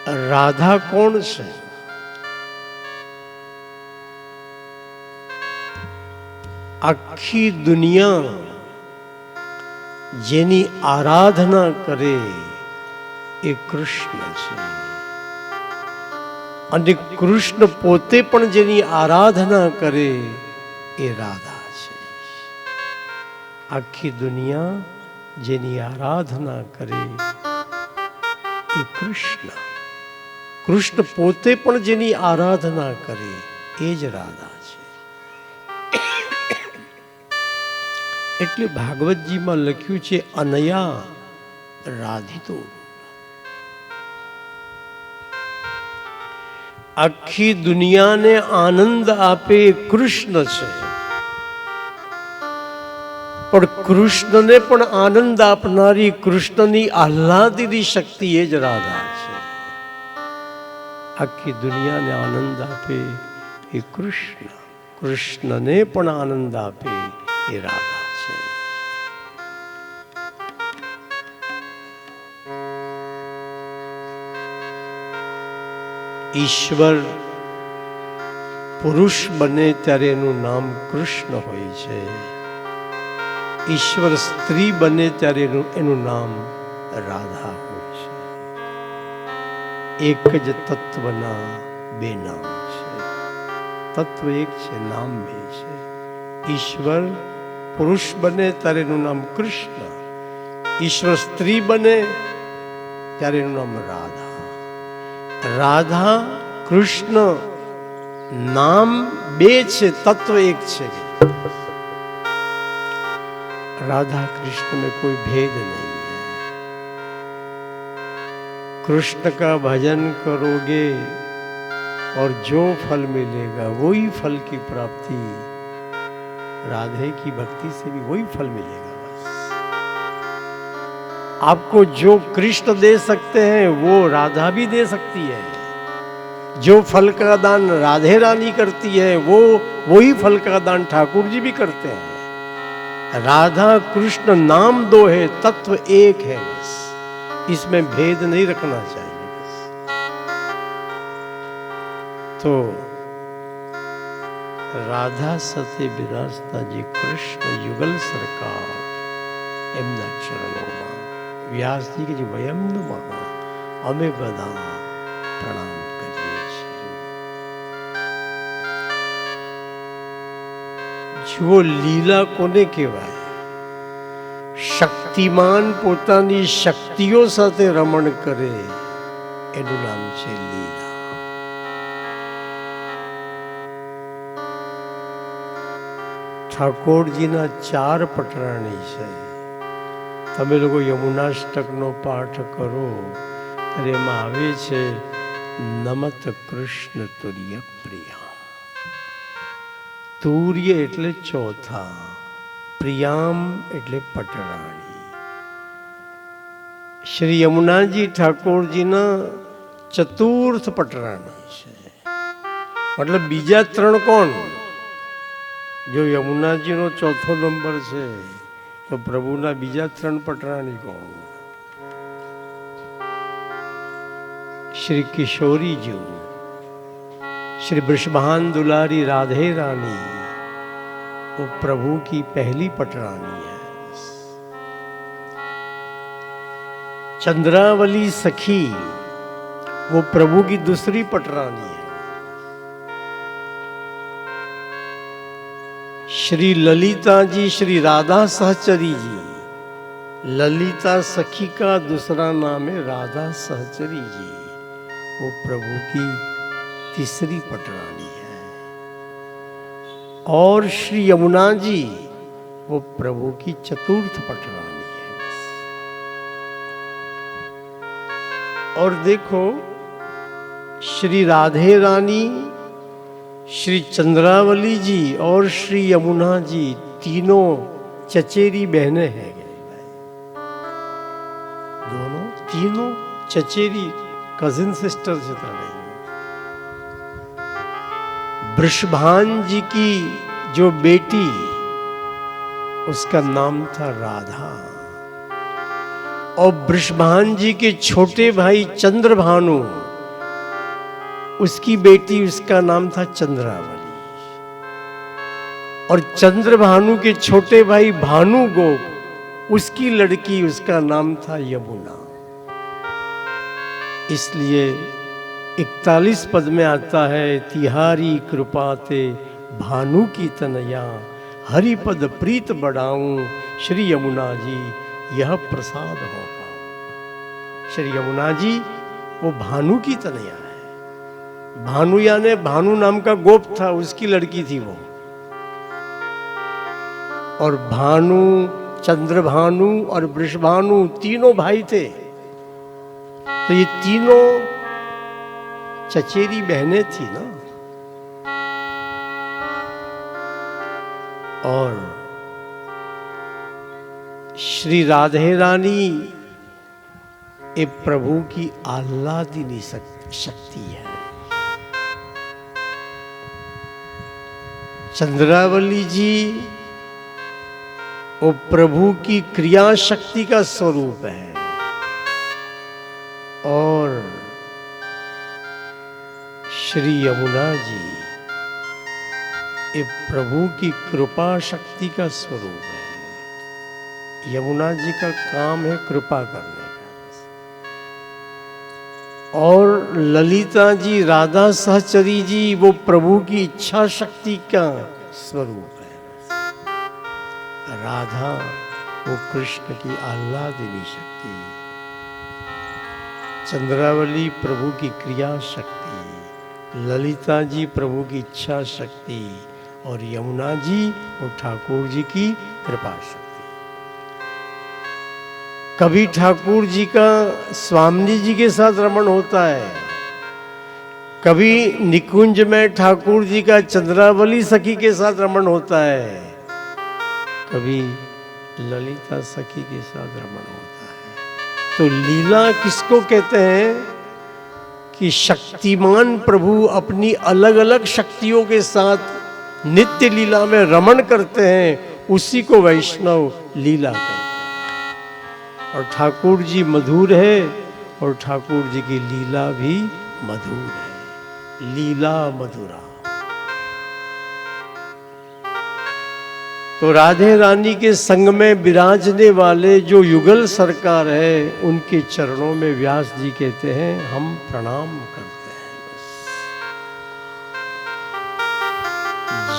રાધા કોણ છે? આખી દુનિયા જેની આરાધના કરે એ કૃષ્ણ છે, અને કૃષ્ણ પોતે પણ જેની આરાધના કરે એ રાધા છે. આખી દુનિયા જેની આરાધના કરે એ કૃષ્ણ, કૃષ્ણ પોતે પણ જેની આરાધના કરે એ જ રાધા છે. એટલે ભાગવતજીમાં લખ્યું છે અનયા રાધિતો. આખી દુનિયાને આનંદ આપે કૃષ્ણ છે, પણ કૃષ્ણને પણ આનંદ આપનારી કૃષ્ણની આહ્લાદની શક્તિ એ જ રાધા છે. આખી દુનિયાને આનંદ આપે એ કૃષ્ણ, કૃષ્ણને પણ આનંદ આપે એ રાધા છે. ઈશ્વર પુરુષ બને ત્યારે એનું નામ કૃષ્ણ હોય છે, ઈશ્વર સ્ત્રી બને ત્યારે એનું નામ રાધા હોય છે. એક જ તત્વના બે નામ છે, તત્વ એક છે, નામ બે છે. ઈશ્વર પુરુષ બને ત્યારે એનું નામ કૃષ્ણ, ઈશ્વર સ્ત્રી બને ત્યારે એનું નામ રાધા. રાધા કૃષ્ણ નામ બે છે, તત્વ એક છે. राधा कृष्ण में कोई भेद नहीं है. कृष्ण का भजन करोगे और जो फल मिलेगा वही फल की प्राप्ति, राधे की भक्ति से भी वही फल मिलेगा. बस आपको जो कृष्ण दे सकते हैं वो राधा भी दे सकती है. जो फल का दान राधे रानी करती है वो वही फल का दान ठाकुर जी भी करते हैं. राधा कृष्ण नाम दो है, तत्व एक है. बस इसमें भेद नहीं रखना चाहिए. बस तो राधा सते बिराजता जी कृष्ण युगल सरकार एमना चरणों व्यास जी के जी वयम नमः अमे बधा प्रणाम करिए છીએ. જો લીલા કોને કહેવાય? શક્તિમાન પોતાની શક્તિઓ સાથે રમણ કરે એનું નામ છે લીલા. ઠાકોરજીના 4 પટરાણી છે. તમે લોકો યમુનાષ્ટકનો પાઠ કરો ત્યારે એમાં આવે છે નમત કૃષ્ણ તુર્ય પ્રિયા. તુર્ય એટલે ચોથા, પ્રિયામ એટલે પટરાણી. શ્રી યમુનાજી ઠાકોરજીના ચતુર્થ પટરાણી છે. મતલબ બીજા 3 કોણ? જો યમુનાજીનો ચોથો નંબર છે તો પ્રભુના બીજા 3 પટરાણી કોણ? श्री किशोरी जी, श्री वृषभान दुलारी राधे रानी वो प्रभु की पहली पटरानी है. चंद्रावली सखी वो प्रभु की दूसरी पटरानी है. श्री ललिता जी, श्री राधा सहचरी जी, ललिता सखी का दूसरा नाम है राधा सहचरी जी, वो प्रभु की तीसरी पटरानी है. और श्री यमुना जी वो प्रभु की चतुर्थ पटरानी है. और देखो श्री राधे रानी, श्री चंद्रावली जी और श्री यमुना जी तीनों चचेरी बहनें हैं. दोनों तीनों चचेरी कजिन सिस्टर से था. वृषभान जी की जो बेटी उसका नाम था राधा, और वृषभान जी के छोटे भाई चंद्रभानु उसकी बेटी, उसका नाम था चंद्रावली। और चंद्रभानु के छोटे भाई भानुगोप, उसकी लड़की, उसका नाम था यमुना। इसलिए 41 पद में आता है, तिहारी कृपाते भानु की तनया, हरिपद प्रीत बढ़ाऊं, श्री यमुना जी यह प्रसाद हो पाऊं। श्री यमुना जी वो भानु की तनया है। भानु यानी भानु नाम का गोप था, उसकी लड़की थी वो। और भानु, चंद्रभानु और वृषभानु तीनों भाई थे। तो ये तीनों चचेरी बहनें थी ना। और श्री राधे रानी ये प्रभु की आह्लादिनी शक्ति है। चंद्रावली जी वो प्रभु की क्रिया शक्ति का स्वरूप है। और श्री यमुना जी ये प्रभु की कृपा शक्ति का स्वरूप है। यमुना जी का काम है कृपा करने का। और ललिता जी, राधा सहचरी जी, वो प्रभु की इच्छा शक्ति का स्वरूप है। राधा वो कृष्ण की आह्लादिनी शक्ति, चंद्रावली प्रभु की क्रिया शक्ति, ललिता जी प्रभु की इच्छा शक्ति, और यमुना जी वो ठाकुर जी की कृपा शक्ति। कभी ठाकुर जी का स्वामी जी के साथ रमण होता है, कभी निकुंज में ठाकुर जी का चंद्रावली सखी के साथ रमण होता है, कभी ललिता सखी के साथ रमण होता है। तो लीला किसको कहते हैं कि शक्तिमान प्रभु अपनी अलग अलग शक्तियों के साथ नित्य लीला में रमण करते हैं, उसी को वैष्णव लीला कहते हैं। और ठाकुर जी मधुर है, और ठाकुर जी की लीला भी मधुर है। लीला मधुरा। तो राधे रानी के संग में विराजने वाले जो युगल सरकार है, उनके चरणों में व्यास जी कहते हैं हम प्रणाम करते हैं।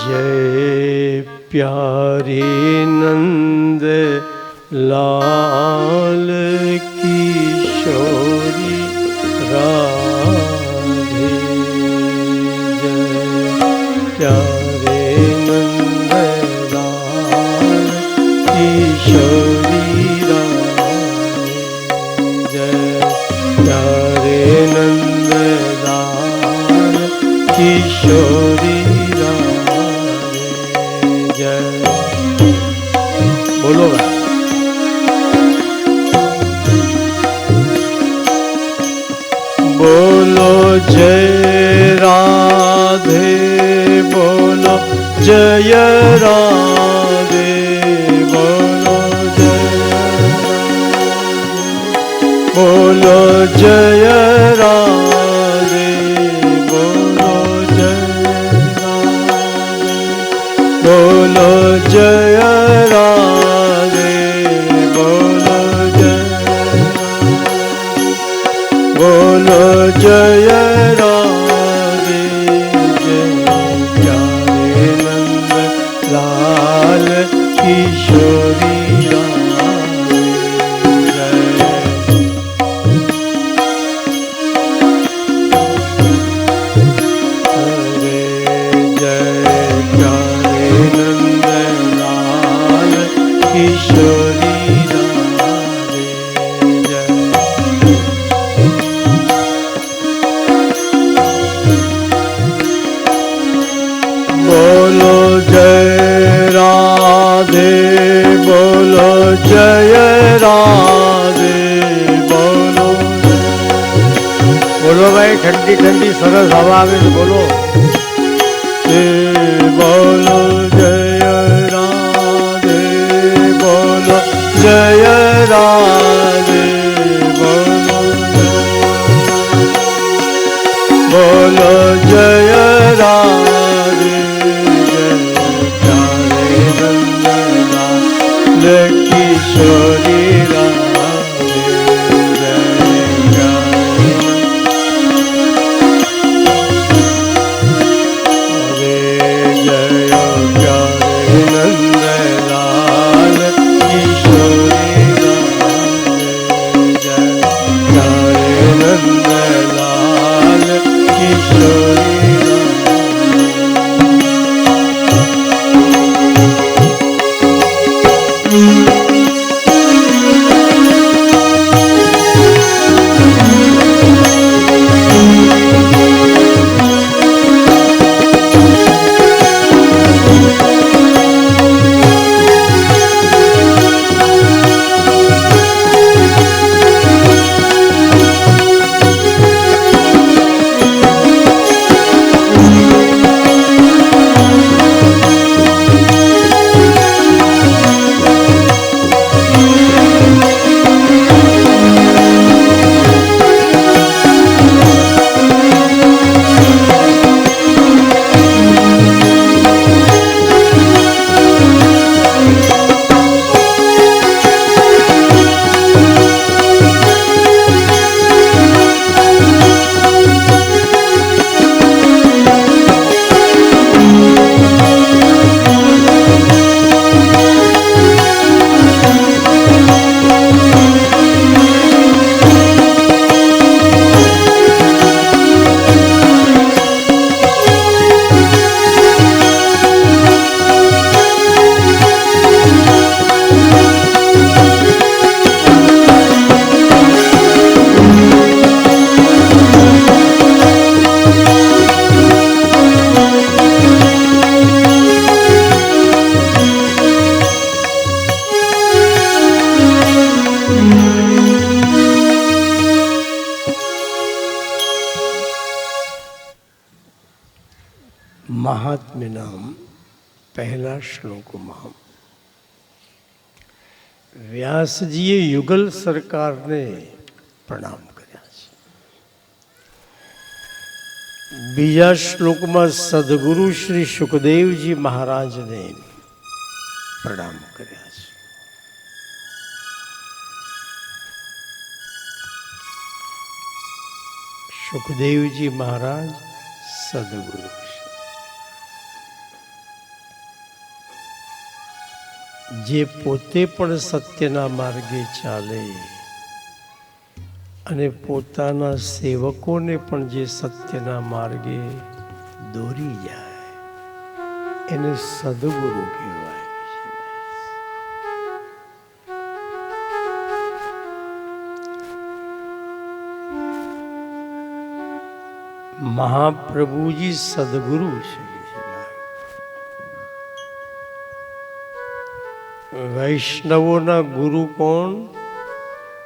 जय प्यारे नंद लाल किशोरी राधे, जय प्यारे नंद किशोरी राधे, जय प्यारे नंदलाल किशोरी राधे, जय। बोलो भाई। बोलो जय राधे, बोलो जय राधे, बोलो जय राधे, बोलो जय राधे, बोलो जय राधे, जय प्यारे नंद लाल किशोरी राधे, किशोरी राधे, जय। बोलो जय राधे, बोलो जय राधे, बोलो भाई, ठंडी ठंडी सरस हवा में बोलो। बोलो जय राधे, बोलो जय राधे, बोलो जय राधे जय प्यारे नंदलाल किशोरी राधे जय नंदलाल किशोरी नंदलाल किशोरी महात्म्य नाम पहला श्लोकમાં વ્યાસજીએ યુગલ સરકારને પ્રણામ કર્યા છે. બીજા શ્લોકમાં સદગુરુ શ્રી સુખદેવજી મહારાજને પ્રણામ કર્યા છે. સુખદેવજી મહારાજ સદગુરુ છે. જે પોતે પણ સત્યના માર્ગે ચાલે અને પોતાના સેવકોને પણ જે સત્યના માર્ગે દોરી જાય એને સદગુરુ કહેવાય છે. મહાપ્રભુજી સદગુરુ છે. વૈષ્ણવોના ગુરુ કોણ?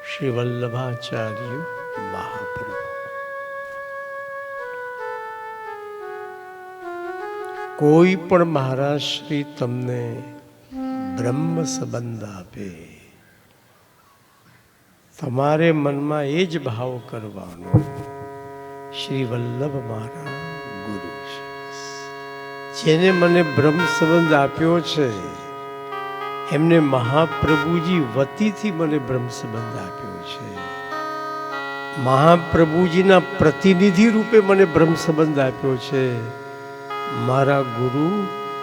શ્રી વલ્લભાચાર્ય મહાપ્રભુ. કોઈ પણ મહારાજ શ્રી તમને બ્રહ્મ સંબંધ આપે, તમારે મનમાં એ જ ભાવ કરવાનો, શ્રી વલ્લભ મારા ગુરુ છે. જેને મને બ્રહ્મ સંબંધ આપ્યો છે એમને મહાપ્રભુજી વતીથી મને બ્રહ્મ સંબંધ આપ્યો છે. મહાપ્રભુજીના પ્રતિનિધિ રૂપે મને બ્રહ્મ સંબંધ આપ્યો છે. મારા ગુરુ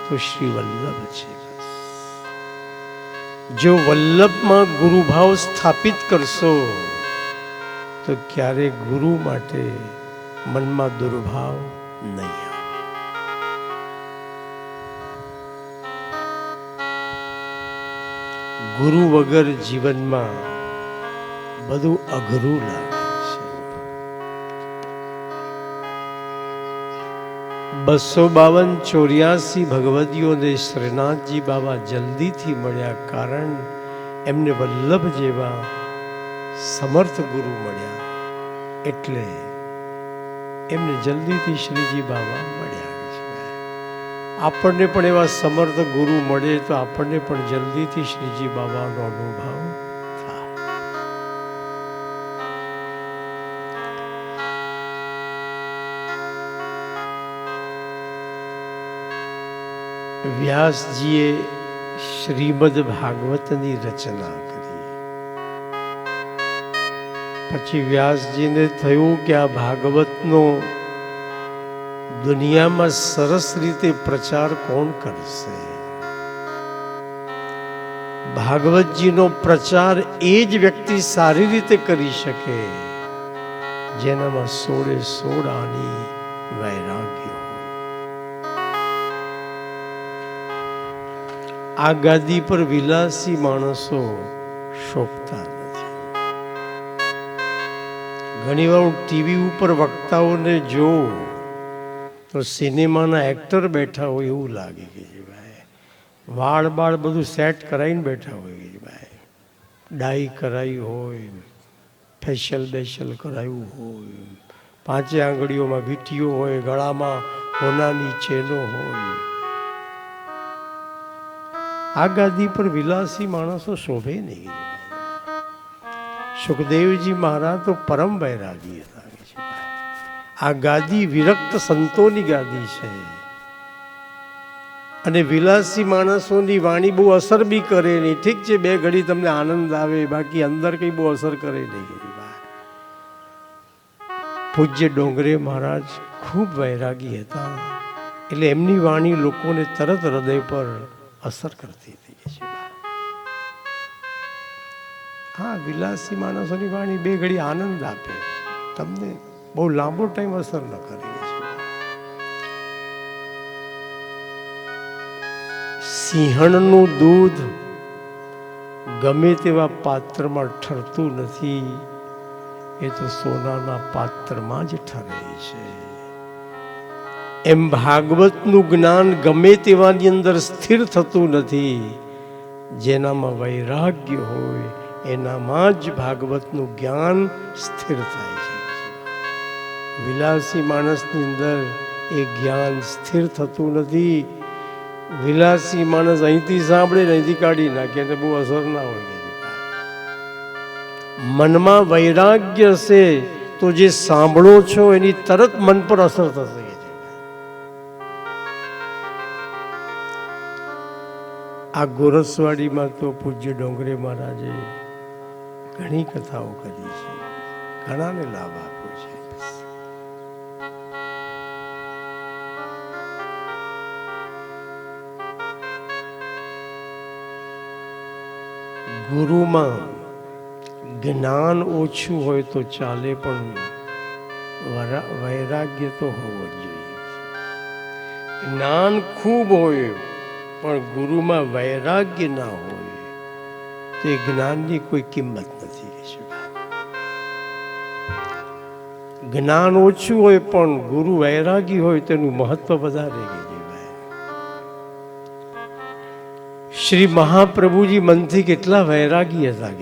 તો શ્રી વલ્લભ છે. જો વલ્લભમાં ગુરુભાવ સ્થાપિત કરશો તો ક્યારે ગુરુ માટે મનમાં દુર્ભાવ નહીં આવે. ગુરુ વગર જીવનમાં બધું અઘરું લાગે છે. 252-84 ભગવદીઓને શ્રીનાથજી બાબા જલ્દીથી મળ્યા, કારણ એમને વલ્લભ જેવા સમર્થ ગુરુ મળ્યા, એટલે એમને જલ્દીથી શ્રીજી બાબા મળ્યા. આપણને પણ એવા સમર્થ ગુરુ મળે તો આપણને પણ જલ્દીથી શ્રીજી બાબાનો અનુભવ થાય. વ્યાસજીએ શ્રીમદ ભાગવતની રચના કરી. પછી વ્યાસજીને થયું કે આ ભાગવતનો દુનિયામાં સરસ રીતે પ્રચાર કોણ કરશે? ભાગવતજીનો પ્રચાર એ જ વ્યક્તિ સારી રીતે કરી શકે જેનામાં 16 આની વૈરાગ્ય હોય. આ ગાદી પર વિલાસી માણસો શોભતા નથી. ઘણી વાર હું ટીવી ઉપર વક્તાઓને જોઉં તો સિનેમાના એક્ટર બેઠા હોય એવું લાગે કે ભાઈ વાળ બધું સેટ કરાવીને બેઠા હોય કે ભાઈ ડાઈ કરાવી હોય, ફેશિયલ કરાવ્યું હોય, 5 આંગળીઓમાં વીંટીઓ હોય, ગળામાં હોનાની ચેનો હોય. આ ગાદી પર વિલાસી માણસો શોભે નહીં. સુખદેવજી મહારાજ તો પરમ વૈરાગી હતા. આ ગાદી વિરક્ત સંતોની ગાદી છે અને વિલાસી માણસોની વાણી બહુ અસર બી કરે નહીં. ઠીક છે, 2 ઘડી તમને આનંદ આવે, બાકી અંદર કંઈ બહુ અસર કરે નહીં. પૂજ્ય ડોંગરે મહારાજ ખૂબ વૈરાગી હતા એટલે એમની વાણી લોકોને તરત હૃદય પર અસર કરતી હતી. હા, વિલાસી માણસોની વાણી 2 ઘડી આનંદ આપે, તમને બહુ લાંબો ટાઈમ અસર ન કરે. સિંહણનું દૂધ ગમે તેવા પાત્રમાં ઠરતું નથી, એ તો સોનાના પાત્રમાં જ ઠરે છે. એમ ભાગવતનું જ્ઞાન ગમે તેવાની અંદર સ્થિર થતું નથી. જેનામાં વૈરાગ્ય હોય એનામાં જ ભાગવતનું જ્ઞાન સ્થિર થાય છે. વિલાસી માણસની અંદર એ જ્ઞાન સ્થિર થતું નથી. વિલાસી માણસ અહીંથી સાંભળે ને અહીંથી કાઢી નાખે એને બહુ અસર ના હોય. મનમાં વૈરાગ્ય હશે તો જે સાંભળો છો એની તરત મન પર અસર થશે. આ ગોરસવાડીમાં તો પૂજ્ય ડોંગરે મહારાજે ઘણી કથાઓ કરી છે, ઘણાને લાભ આપ્યો છે. ગુરુમાં જ્ઞાન ઓછું હોય તો ચાલે, પણ વૈરાગ્ય તો હોવો જ જોઈએ. જ્ઞાન ખૂબ હોય પણ ગુરુમાં વૈરાગ્ય ના હોય તો એ જ્ઞાનની કોઈ કિંમત નથી. જ્ઞાન ઓછું હોય પણ ગુરુ વૈરાગી હોય તેનું મહત્વ વધારે. શ્રી મહાપ્રભુજી મનથી કેટલા વૈરાગી હતા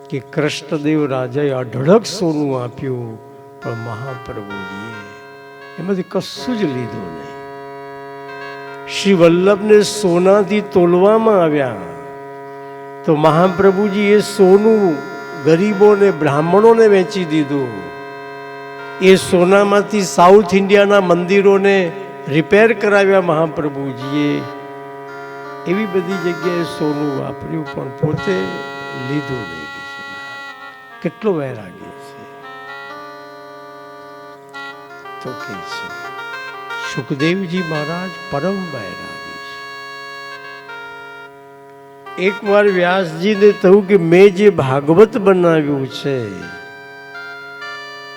કે કૃષ્ણદેવ રાજાએ અઢળક સોનું આપ્યું પણ મહાપ્રભુજીએ એમાંથી કશું જ લીધું નહીં. શ્રી વલ્લભને સોનાથી તોલવામાં આવ્યા તો મહાપ્રભુજી એ સોનું ગરીબોને બ્રાહ્મણોને વેચી દીધું. એ સોનામાંથી સાઉથ ઇન્ડિયાના મંદિરોને રિપેર કરાવ્યા મહાપ્રભુજીએ. એવી બધી જગ્યાએ સોનું વાપર્યું પણ પોતે લીધું નહીં. કેટલો વૈરાગ્ય છે. તો કે છે સુખદેવજી મહારાજ પરમ વૈરાગી છે. એકવાર વ્યાસજીને થયું કે મેં જે ભાગવત બનાવ્યું છે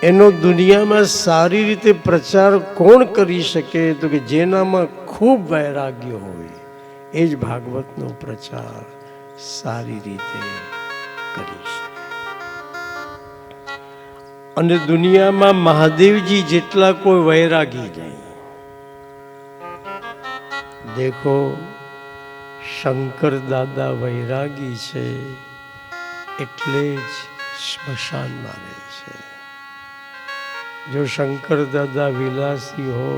એનો દુનિયામાં સારી રીતે પ્રચાર કોણ કરી શકે? તો કે જેનામાં ખૂબ વૈરાગ્ય હોય એ જ ભાગવતનો પ્રચાર સારી રીતે કરી શકે. અને દુનિયામાં મહાદેવજી જેટલા કોઈ વૈરાગી નહીં. દેખો, શંકર દાદા વૈરાગી છે એટલે જ સ્મશાનમાં રહે છે. જો શંકર દાદા વિલાસી હો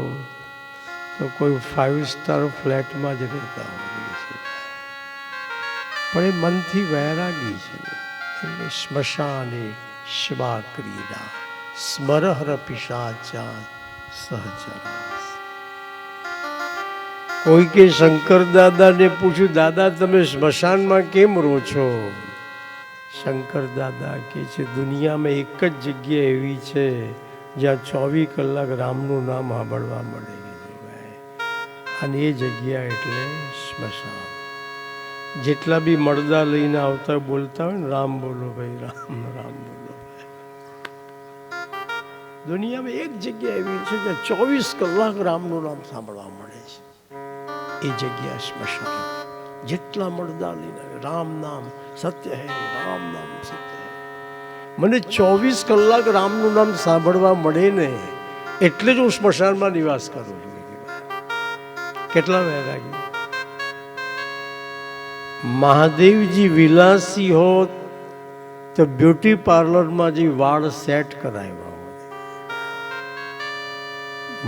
તો કોઈ 5 સ્ટાર ફ્લેટમાં જ રહેતા હોય છે, પણ એ મનથી વૈરાગી છે. એટલે સ્મશાને શિવા ક્રીડા સ્મરહર પિશાચા સહચરા. કોઈ કે શંકર દાદાને પૂછ્યું, દાદા તમે સ્મશાનમાં કેમ રહો છો? શંકર દાદા કે છે, દુનિયામાં એક જ જગ્યા એવી છે જ્યાં 24 કલાક રામનું નામ સાંભળવા મળે છે, અને એ જગ્યા એટલે સ્મશાન. જેટલા બી મળદા લઈને આવતા બોલતા હોય ને, રામ બોલો ભાઈ, રામ રામ બોલો. દુનિયામાં એક જગ્યા એવી છે જ્યાં 24 કલાક રામનું નામ સાંભળવા મળે છે, એ જગ્યા સ્મશાન. જેટલા મળદા લઈને રામ નામ સત્ય હૈ, રામ નામ સત્ય હૈ. મને 24 કલાક રામનું નામ સાંભળવા મળે ને એટલે જ હું સ્મશાનમાં નિવાસ કરું છું. કેટલા વૈરાગી. મહાદેવજી વિલાસી હોત તો બ્યુટી પાર્લરમાં જે વાળ સેટ કરાવ્યા હોત.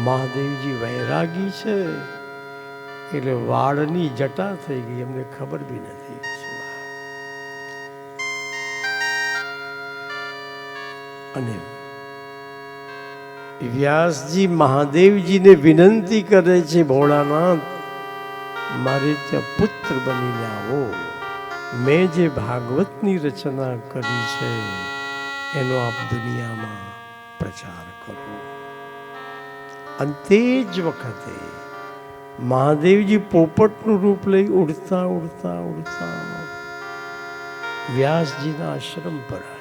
મહાદેવજી વૈરાગી છે એટલે વાળની જટા થઈ ગઈ, એમને ખબર બી નથી. અને વ્યાસજી મહાદેવજીને વિનંતી કરે છે, ભોળાનાથ મારે ત્યાં પુત્ર બનીને આવો. મેં જે ભાગવતની રચના કરી છે એનો આપ દુનિયામાં પ્રચાર કરો. અને તે જ વખતે મહાદેવજી પોપટનું રૂપ લઈ ઉડતા ઉડતા ઉડતા વ્યાસજીના આશ્રમ પર આવ્યા.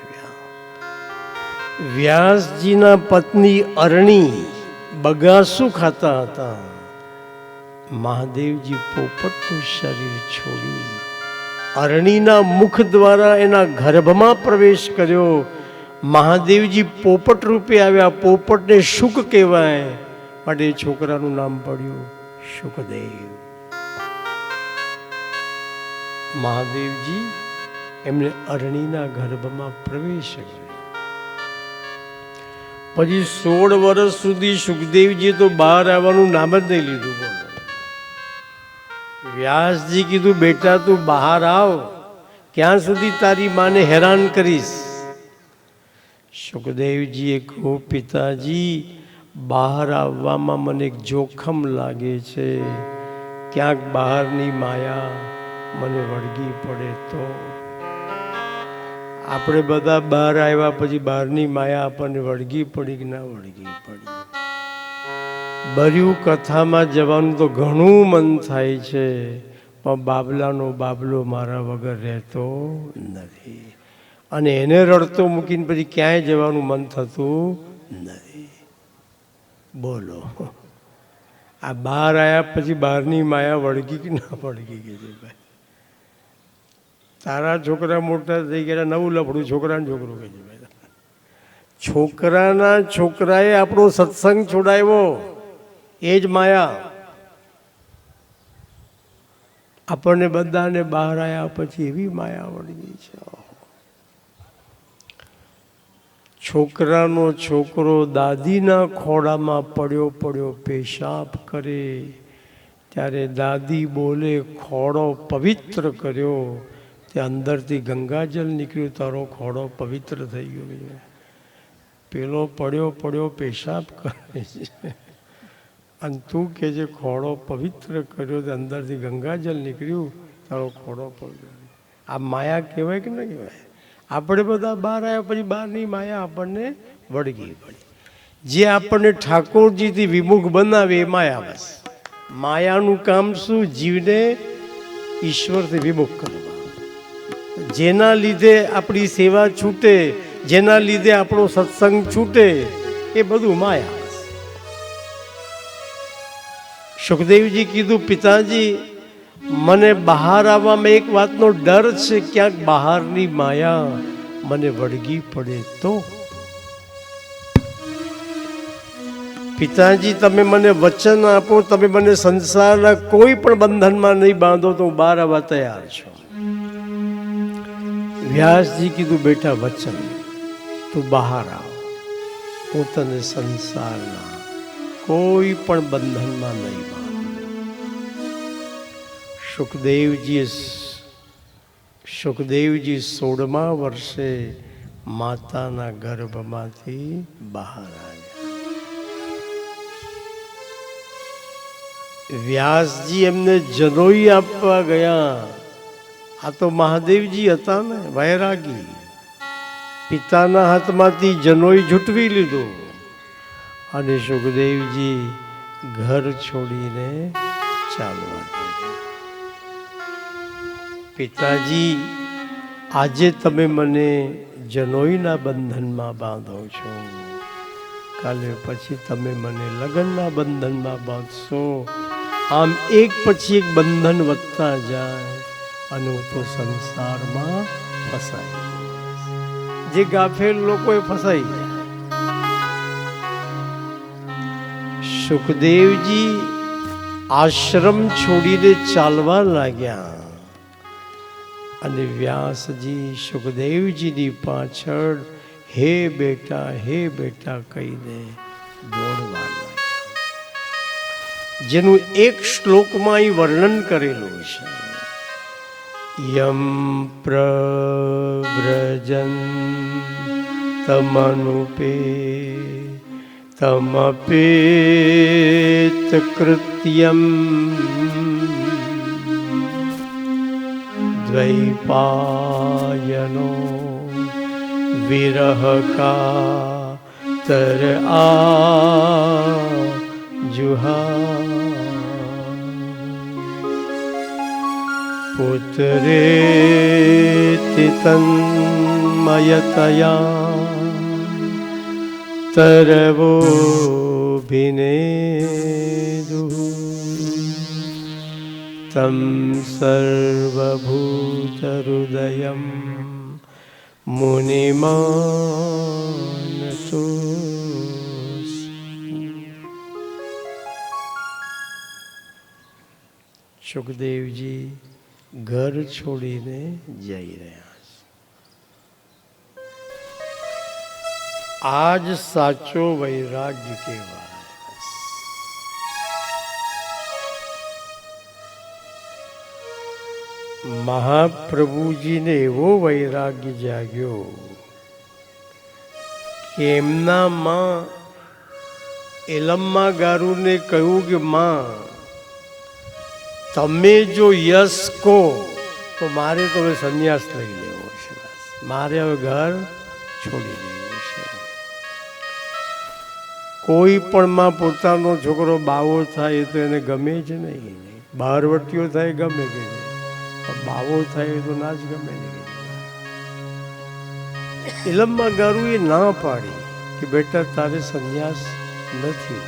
વ્યાસજીના પત્ની અરણી બગાસું ખાતા હતા. મહાદેવજી પોપટનું શરીર છોડી અરણીના મુખ દ્વારા એના ગર્ભમાં પ્રવેશ કર્યો. મહાદેવજી પોપટ રૂપે આવ્યા. પોપટને શુક કહેવાય, માટે છોકરાનું નામ પડ્યું શુકદેવ. મહાદેવજી એમને અરણીના ગર્ભમાં પ્રવેશ કર્યો. પછી 16 વર્ષ સુધી સુખદેવજીએ તો બહાર આવવાનું નામ જ નહીં લીધું. બોલો. વ્યાસજી કીધું, બેટા તું બહાર આવ, ક્યાં સુધી તારી માને હેરાન કરીશ? સુખદેવજીએ કહ્યું, પિતાજી બહાર આવવામાં મને એક જોખમ લાગે છે. ક્યાંક બહારની માયા મને વળગી પડે તો. આપણે બધા બહાર આવ્યા પછી બહારની માયા આપણને વળગી પડી કે ના વળગી પડી? બર્યું કથામાં જવાનું તો ઘણું મન થાય છે, પણ બાબલાનો બાબલો મારા વગર રહેતો નથી, અને એને રડતો મૂકીને પછી ક્યાંય જવાનું મન થતું નથી. બોલો, આ બહાર આવ્યા પછી બહારની માયા વળગી કે ના વળગી ગઈ છે? ભાઈ તારા છોકરા મોટા થઈ ગયા, નવું લફડું છોકરાનું છોકરું કહે છે. ભાઈ છોકરાના છોકરાએ આપણો સત્સંગ છોડાવ્યો, એ જ માયા. આપણને બધાને બહાર આવ્યા પછી એવી માયા વળગી છે. છોકરાનો છોકરો દાદીના ખોળામાં પડ્યો પડ્યો પેશાબ કરે ત્યારે દાદી બોલે, ખોળો પવિત્ર કર્યો. તે અંદરથી ગંગાજલ નીકળ્યું, તારો ખોળો પવિત્ર થઈ ગયો. પેલો પડ્યો પડ્યો પેશાબ કરે છે, અને તું કે જે ખોળો પવિત્ર કર્યો, તે અંદરથી ગંગાજલ નીકળ્યું, તારો ખોળો પવિત્ર. આ માયા કહેવાય કે ન કહેવાય? આપણે બધા બહાર આવ્યા પછી બહારની માયા આપણને વળગી પડી. જે આપણને ઠાકોરજીથી વિમુખ બનાવે એ માયા. બસ માયાનું કામ શું? જીવને ઈશ્વરથી વિમુખ કરવા. જેના લીધે આપણી સેવા છૂટે, જેના લીધે આપણો સત્સંગ છૂટે, એ બધું માયા. સુખદેવજી કીધું, પિતાજી મને બહાર આવવામાં એક વાતનો ડર છે, ક્યાંક બહારની માયા મને વળગી પડે તો. પિતાજી તમે મને વચન આપો, તમે મને સંસારના કોઈ પણ બંધનમાં નહીં બાંધો તો હું બહાર આવવા તૈયાર છું. વ્યાસજી કીધું, બેટા વચન, તું બહાર આવ, હું તને સંસારના કોઈ પણ બંધનમાં નહીં બાંધું. સુખદેવજી 16મા વર્ષે માતાના ગર્ભમાંથી બહાર આવ્યા. વ્યાસજી એમને જનોઈ આપવા ગયા. આ તો મહાદેવજી હતા ને, વૈરાગી. પિતાના હાથમાંથી જનોઈ ઝૂંટવી લીધું અને સુખદેવજી ઘર છોડીને ચાલવા લાગ્યા. પિતાજી, આજે તમે મને જનોઈના બંધનમાં બાંધો છો, કાલે પછી તમે મને લગ્નના બંધનમાં બાંધશો. આમ એક પછી એક બંધન વધતા જાય અને હું તો સંસારમાં ફસાઈ. જે ગાફેલ લોકો એ ફસાઈ જાય. સુખદેવજી આશ્રમ છોડીને ચાલવા લાગ્યા અને વ્યાસજી સુખદેવજીની પાછળ હે બેટા કહીને દોડવા લાગ્યા. જેનું એક શ્લોકમાં અહીં વર્ણન કરેલું છે. યમ પ્રવ્રજન તમનુપે તમપેત કૃત્યમ દ્વૈપાયનો વિરહ કાતર આજુહા પુત્રેતિ તન્મયતયા તરવોభిનેદુઃ તમ સર્વભૂતહૃદયં મુનિમાનતોસ્મિ. સુખદેવજી ઘર છોડીને જઈ રહ્યા છે. આજ સાચો વૈરાગ્ય કહેવાય. મહાપ્રભુજીને એવો વૈરાગ્ય જાગ્યો કે એમના માં એલમ્મા ગારુને કહ્યું કે માં, તમે જો યશ કહો તો મારે તો હવે સંન્યાસ લઈ લેવો છે. મારે હવે ઘર છોડી દેવું છે. કોઈ પણ માં પોતાનો છોકરો બાવો થાય તો એને ગમે જ નહીં. બહારવટીઓ થાય ગમે કે બાવો થાય તો ના જ ગમે નહીં. એલમ્મા ગારુએ ના પાડી કે બેટા તારે સંન્યાસ નથી.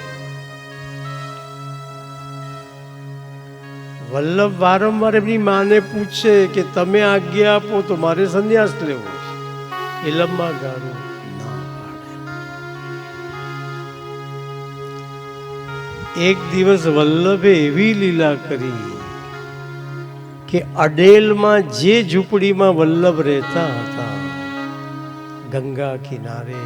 વલ્લભ વારંવાર એમની માને પૂછે કે તમે આજ્ઞા આપો તો મારે સંન્યાસ લેવો છે. એલમ્મા ગારુ ના પાડે. એક દિવસ વલ્લભે એવી લીલા કરી કે અડેલમાં જે ઝૂંપડીમાં વલ્લભ રહેતા હતા ગંગા કિનારે,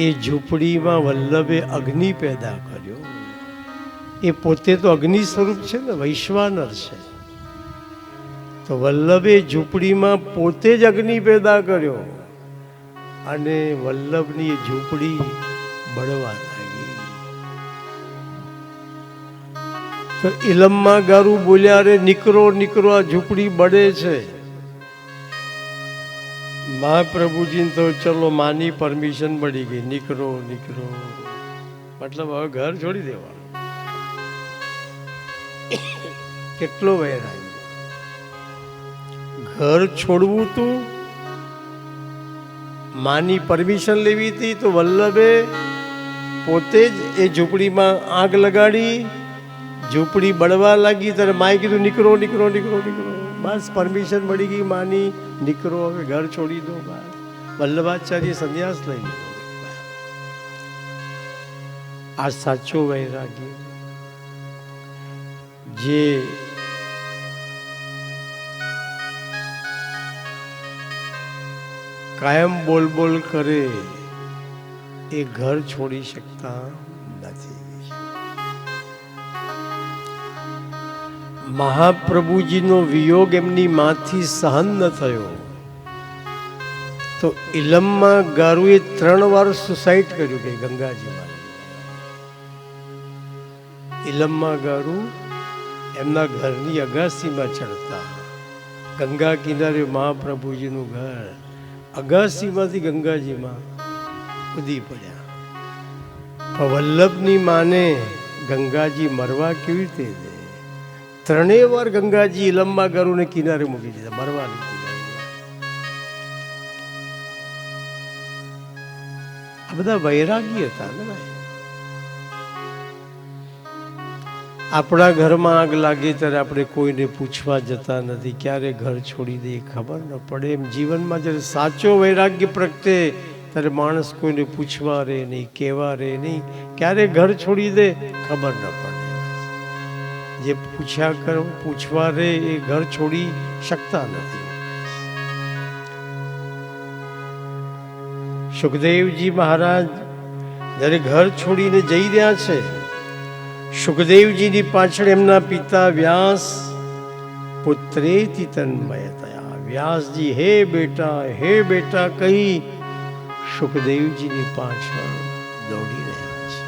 એ ઝૂંપડીમાં વલ્લભે અગ્નિ પેદા કર્યો. એ પોતે તો અગ્નિ સ્વરૂપ છે ને, વૈશ્વાનર છે. તો વલ્લભે ઝૂંપડીમાં પોતે જ અગ્નિ પેદા કર્યો અને વલ્લભની એ ઝૂંપડી બળવા લાગી. તો એલમ્મા ગારુ બોલ્યા, રે નીકળો નીકળો, આ ઝૂંપડી બળે છે. મહાપ્રભુજીને તો ચલો માની પરમિશન મળી ગઈ, નીકળો નીકળો, મતલબ હવે ઘર છોડી દેવાનું. કેટલો વૈરાગ્ય! ઘર છોડવું તું, માની પરમિશન લેવી હતી. તો વલ્લભે પોતે જ એ ઝૂંપડીમાં આગ લગાડી, ઝૂંપડી બળવા લાગી. ત્યારે માએ કીધું નીકળો નીકળો નીકળો નીકળો. બસ પરમિશન મળી ગઈ માની, નીકળો હવે ઘર છોડી દો. બસ વલ્લભાચાર્ય સંન્યાસ લઈ લીધો. આ સાચો વૈરાગ્ય. જે કાયમ બોલ બોલ કરે એ ઘર છોડી શકતા નથી. મહાપ્રભુજીનો વિયોગ એમની માંથી સહન ન થયો તો એલમ્મા ગારુએ 3 વાર સુસાઇડ કર્યું કે ગંગાજીમાં. ઇલમમાં ગારું એમના ઘરની અગાસીમાં ચડતા. ગંગા કિનારે મહાપ્રભુજીનું ઘર, અગાસીમાંથી ગંગાજીમાં કૂદી પડ્યા. પણ વલ્લભની માને ગંગાજી મરવા કેવી રીતે દે? 3 વાર ગંગાજી ઇલમમાં ગારુંને કિનારે મૂકી દીધા, મરવા નથી. આ બધા વૈરાગી હતા ને ભાઈ. આપણા ઘરમાં આગ લાગે ત્યારે આપણે કોઈને પૂછવા જતા નથી, ક્યારે ઘર છોડી દે ખબર ન પડે. એમ જીવનમાં જ્યારે સાચો વૈરાગ્ય પ્રગટે ત્યારે માણસ કોઈને પૂછવા રહે નહીં, કહેવા રહે નહીં, ક્યારે ઘર છોડી દે ખબર ન પડે. જે પૂછ્યા કરો, પૂછવા રહે એ ઘર છોડી શકતા નથી. સુખદેવજી મહારાજ જ્યારે ઘર છોડીને જઈ રહ્યા છે, સુખદેવજીની પાછળ એમના પિતા વ્યાસ પુત્રેતિ તન્મય થયા. વ્યાસજી હે બેટા કહી સુખદેવજીની પાછળ દોડી રહ્યા છે.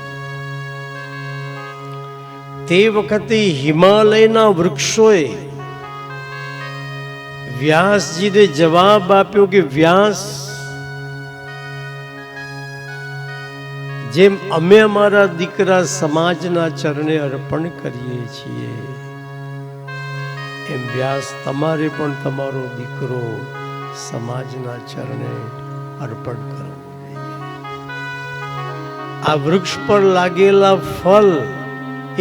તે વખતે હિમાલયના વૃક્ષોએ વ્યાસજીને જવાબ આપ્યો કે વ્યાસ, જેમ અમે અમારા દીકરા સમાજના ચરણે અર્પણ કરીએ છીએ, એમ વ્યાસ તમારે પણ તમારો દીકરો સમાજના ચરણે અર્પણ કરવો. આ વૃક્ષ પર લાગેલા ફળ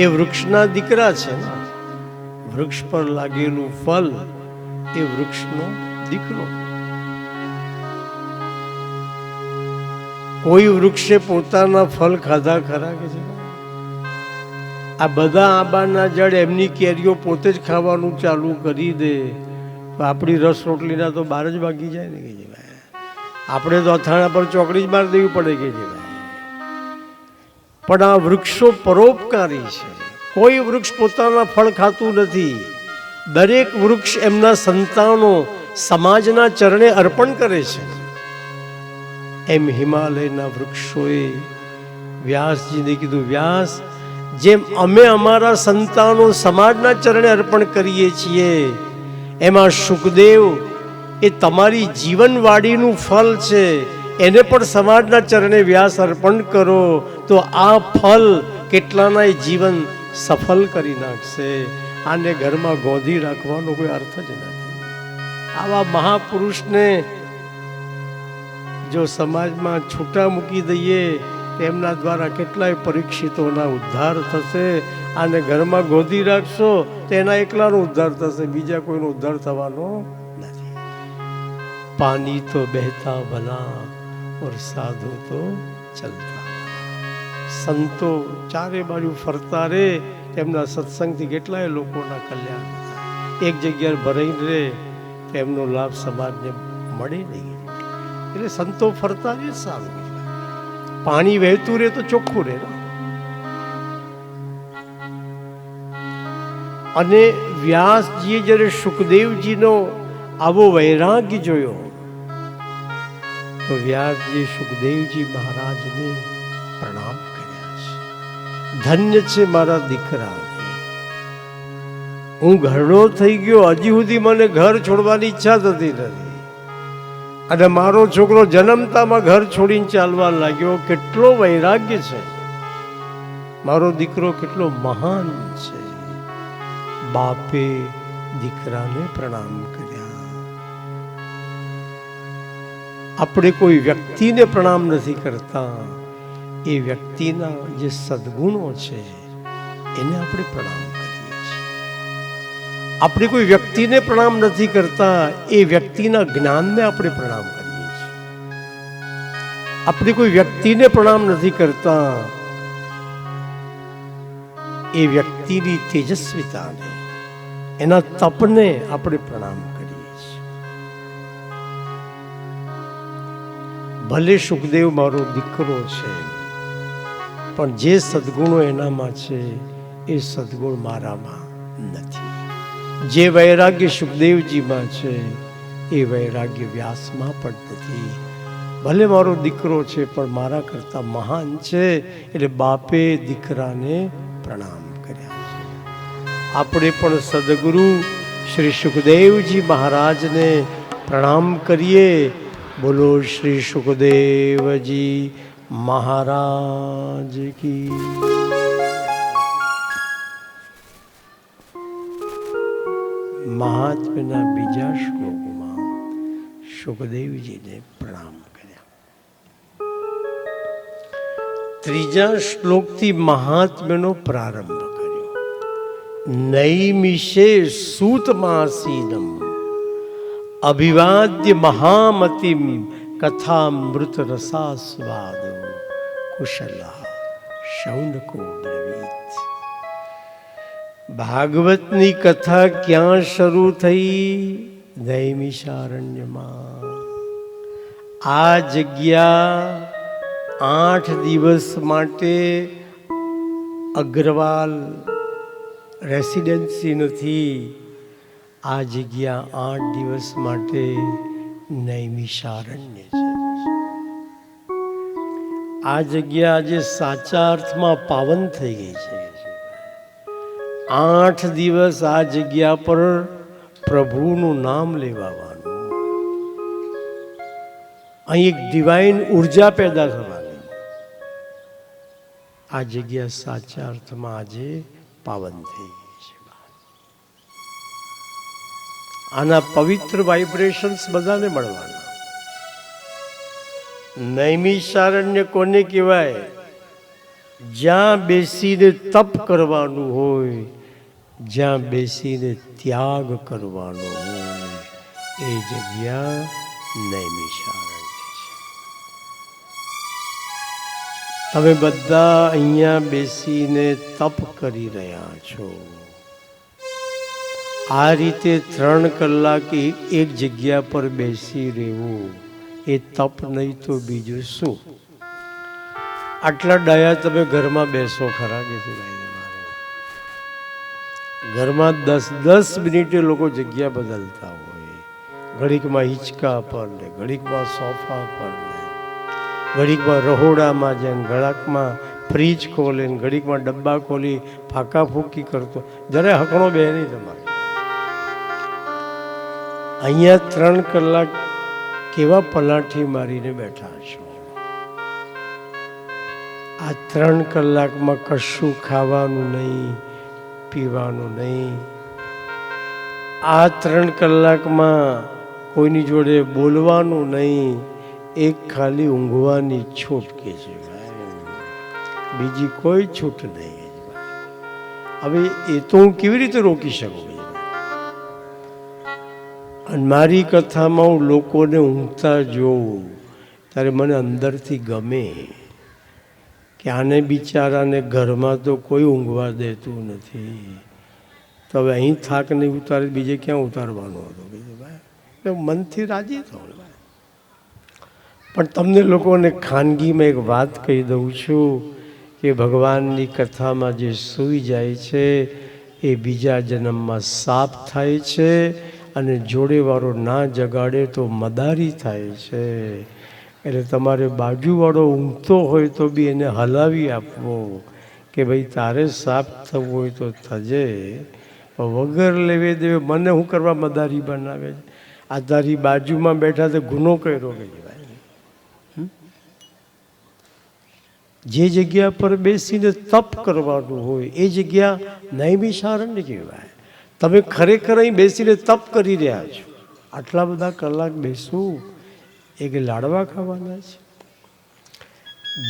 એ વૃક્ષના દીકરા છે ને. વૃક્ષ પર લાગેલું ફળ એ વૃક્ષનો દીકરો. કોઈ વૃક્ષે પોતાના ફળ ખાધા ખરા કે છે? આ બધા આંબાના ઝાડ એમની કેરીઓ પોતે જ ખાવાનું ચાલુ કરી દે તો આપણી રસ રોટલીના તો 12 જ વાગી જાય ને કે છે ભાઈ. આપણે તો અથાણા પર ચોકડી જ મારી દેવી પડે કે છે ભાઈ. પણ આ વૃક્ષો પરોપકારી છે. કોઈ વૃક્ષ પોતાના ફળ ખાતું નથી. દરેક વૃક્ષ એમના સંતાનો સમાજના ચરણે અર્પણ કરે છે. એમ હિમાલયના વૃક્ષોએ વ્યાસજીને કીધું, વ્યાસ, જેમ અમે અમારા સંતાનો સમાજના ચરણે અર્પણ કરીએ છીએ, એમાં સુખદેવ એ તમારી જીવનવાડીનું ફળ છે, એને પણ સમાજના ચરણે વ્યાસ અર્પણ કરો તો આ ફળ કેટલાનાય જીવન સફળ કરી નાખશે. આને ઘરમાં ગોંધી રાખવાનો કોઈ અર્થ જ નથી. આવા મહાપુરુષને જો સમાજમાં છૂટા મૂકી દઈએ તેમના દ્વારા કેટલાય પરીક્ષિતોના ઉદ્ધાર થશે. આને ઘરમાં ગોદી રાખશો તો એના એકલાનો ઉદ્ધાર થશે, બીજા કોઈનો ઉદ્ધાર થવાનો નથી. પાણી તો બહેતા ભલા ઓર સાધુ તો ચલતા. સંતો ચારે બાજુ ફરતા રહે, તેમના સત્સંગથી કેટલાય લોકોના કલ્યાણ થાય. એક જગ્યાએ ભરાઈને રહે તો એમનો લાભ સમાજને મળે નહીં. એટલે સંતો ફરતા રહે સારું. પાણી વહેતું રહે તો ચોખ્ખું રહે. અને વ્યાસજીએ જ્યારે સુખદેવજીનો આવો વૈરાગ્ય જોયો તો વ્યાસજી સુખદેવજી મહારાજને પ્રણામ કર્યા છે. ધન્ય છે મારા દીકરા, હું ઘરડો થઈ ગયો, હજી સુધી મને ઘર છોડવાની ઈચ્છા થતી નથી, અને મારો છોકરો જન્મતામાં ઘર છોડીને ચાલવા લાગ્યો. કેટલો વૈરાગ્ય છે! મારો દીકરો કેટલો મહાન છે! બાપે દીકરાને પ્રણામ કર્યા. આપણે કોઈ વ્યક્તિને પ્રણામ નથી કરતા, એ વ્યક્તિના જે સદગુણો છે એને આપણે પ્રણામ કરીએ છીએ. આપણે કોઈ વ્યક્તિને પ્રણામ નથી કરતા, એ વ્યક્તિના જ્ઞાનને આપણે પ્રણામ કરીએ છીએ. આપણે કોઈ વ્યક્તિને પ્રણામ નથી કરતા, એ વ્યક્તિની તેજસ્વીતાને, એના તપને આપણે પ્રણામ કરીએ છીએ. ભલે સુખદેવ મારો દીકરો છે, પણ જે સદગુણો એનામાં છે એ સદગુણ મારામાં નથી. જે વૈરાગ્ય સુખદેવજીમાં છે એ વૈરાગ્ય વ્યાસમાં પણ નથી. ભલે મારો દીકરો છે પણ મારા કરતા મહાન છે, એટલે બાપે દીકરાને પ્રણામ કર્યા છે. આપણે પણ સદગુરુ શ્રી સુખદેવજી મહારાજને પ્રણામ કરીએ. બોલો શ્રી સુખદેવજી મહારાજ કી. મહાત્મ્યના બીજા શ્લોકમાં સુખદેવજીને પ્રણામ કર્યા. ત્રીજા શ્લોકથી મહાત્મ્યનો પ્રારંભ કર્યો. નૈમિષે સૂતમાસીનમ અભિવાદ્ય મહામતિમ કથામૃત રસાસ્વાદ કુશલા શૌનકો બ્રવીત. ભાગવતની કથા ક્યાં શરૂ થઈ? નૈમિષારણ્યમાં. આ જગ્યા 8 દિવસ માટે અગ્રવાલ રેસિડેન્સી નથી. આ જગ્યા 8 દિવસ માટે નૈમિષારણ્ય છે. આ જગ્યા આજે સાચા અર્થમાં પાવન થઈ ગઈ છે. 8 દિવસ આ જગ્યા પર પ્રભુનું નામ લેવાનું, અહીં એક ડિવાઇન ઉર્જા પેદા થવાની. આ જગ્યા સાચા અર્થમાં આજે પાવન થઈ ગઈ છે. આના પવિત્ર વાઇબ્રેશન્સ બધાને મળવાના. નૈમિષારણ્ય કોને કહેવાય? જ્યાં બેસીને તપ કરવાનું હોય, જ્યાં બેસીને ત્યાગ કરવાનો હોય, એ જગ્યા નૈમિષારણ્ય છે. તમે બધા અહીંયા બેસીને તપ કરી રહ્યા છો. આ રીતે 3 કલાક એક જગ્યા પર બેસી રહેવું એ તપ નહીં તો બીજું શું? આટલા ડાયા તમે ઘરમાં બેસો ખરા કે ઘરમાં 10 મિનિટે લોકો જગ્યા બદલતા હોય. ઘડીકમાં હિંચકા પર ને, ઘડીકમાં સોફા પર ને, ઘડીકમાં રહોડામાં જાય, ઘડીકમાં ફ્રીજ ખોલે, ઘડીકમાં ડબ્બા ખોલી ફાંકા ફૂંકી કરતો. જ્યારે હકણો બે નહીં તમારે. અહીંયા 3 કલાક કેવા પલાઠી મારીને બેઠા છો. આ 3 કલાકમાં કશું ખાવાનું નહીં, પીવાનું નહીં. આ 3 કલાકમાં કોઈની જોડે બોલવાનું નહીં. એક ખાલી ઊંઘવાની છૂટ કે છે, બીજી કોઈ છૂટ નહીં. હવે એ તો હું કેવી રીતે રોકી શકું? અને મારી કથામાં હું લોકોને ઊંઘતા જોઉં ત્યારે મને અંદરથી ગમે કે આને બિચારાને ઘરમાં તો કોઈ ઊંઘવા દેતું નથી. તો હવે અહીં થાક નહીં ઉતારે, બીજે ક્યાં ઉતારવાનો હતો? ભાઈ મનથી રાજી થો. પણ તમને લોકોને ખાનગીમાં એક વાત કહી દઉં છું કે ભગવાનની કથામાં જે સૂઈ જાય છે એ બીજા જન્મમાં સાપ થાય છે, અને જોડેવાળો ના જગાડે તો મદારી થાય છે. એટલે તમારે બાજુવાળો ઊંઘતો હોય તો બી એને હલાવી આપવો કે ભાઈ તારે સાફ થવું હોય તો થજે, વગર લેવે દેવે મને શું કરવા મદારી બનાવે છે? આ તારી બાજુમાં બેઠા તો ગુનો કર્યો કે ભાઈ. જે જગ્યા પર બેસીને તપ કરવાનું હોય એ જગ્યા નૈમિષારણ્ય કહેવાય. તમે ખરેખર અહીં બેસીને તપ કરી રહ્યા છો. આટલા બધા કલાક બેસવું એ કે લાડવા ખાવાના છે?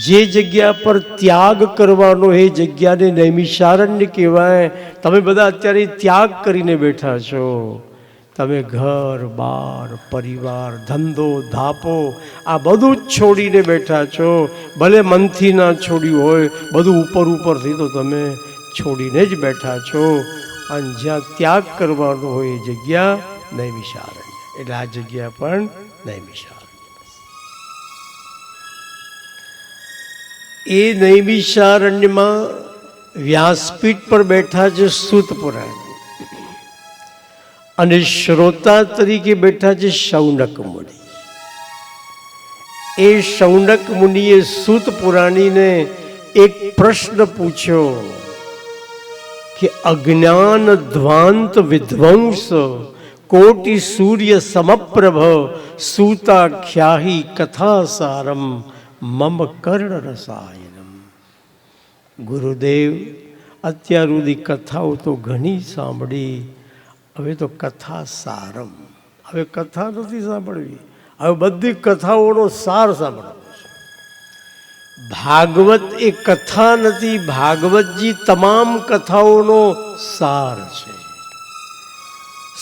જે જગ્યા પર ત્યાગ કરવાનો એ જગ્યાને નૈમિષારણ્ય કહેવાય. તમે બધા અત્યારે ત્યાગ કરીને બેઠા છો. તમે ઘર બાર પરિવાર ધંધો ધાપો આ બધું જ છોડીને બેઠા છો. ભલે મનથી ના છોડ્યું હોય, બધું ઉપરથી તો તમે છોડીને જ બેઠા છો. અને જ્યાં ત્યાગ કરવાનો હોય એ જગ્યા નૈમિષારણ્ય. એટલે આ જગ્યા પણ નૈમિષારણ્ય. એ નૈમિષારણ્યમાં વ્યાસપીઠ પર બેઠા છે સૂત પુરાણ, અને શ્રોતા તરીકે બેઠા છે શૌનક મુનિ. એ શૌનક મુનિએ સૂત પુરાણીને એક પ્રશ્ન પૂછ્યો कि अज्ञान ध्वांत विध्वंस कोटि सूर्य समप्रभ सूता ख्याही कथा सारम मम कर्ण रसायनम। गुरुदेव અત્યાર સુધી કથાઓ તો ઘણી સાંભળી, હવે તો કથા સારમ, હવે કથા નથી સાંભળવી, હવે બધી કથાઓનો સાર સાંભળવો છે. ભાગવત એ કથા નથી, ભાગવતજી તમામ કથાઓનો સાર છે.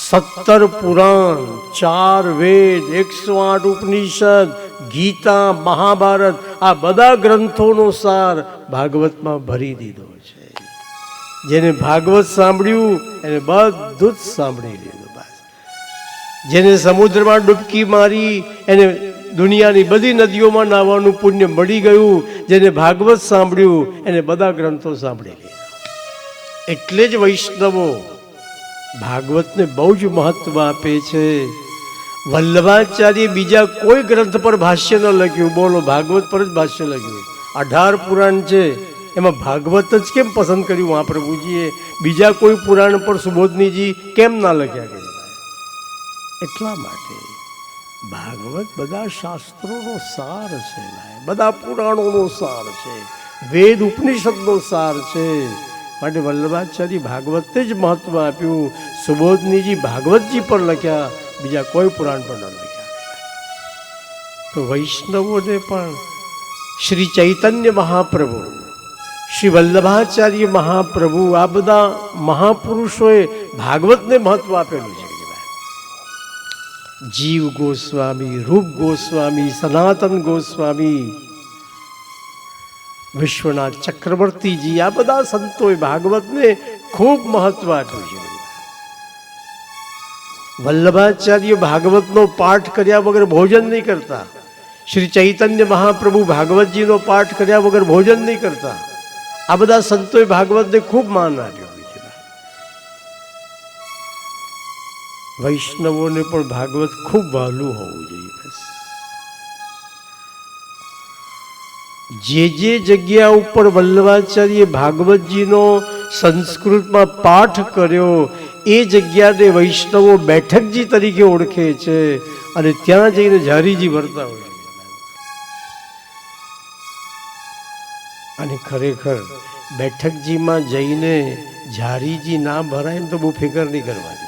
17 પુરાણ, 4 વેદ, 108 ઉપનિષદ, ગીતા, મહાભારત, આ બધા ગ્રંથોનો સાર ભાગવતમાં ભરી દીધો છે. જેને ભાગવત સાંભળ્યું એને બધું જ સાંભળી લીધું. બસ જેને સમુદ્રમાં ડૂબકી મારી એને દુનિયાની બધી નદીઓમાં નાહવાનું પુણ્ય મળી ગયું. જેને ભાગવત સાંભળ્યું એને બધા ગ્રંથો સાંભળી લીધા. એટલે જ વૈષ્ણવો ભાગવતને બહુ જ મહત્વ આપે છે. વલ્લભાચાર્ય બીજા કોઈ ગ્રંથ પર ભાષ્ય ન લખ્યું, બોલો ભાગવત પર જ ભાષ્ય લખ્યું. 18 પુરાણ છે, એમાં ભાગવત જ કેમ પસંદ કર્યું મહાપ્રભુજીએ? બીજા કોઈ પુરાણ પર સુબોધનીજી કેમ ના લખ્યા કે? એટલા માટે ભાગવત બધા શાસ્ત્રોનો સાર છે, બધા પુરાણોનો સાર છે, વેદ ઉપનિષદનો સાર છે. માટે વલ્લભાચાર્ય ભાગવતને જ મહત્વ આપ્યું. સુબોધનીજી ભાગવતજી પર લખ્યા, બીજા કોઈ પુરાણ પર ન લખ્યા. તો વૈષ્ણવોને પણ શ્રી ચૈતન્ય મહાપ્રભુ, શ્રી વલ્લભાચાર્ય મહાપ્રભુ, આ બધા મહાપુરુષોએ ભાગવતને મહત્વ આપેલું છે. જીવ ગોસ્વામી, રૂપ ગોસ્વામી, સનાતન ગોસ્વામી, વિશ્વનાથ ચક્રવર્તીજી, આ બધા સંતોએ ભાગવતને ખૂબ મહત્વ આપ્યું છે. વલ્લભાચાર્ય ભાગવતનો પાઠ કર્યા વગર ભોજન નહીં કરતા. શ્રી ચૈતન્ય મહાપ્રભુ ભાગવતજીનો પાઠ કર્યા વગર ભોજન નહીં કરતા. આ બધા સંતોએ ભાગવતને ખૂબ માન આપ્યું છે. વૈષ્ણવોને પણ ભાગવત ખૂબ વહાલું હોવું જોઈએ. બસ જે જગ્યા ઉપર વલ્લભાચાર્ય ભાગવતજીનો સંસ્કૃતમાં પાઠ કર્યો એ જગ્યાને વૈષ્ણવો બેઠકજી તરીકે ઓળખે છે અને ત્યાં જઈને ઝારીજી ભરતા હોય. અને ખરેખર બેઠકજીમાં જઈને ઝારીજી ના ભરાય ને તો બહુ ફિકર નહીં કરવાની.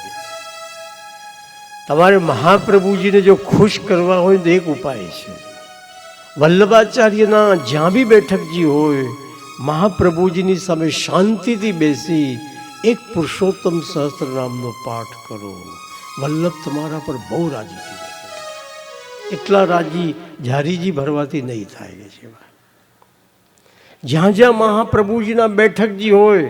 તમારે મહાપ્રભુજીને જો ખુશ કરવા હોય તો એક ઉપાય છે. વલ્લભાચાર્યના જ્યાં બી બેઠકજી હોય, મહાપ્રભુજીની સામે શાંતિથી બેસી એક પુરુષોત્તમ સહસ્ત્ર નામનો પાઠ કરો. વલ્લભ તમારા પર બહુ રાજી થઈ જશે. એટલા રાજી ઝારીજી ભરવાથી નહીં થાય છે. જ્યાં જ્યાં મહાપ્રભુજીના બેઠકજી હોય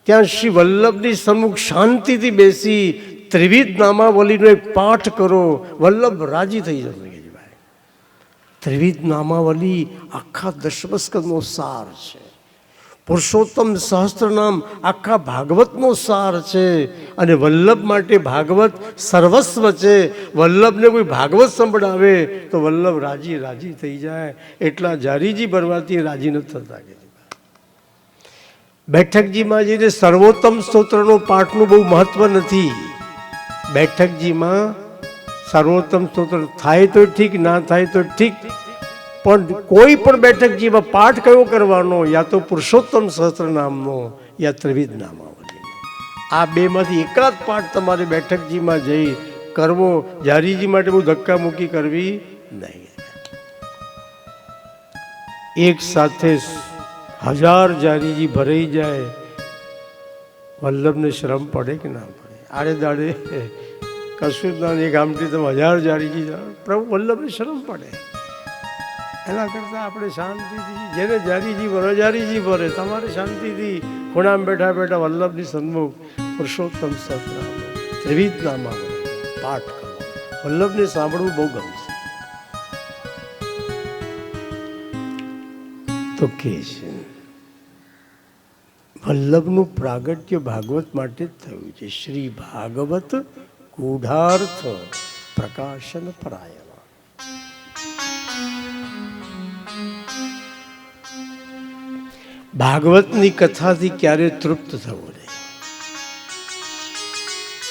ત્યાં શ્રી વલ્લભની સન્મુખ શાંતિથી બેસી ત્રિવિધ નામાવલીનો એક પાઠ કરો, વલ્લભ રાજી થઈ જશે. ત્રિવિધ નામાવલી આખા દશમસ્કંદનો સાર છે. પુરુષોત્તમ સહસ્ત્રનામ આખા ભાગવતનો સાર છે. અને વલ્લભ માટે ભાગવત સર્વસ્વ છે. વલ્લભને કોઈ ભાગવત સંભળાવે તો વલ્લભ રાજી થઈ જાય. એટલા ઝારીજી ભરવાથી રાજી નથી થતા. બેઠકજીમાં જઈને સર્વોત્તમ સ્તોત્રનો પાઠનું બહુ મહત્વ નથી. બેઠકજીમાં સર્વોત્તમ સ્તોત્ર થાય તો ઠીક, ના થાય તો ઠીક, પણ કોઈ પણ બેઠકજીમાં પાઠ કયો કરવાનો? યા તો પુરુષોત્તમ સહસ્ત્ર નામનો યા ત્રિવિધ નામાવલી. આ બેમાંથી એકાદ પાઠ તમારે બેઠકજીમાં જઈ કરવો. ઝારીજી માટે બહુ ધક્કા મૂકી કરવી નહીં. એક સાથે 1000 ઝારીજી ભરાઈ જાય, વલ્લભને શ્રમ પડે કે ના પડે? આડે દાડે કશું જ ના, એક આમથી તમે 1000 ઝારીજી પ્રભુ વલ્લભને શ્રમ પડે. એના કરતાં આપણે શાંતિથી જેને ઝારીજી ભરે ઝારીજી ભરે, તમારે શાંતિથી ખૂણામાં બેઠા બેઠા વલ્લભની સન્મુખ પુરુષોત્તમ સહસ્ત્ર ત્રિવિધ નામાવલી પાઠ કરો. વલ્લભને સાંભળવું બહુ ગમશે. તો કે છે વલ્લભનું પ્રાગટ્ય ભાગવત માટે જ થયું છે. શ્રી ભાગવત ગૂઢાર્થ પ્રકાશન પરાયણ. ભાગવતની કથાથી ક્યારે તૃપ્ત થવું નહીં.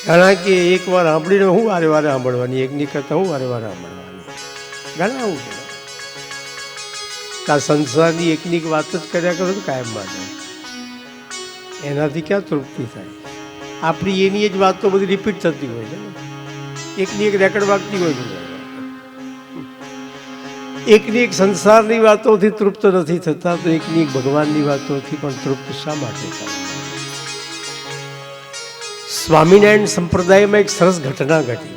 કારણ કે એકવાર સાંભળીને હું વારે વારે સાંભળવાની, એકની કથા હું વારે વારે સાંભળવાની, ઘણા આવું છે. આ સંસારની એકની વાત જ કર્યા કરો તો કાયમ માટે, એનાથી ક્યાં તૃપ્તિ થાય? આપણી એની જ વાતો બધી રિપીટ થતી હોય છે ને, એકની એક રેકર્ડ વાગતી હોય છે. એકની એક સંસારની વાતોથી તૃપ્ત નથી થતા, તો એકની એક ભગવાનની વાતોથી પણ તૃપ્ત શા માટે થાય? સ્વામિનારાયણ સંપ્રદાયમાં એક સરસ ઘટના ઘટી.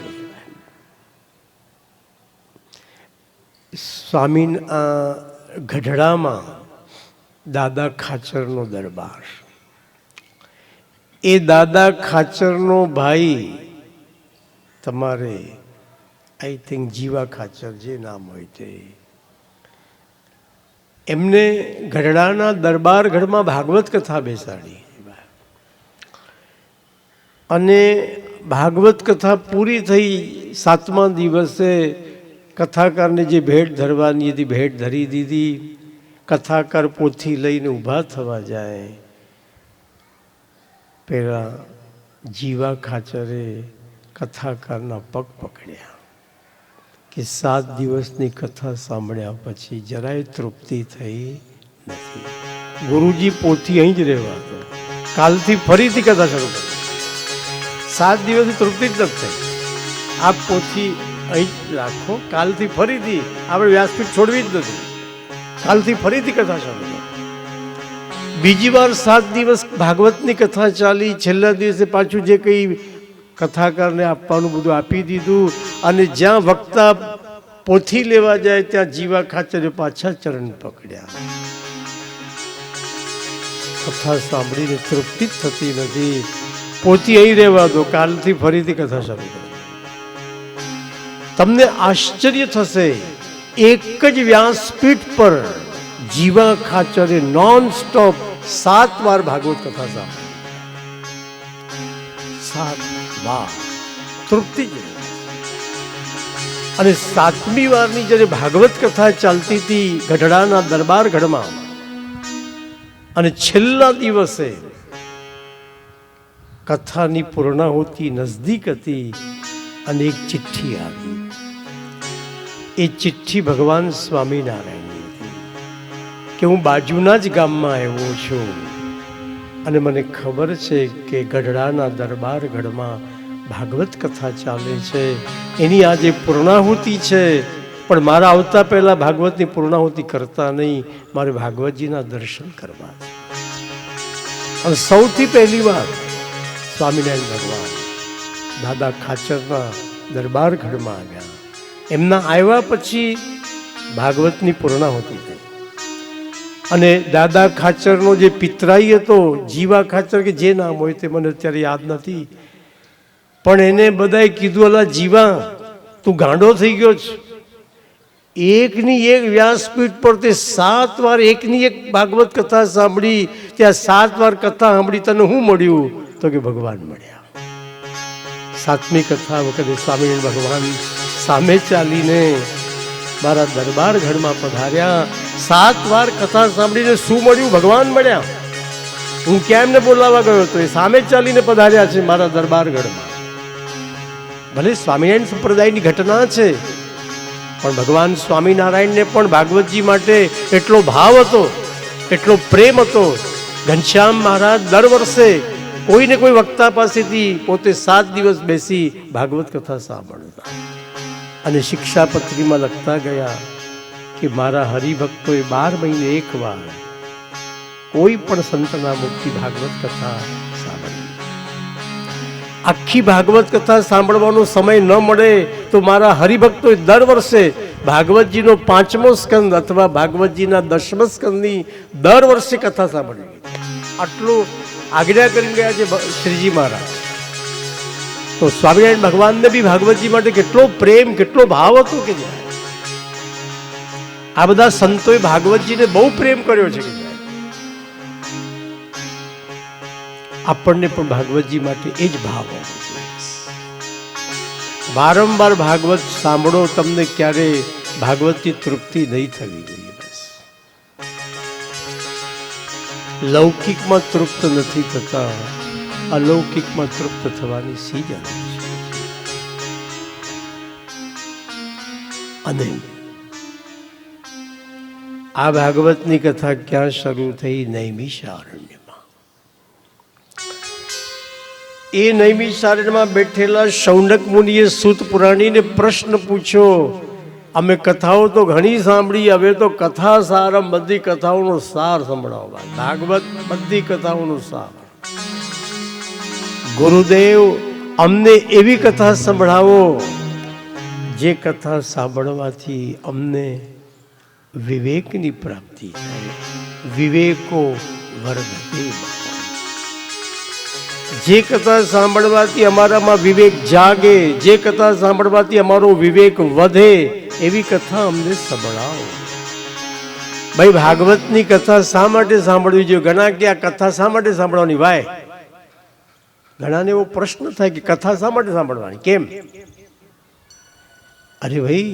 ગઢડામાં દાદા ખાચરનો દરબાર. એ દાદા ખાચરનો ભાઈ, તમારે આઈ થિંક જીવા ખાચર જે નામ હોય તે, એમને ગઢડાના દરબાર ગઢમાં ભાગવત કથા બેસાડી. અને ભાગવત કથા પૂરી થઈ, 7મા દિવસે કથાકારને જે ભેટ ધરવાની હતી ભેટ ધરી દીધી. કથાકાર પોથી લઈને ઊભા થવા જાય, પેલા જીવા ખાચરે કથાકારના પગ પકડ્યા કે 7 દિવસની કથા સાંભળ્યા પછી જરાય તૃપ્તિ થઈ નથી. ગુરુજી પોથી અહીં જ રહેવા દો, કાલથી ફરીથી કથા શરૂ કરો. 7 દિવસની તૃપ્તિ જ નથી થઈ, આપ પોથી અહીં જ રાખો, કાલથી ફરીથી આપણે વ્યાસપીઠ છોડવી જ નથી, કાલથી ફરીથી કથા શરૂ કરો. બીજી વાર 7 દિવસ ભાગવતની કથા ચાલી. છેલ્લા દિવસે પાછું જે કંઈ કથાકારને આપવાનું બધું આપી દીધું. અને જ્યાં વક્તા પોથી લેવા જાય ત્યાં જીવા ખાચરે પાછા ચરણ પકડ્યા. કથા સાંભળીને તૃપ્તિ જ થતી નથી, પોથી અહીં રહેવા દો, કાલથી ફરીથી કથા શરૂ કરો. તમને આશ્ચર્ય થશે, એક જ વ્યાસપીઠ પર જીવા ખાચરે નોન સ્ટોપ 7 વાર ભાગવત કથા સાંભળી. 7 વાર તૃપ્તિ જ. અને 7મી વારની જ્યારે ભાગવત કથા ચાલતી હતી ગઢડાના દરબાર ગઢમાં, અને છેલ્લા દિવસે કથાની પૂર્ણાહુતિ નજદીક હતી, અને એક ચિઠ્ઠી આવી. એ ચિઠ્ઠી ભગવાન સ્વામિનારાયણની હતી કે હું બાજુના જ ગામમાં આવ્યો છું, અને મને ખબર છે કે ગઢડાના દરબાર ગઢમાં ભાગવત કથા ચાલે છે, એની આજે પૂર્ણાહુતિ છે. પણ મારા આવતા પહેલાં ભાગવતની પૂર્ણાહુતિ કરતા નહીં, મારે ભાગવતજીના દર્શન કરવા છે. અને સૌથી પહેલી વાર સ્વામિનારાયણ ભગવાન દાદા ખાચરના દરબાર ગઢમાં આવ્યા. એમના આવ્યા પછી ભાગવતની પૂર્ણાહુતિ થઈ. અને દાદા ખાચરનો જે પિતરાઈ હતો જીવા ખાચર, કે જે નામ હોય તે મને અત્યારે યાદ નથી, પણ એને બધાએ કીધું, અલા જીવા, તું ગાંડો થઈ ગયો છે, એકની એક વ્યાસપીઠ પર તે 7 વાર એકની એક ભાગવત કથા સાંભળી, ત્યાં 7 વાર કથા સાંભળી, તને શું મળ્યું? તો કે ભગવાન મળ્યા. 7મી કથા વખતે સ્વામિનારાયણ ભગવાન સામે ચાલીને મારા દરબાર ગઢમાં પધાર્યા. 7 વાર કથા સાંભળીને શું મળ્યું? ભગવાન મળ્યા. હું ક્યાં એમને બોલાવા ગયો હતો, એ સામે ચાલીને પધાર્યા છે મારા દરબાર ગઢમાં. ભલે સ્વામિનારાયણ સંપ્રદાયની ઘટના છે, પણ ભગવાન સ્વામિનારાયણને પણ ભાગવતજી માટે એટલો ભાવ હતો, એટલો પ્રેમ હતો. ઘનશ્યામ મહારાજ દર વર્ષે કોઈને કોઈ વક્તા પાસેથી પોતે 7 દિવસ બેસી ભાગવત કથા સાંભળતા, અને શિક્ષાપત્રીમાં લખતા ગયા કે મારા હરિભક્તોએ 12 મહિને 1 વાર કોઈ પણ સંતના મુખથી ભાગવત કથા સાંભળી. આખી ભાગવત કથા સાંભળવાનો સમય ન મળે તો મારા હરિભક્તોએ દર વર્ષે ભાગવતજીનો 5મો સ્કંદ અથવા ભાગવતજીના 10મ સ્કંદની દર વર્ષે કથા સાંભળવી. આટલું આજ્ઞા કરી ગયા છે શ્રીજી મહારાજ. તો સ્વામિનારાયણ ભગવાનને બી ભાગવતજી માટે કેટલો પ્રેમ, કેટલો ભાવ હતો કે આ બધા સંતોએ ભાગવતજીને બહુ પ્રેમ કર્યો છે. આપણને પણ ભાગવતજી માટે એ જ ભાવ હોવો જોઈએ. વારંવાર ભાગવત સાંભળો, તમને ક્યારે ભાગવતની તૃપ્તિ નહીં થવી જોઈએ. બસ લૌકિકમાં તૃપ્ત નથી થતા, અલૌકિકમાં તૃપ્ત થવાની સીઝન છે. અને આ ભાગવતની કથા ક્યાં શરૂ થઈ? નૈમિષારણ્યમાં. એ નૈમિષારણ્યમાં બેઠેલા શૌનક મુનિએ સૂત પુરાણીને પ્રશ્ન પૂછ્યો, અમે કથાઓ તો ઘણી સાંભળી, હવે તો કથા સાર, બધી કથાઓનો સાર સંભળાવો. ભાગવત બધી કથાઓનો સાર. ગુરુદેવ, અમને એવી કથા સંભળાવો જે કથા સાંભળવાથી અમને વિવેકની પ્રાપ્તિ થાય. વિવેકો વર્ધતે. જે કથા સાંભળવાથી અમારામાં વિવેક જાગે, જે કથા સાંભળવાથી અમારો વિવેક વધે, એવી કથા અમને સંભળાવો. ભાઈ, ભાગવતની કથા શા માટે સાંભળવી જોઈએ? ઘણા કે આ કથા શા માટે સાંભળવાની? ભાઈ, ઘણાને એવો પ્રશ્ન થાય કે કથા શા માટે સાંભળવાની, કેમ? અરે ભાઈ,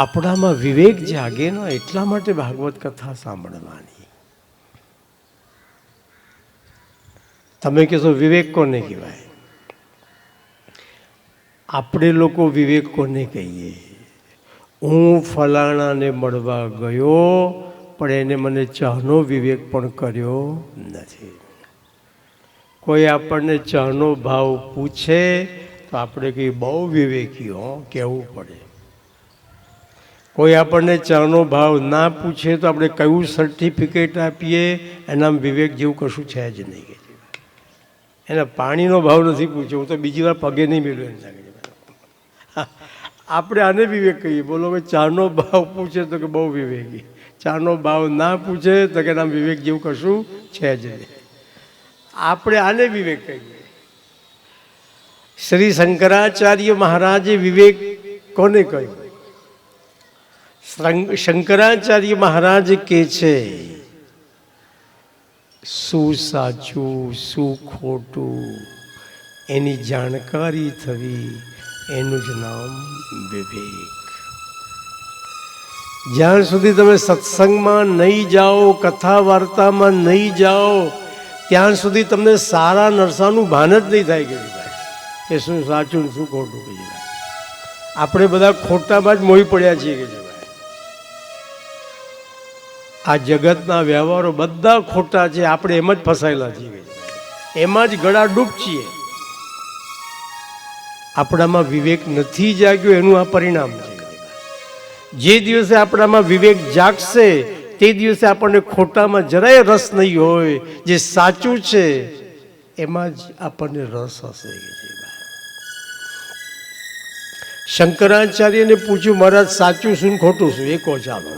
આપણામાં વિવેક જાગે ને એટલા માટે ભાગવત કથા સાંભળવાની. તમે કહેશો વિવેક કોને કહેવાય? આપણે લોકો વિવેક કોને કહીએ? હું ફલાણાને મળવા ગયો પણ એને મને ચાહનો વિવેક પણ કર્યો નથી. કોઈ આપણને ચાહનો ભાવ પૂછે તો આપણે કહીએ બહુ વિવેકી હો, કહેવું પડે. કોઈ આપણને ચાનો ભાવ ના પૂછે તો આપણે કયું સર્ટિફિકેટ આપીએ? એના વિવેક જેવું કશું છે જ નહીં. એને પાણીનો ભાવ નથી પૂછ્યો, હું તો બીજી વાર પગે નહીં મેળવ્યો. આપણે આને વિવેક કહીએ. બોલો કે ચાનો ભાવ પૂછે તો કે બહુ વિવેકી, ચાનો ભાવ ના પૂછે તો કે એના વિવેક જેવું કશું છે જ નહીં. આપણે આને વિવેક કહીએ. શ્રી શંકરાચાર્ય મહારાજે વિવેક કોને કહ્યું? શંકરાચાર્ય મહારાજ કહે છે, શું સાચું શું ખોટું એની જાણકારી થવી, એનું જ નામ વિવેક. જ્યાં સુધી તમે સત્સંગમાં નહીં જાઓ, કથા વાર્તામાં નહીં જાઓ, ત્યાં સુધી તમને સારા નરસાનું ભાન જ નહીં થાય કે ભાઈ એ શું સાચું શું ખોટું. કે આપણે બધા ખોટામાં જ મોહી પડ્યા છીએ કે આ જગતના વ્યવહારો બધા ખોટા છે, આપણે એમ જ ફસાયેલા છીએ, એમાં જ ગળા ડૂબ છીએ. આપણામાં વિવેક નથી જાગ્યો એનું આ પરિણામ છે. જે દિવસે આપણામાં વિવેક જાગશે તે દિવસે આપણને ખોટામાં જરાય રસ નહીં હોય, જે સાચું છે એમાં જ આપણને રસ હશે. શંકરાચાર્યને પૂછ્યું, મહારાજ સાચું શું ખોટું શું એ કહો ચાલો.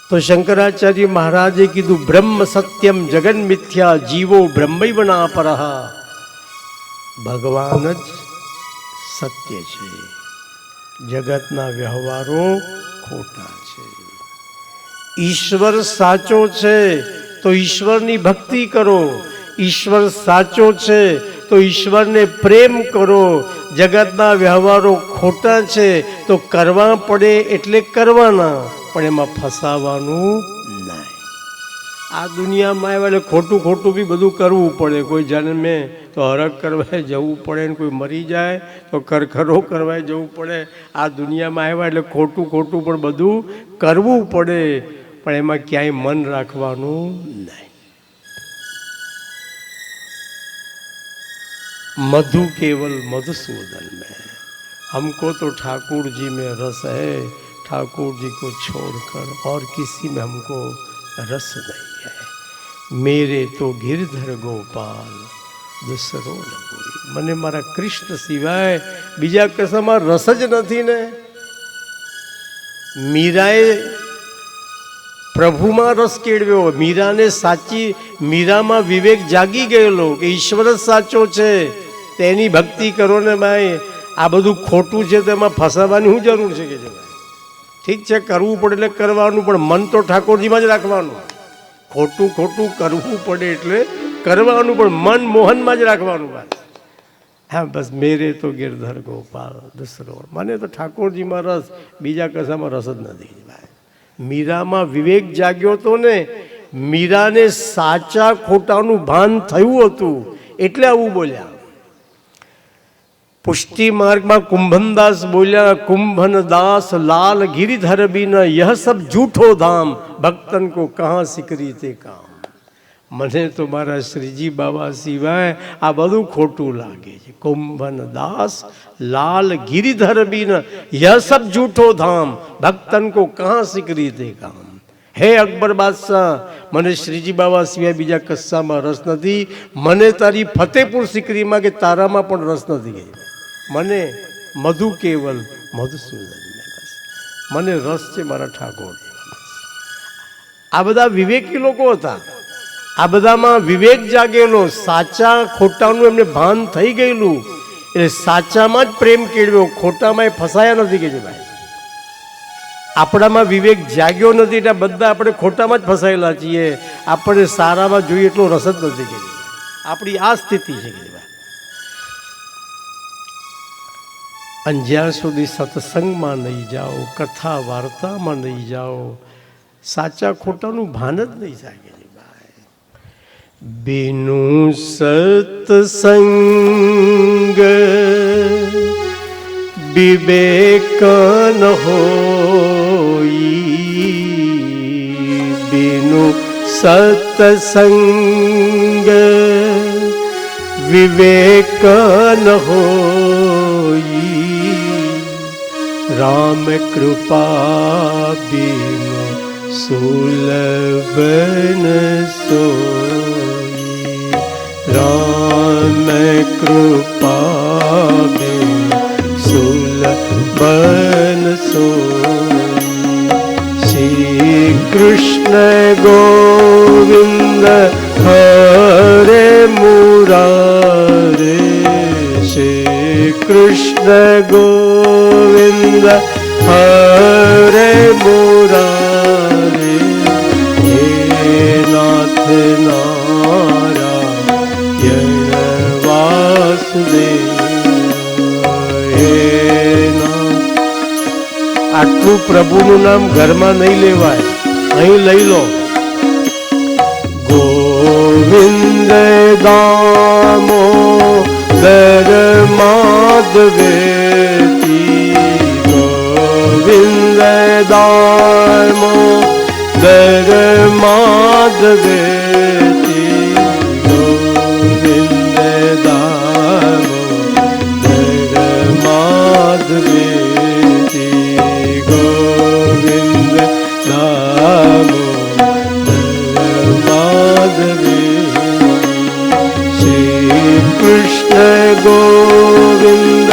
તો શંકરાચાર્ય મહારાજે કીધું, બ્રહ્મ સત્યમ જગન મિથ્યા જીવો બ્રહ્મૈવ ના પરહ. ભગવાન જ સત્ય છે, જગતના વ્યવહારો ખોટા છે. ઈશ્વર સાચો છે તો ઈશ્વરની ભક્તિ કરો, ઈશ્વર સાચો છે તો ઈશ્વરને પ્રેમ કરો. જગતના વ્યવહારો ખોટા છે તો કરવા પડે એટલે કરવાના, પણ એમાં ફસાવાનું નહીં. આ દુનિયામાં આવ્યા એટલે ખોટું ખોટું બી બધું કરવું પડે. કોઈ જન્મે તો હરક કરવા જવું પડે, ને કોઈ મરી જાય તો કરખરો કરવા જવું પડે. આ દુનિયામાં આવ્યા એટલે ખોટું ખોટું પણ બધું કરવું પડે, પણ એમાં ક્યાંય મન રાખવાનું નહીં. मधु केवल मधुसूदन में, हमको तो ठाकुर जी में रस है, ठाकुर जी को छोड़कर और किसी में हमको रस नहीं है. मेरे तो गिरधर गोपाल दूसरो न कोई. મને મારા કૃષ્ણ સિવાય બીજા કશામાં રસ જ નથી ને. મીરાએ પ્રભુમાં રસ કેળવ્યો. મીરાને સાચી, મીરામાં વિવેક જાગી ગયેલો કે ઈશ્વર જ સાચો છે, તેની ભક્તિ કરો ને ભાઈ. આ બધું ખોટું છે તો એમાં ફસાવાની શું જરૂર છે કે ભાઈ? ઠીક છે, કરવું પડે એટલે કરવાનું, પણ મન તો ઠાકોરજીમાં જ રાખવાનું. ખોટું ખોટું કરવું પડે એટલે કરવાનું, પણ મન મોહનમાં જ રાખવાનું. બસ હા, બસ મેરે તો ગિરધર ગોપાલ દસરો. મને તો ઠાકોરજીમાં રસ, બીજા કશામાં રસ જ નથી ભાઈ. મીરામાં વિવેક જાગ્યો તો ને મીરાને સાચા ખોટાનું ભાન થયું હતું એટલે આવું બોલ્યા. પુષ્ટિ માર્ગમાં કુંભનદાસ બોલ્યા, કુંભન દાસ લાલ गिरिधर बिन यह सब झूठो धाम भक्तन को कहाँ सिकरी ते काम. મને તો મારા શ્રીજી બાબા સિવાય આ બધું ખોટું લાગે છે. કુંભન દાસ લાલ गिरिधर बिन यह सब झूठो धाम भक्तन को कहाँ सिकरी ते काम. હે અકબર બાદશાહ, મને શ્રીજી બાબા સિવાય બીજા કશામાં રસ નથી. મને તારી ફતેપુર સિકરીમાં કે તારામાં પણ રસ નથી. મને મધુ કેવલ મધુસૂદન બસ મને રસ છે મારા ઠાકોર. આ બધા વિવેકી લોકો હતા. આ બધામાં વિવેક જાગેલો, સાચા ખોટાનું એમને ભાન થઈ ગયેલું એટલે સાચામાં જ પ્રેમ કેળવ્યો, ખોટામાં એ ફસાયા નથી. કે ભાઈ આપણામાં વિવેક જાગ્યો નથી એટલે બધા આપણે ખોટામાં જ ફસાયેલા છીએ. આપણે સારામાં જોઈએ એટલો રસ જ નથી. કે આપણી આ સ્થિતિ છે. કે અને જ્યાં સુધી સત્સંગમાં નહીં જાઓ, કથા વાર્તામાં નહીં જાઓ, સાચા ખોટાનું ભાન જ નહીં જાગે. बिनु सत्संग विवेक न होई. बिनु सत्संग विवेक न होई. राम कृपा बिनु सुलभ न सोई. राम कृपा बिनु सुलभ न सोई. श्री कृष्ण गोविंद हरे मुरारे. श्री कृष्ण गोविंद हरे मुरारे. हे नाथ नारायण वासुदेव. हे नाथ. આટલું પ્રભુનું નામ ઘરમાં નહીં લેવાય, અહીં લઈ લો. ગોવિંદ દામો દર માધવેતી. ગોવિંદ દામો દર માધવેતી. ગોવિંદ દામો દર માધવેતી. ગોવિંદ દામો દર માધવેતી. શ્રી કૃષ્ણ ગોવિંદ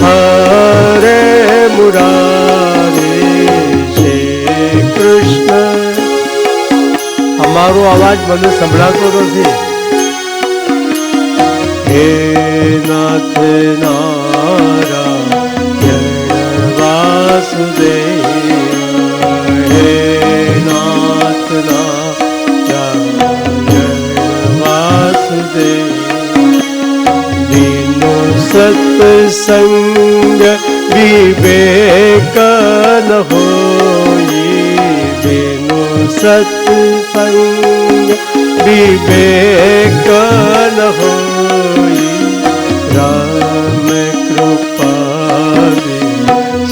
હરે મુરારે. શ્રી કૃષ્ણ. અમારો અવાજ મને સંભળાતો નથી. હે નાથ નારાયણ વાસુદેવ. હે નાથ નારાયણ વાસુદેવ. बिनु सत्संग विवेक न होई. बिनु सत्संग विवेक न होई. राम कृपा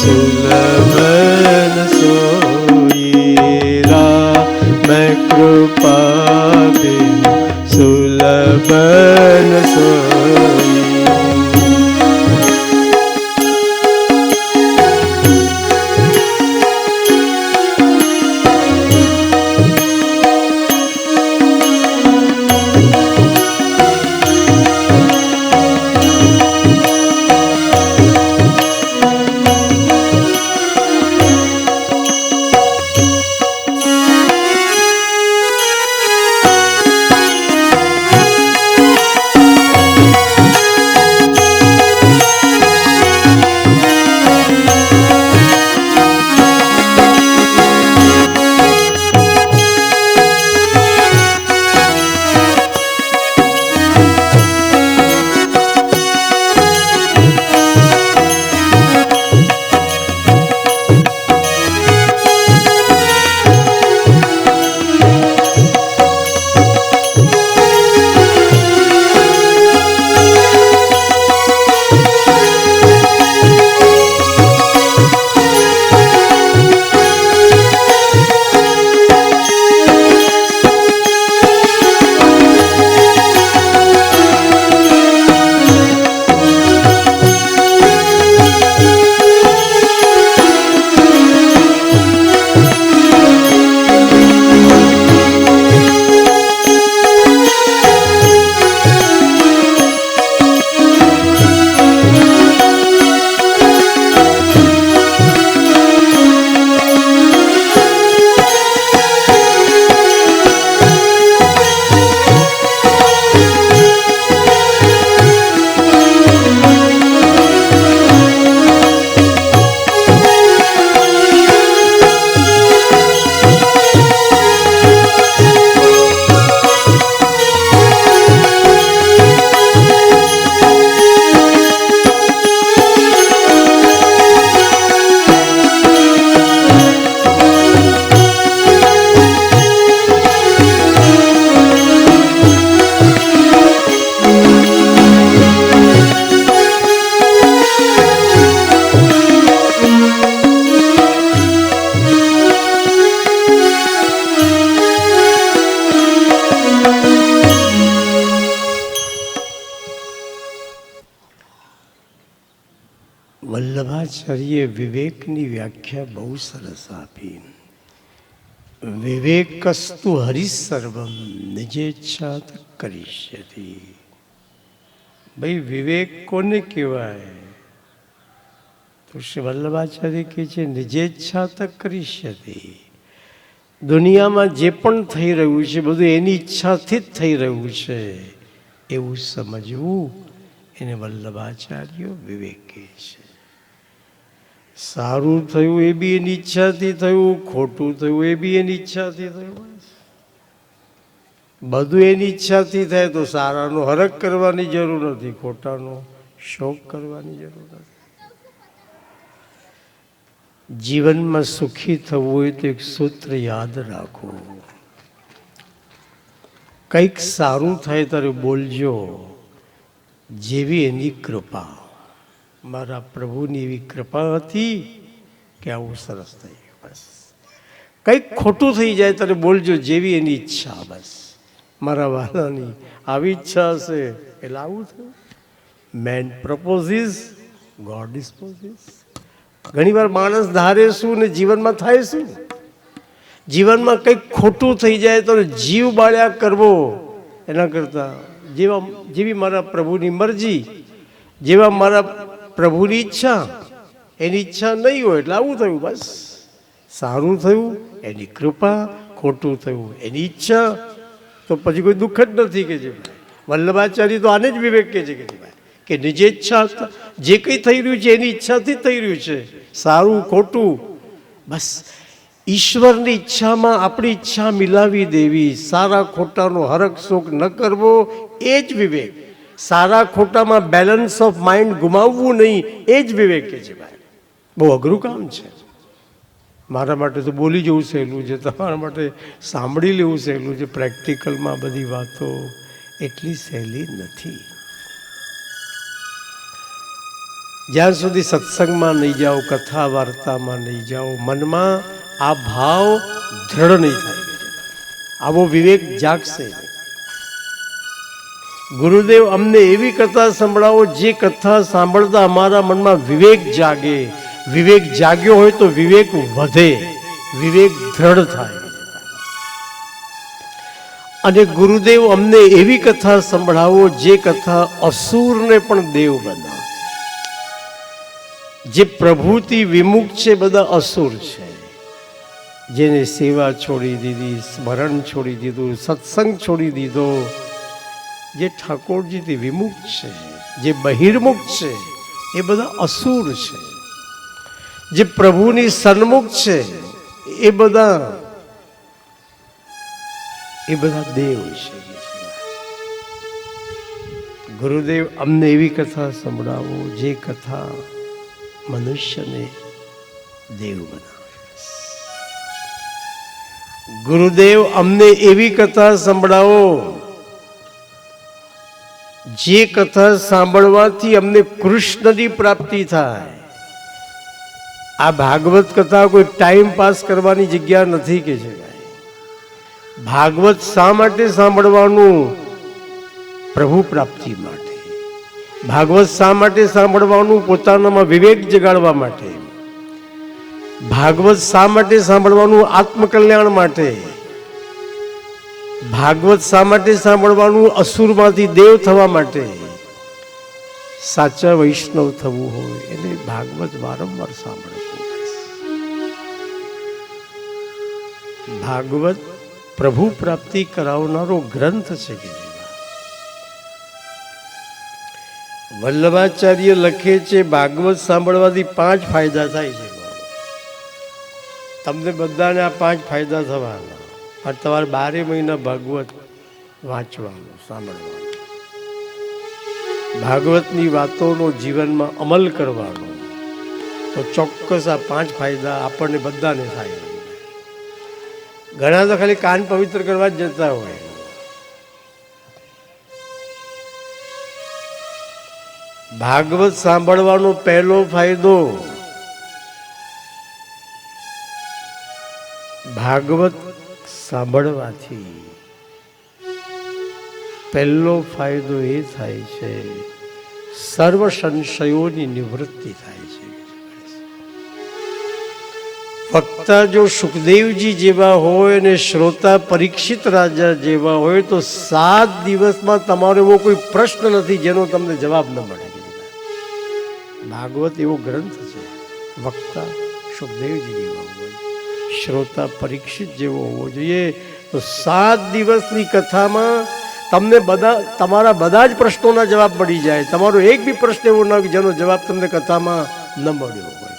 सुलभ न सोई. राम कृपा सुलभ न सोई. વલ્લભાચાર્યે વિવેકની વ્યાખ્યા બહુ સરસ આપી. વિવેકસ્તુ હરિસર્વમ નિજેચ્છાત કરીષ્યતિ. ભાઈ વિવેક કોને કહેવાય? તો શ્રી વલ્લભાચાર્ય કહે છે નિજેચ્છાત કરીષ્યતિ. દુનિયામાં જે પણ થઈ રહ્યું છે બધું એની ઈચ્છાથી જ થઈ રહ્યું છે એવું સમજવું એને વલ્લભાચાર્ય વિવેક કહે છે. સારું થયું એ બી એની ઈચ્છાથી થયું, ખોટું થયું એ બી એની ઈચ્છાથી થયું. બધું એની ઈચ્છાથી થાય તો સારાનો હરખ કરવાની જરૂર નથી, ખોટાનો શોક કરવાની જરૂર નથી. જીવનમાં સુખી થવું હોય તો એક સૂત્ર યાદ રાખો, કંઈક સારું થાય ત્યારે બોલજો જેવી એની કૃપા. મારા પ્રભુની એવી કૃપા હતી કે આવું સરસ થઈ ગયું. બસ કંઈક ખોટું થઈ જાય ત્યારે બોલજો જેવી એની ઈચ્છા. બસ મારા વાલાની આવી ઈચ્છા હશે એટલે આવું થયું. Man proposes, God disposes. ઘણી વાર માણસ ધારે શું ને જીવનમાં થાય શું? જીવનમાં કંઈક ખોટું થઈ જાય તો જીવ બાળ્યા કરવો એના કરતાં જેવી મારા પ્રભુની મરજી, જેવા મારા પ્રભુની ઈચ્છા, એની ઈચ્છા નહીં હોય એટલે આવું થયું. બસ સારું થયું એની કૃપા, ખોટું થયું એની ઈચ્છા, તો પછી કોઈ દુઃખ જ નથી. કે જે વલ્લભાચાર્ય તો આને જ વિવેક કહે છે કે નિજે ઈચ્છા, જે કંઈ થઈ રહ્યું છે એની ઈચ્છાથી જ થઈ રહ્યું છે, સારું ખોટું. બસ ઈશ્વરની ઈચ્છામાં આપણી ઈચ્છા મિલાવી દેવી, સારા ખોટાનો હરખ શોક ન કરવો એ જ વિવેક. સારા ખોટામાં બેલેન્સ ઓફ માઇન્ડ ગુમાવવું નહીં એ જ વિવેક છે ભાઈ. બહુ અઘરું કામ છે. મારા માટે તો બોલી જવું સહેલું છે, તમારા માટે સાંભળી લેવું સહેલું છે. પ્રેક્ટિકલમાં બધી વાતો એટલી સહેલી નથી. જ્યાં સુધી સત્સંગમાં નહીં જાઓ, કથા વાર્તામાં નહીં જાઓ, મનમાં આ ભાવ દ્રઢ નહીં થાય, આવો વિવેક જાગશે. ગુરુદેવ અમને એવી કથા સંભળાવો જે કથા સાંભળતા અમારા મનમાં વિવેક જાગે. વિવેક જાગ્યો હોય તો વિવેક વધે, વિવેક દ્રઢ થાય. અને ગુરુદેવ અમને એવી કથા સંભળાવો જે કથા અસુરને પણ દેવ બનાવે. જે પ્રભુથી વિમુખ છે બધા અસુર છે, જેને સેવા છોડી દીધી, સ્મરણ છોડી દીધું, સત્સંગ છોડી દીધો, જે ઠાકોરજીથી વિમુખ છે, જે બહિર્મુખ છે એ બધા અસુર છે. જે પ્રભુની સન્મુખ છે એ બધા દેવ છે. ગુરુદેવ અમને એવી કથા સંભળાવો જે કથા મનુષ્યને દેવ બનાવે. ગુરુદેવ અમને એવી કથા સંભળાવો જે કથા સાંભળવાથી અમને કૃષ્ણની પ્રાપ્તિ થાય. આ ભાગવત કથા કોઈ ટાઈમ પાસ કરવાની જગ્યા નથી કે છે. ભાગવત શા માટે સાંભળવાનું? પ્રભુ પ્રાપ્તિ માટે. ભાગવત શા માટે સાંભળવાનું? પોતાનામાં વિવેક જગાડવા માટે. ભાગવત શા માટે સાંભળવાનું? આત્મકલ્યાણ માટે. ભાગવત શા માટે સાંભળવાનું? અસુરમાંથી દેવ થવા માટે. સાચા વૈષ્ણવ થવું હોય એને ભાગવત વારંવાર સાંભળવું. ભાગવત પ્રભુ પ્રાપ્તિ કરાવનારો ગ્રંથ છે. કે વલ્લભાચાર્ય લખે છે ભાગવત સાંભળવાથી 5 ફાયદા થાય છે. તમને બધાને આ 5 ફાયદા થવાના. પણ તમારે 12 મહિના ભાગવત વાંચવાનું, સાંભળવાનું, ભાગવતની વાતોનો જીવનમાં અમલ કરવાનો, તો ચોક્કસ આ 5 ફાયદા આપણને બધાને થાય. ઘણા તો ખાલી કાન પવિત્ર કરવા જ જતા હોય. ભાગવત સાંભળવાનો પહેલો ફાયદો, ભાગવત સાંભળવાથી પહેલો ફાયદો એ થાય છે સર્વ સંશયોની નિવૃત્તિ થાય છે. વક્તા જો સુખદેવજી જેવા હોય ને શ્રોતા પરીક્ષિત રાજા જેવા હોય તો 7 દિવસમાં તમારો એવો કોઈ પ્રશ્ન નથી જેનો તમને જવાબ ન મળે. ભાગવત એવો ગ્રંથ છે. વક્તા સુખદેવજી જેવા હોય, શ્રોતા પરીક્ષિત જેવો હોવો જોઈએ. તો 7 દિવસની કથામાં તમને તમારા બધા જ પ્રશ્નોના જવાબ મળી જાય. તમારો એક બી પ્રશ્ન એવો ન હોય જેનો જવાબ તમને કથામાં ન મળ્યો હોય.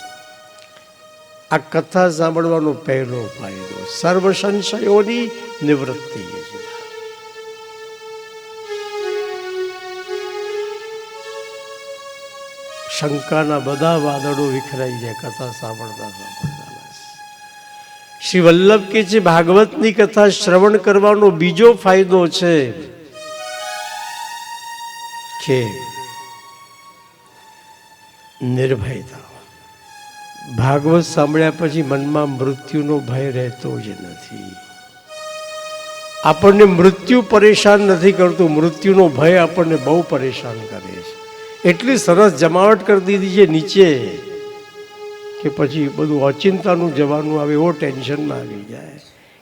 આ કથા સાંભળવાનો પહેલો ફાયદો સર્વ સંશયોની નિવૃત્તિ છે. શંકાના બધા વાદળો વિખરાઈ જાય કથા સાંભળતા સાંભળતા. શ્રી વલ્લભ કે છે ભાગવતની કથા શ્રવણ કરવાનો બીજો ફાયદો છે કે નિર્ભયતા. ભાગવત સાંભળ્યા પછી મનમાં મૃત્યુનો ભય રહેતો જ નથી. આપણને મૃત્યુ પરેશાન નથી કરતું, મૃત્યુનો ભય આપણને બહુ પરેશાન કરે છે. એટલી સરસ જમાવટ કરી દીધી છે નીચે કે પછી બધું અચિંતાનું જવાનું આવે એવો ટેન્શનમાં આવી જાય.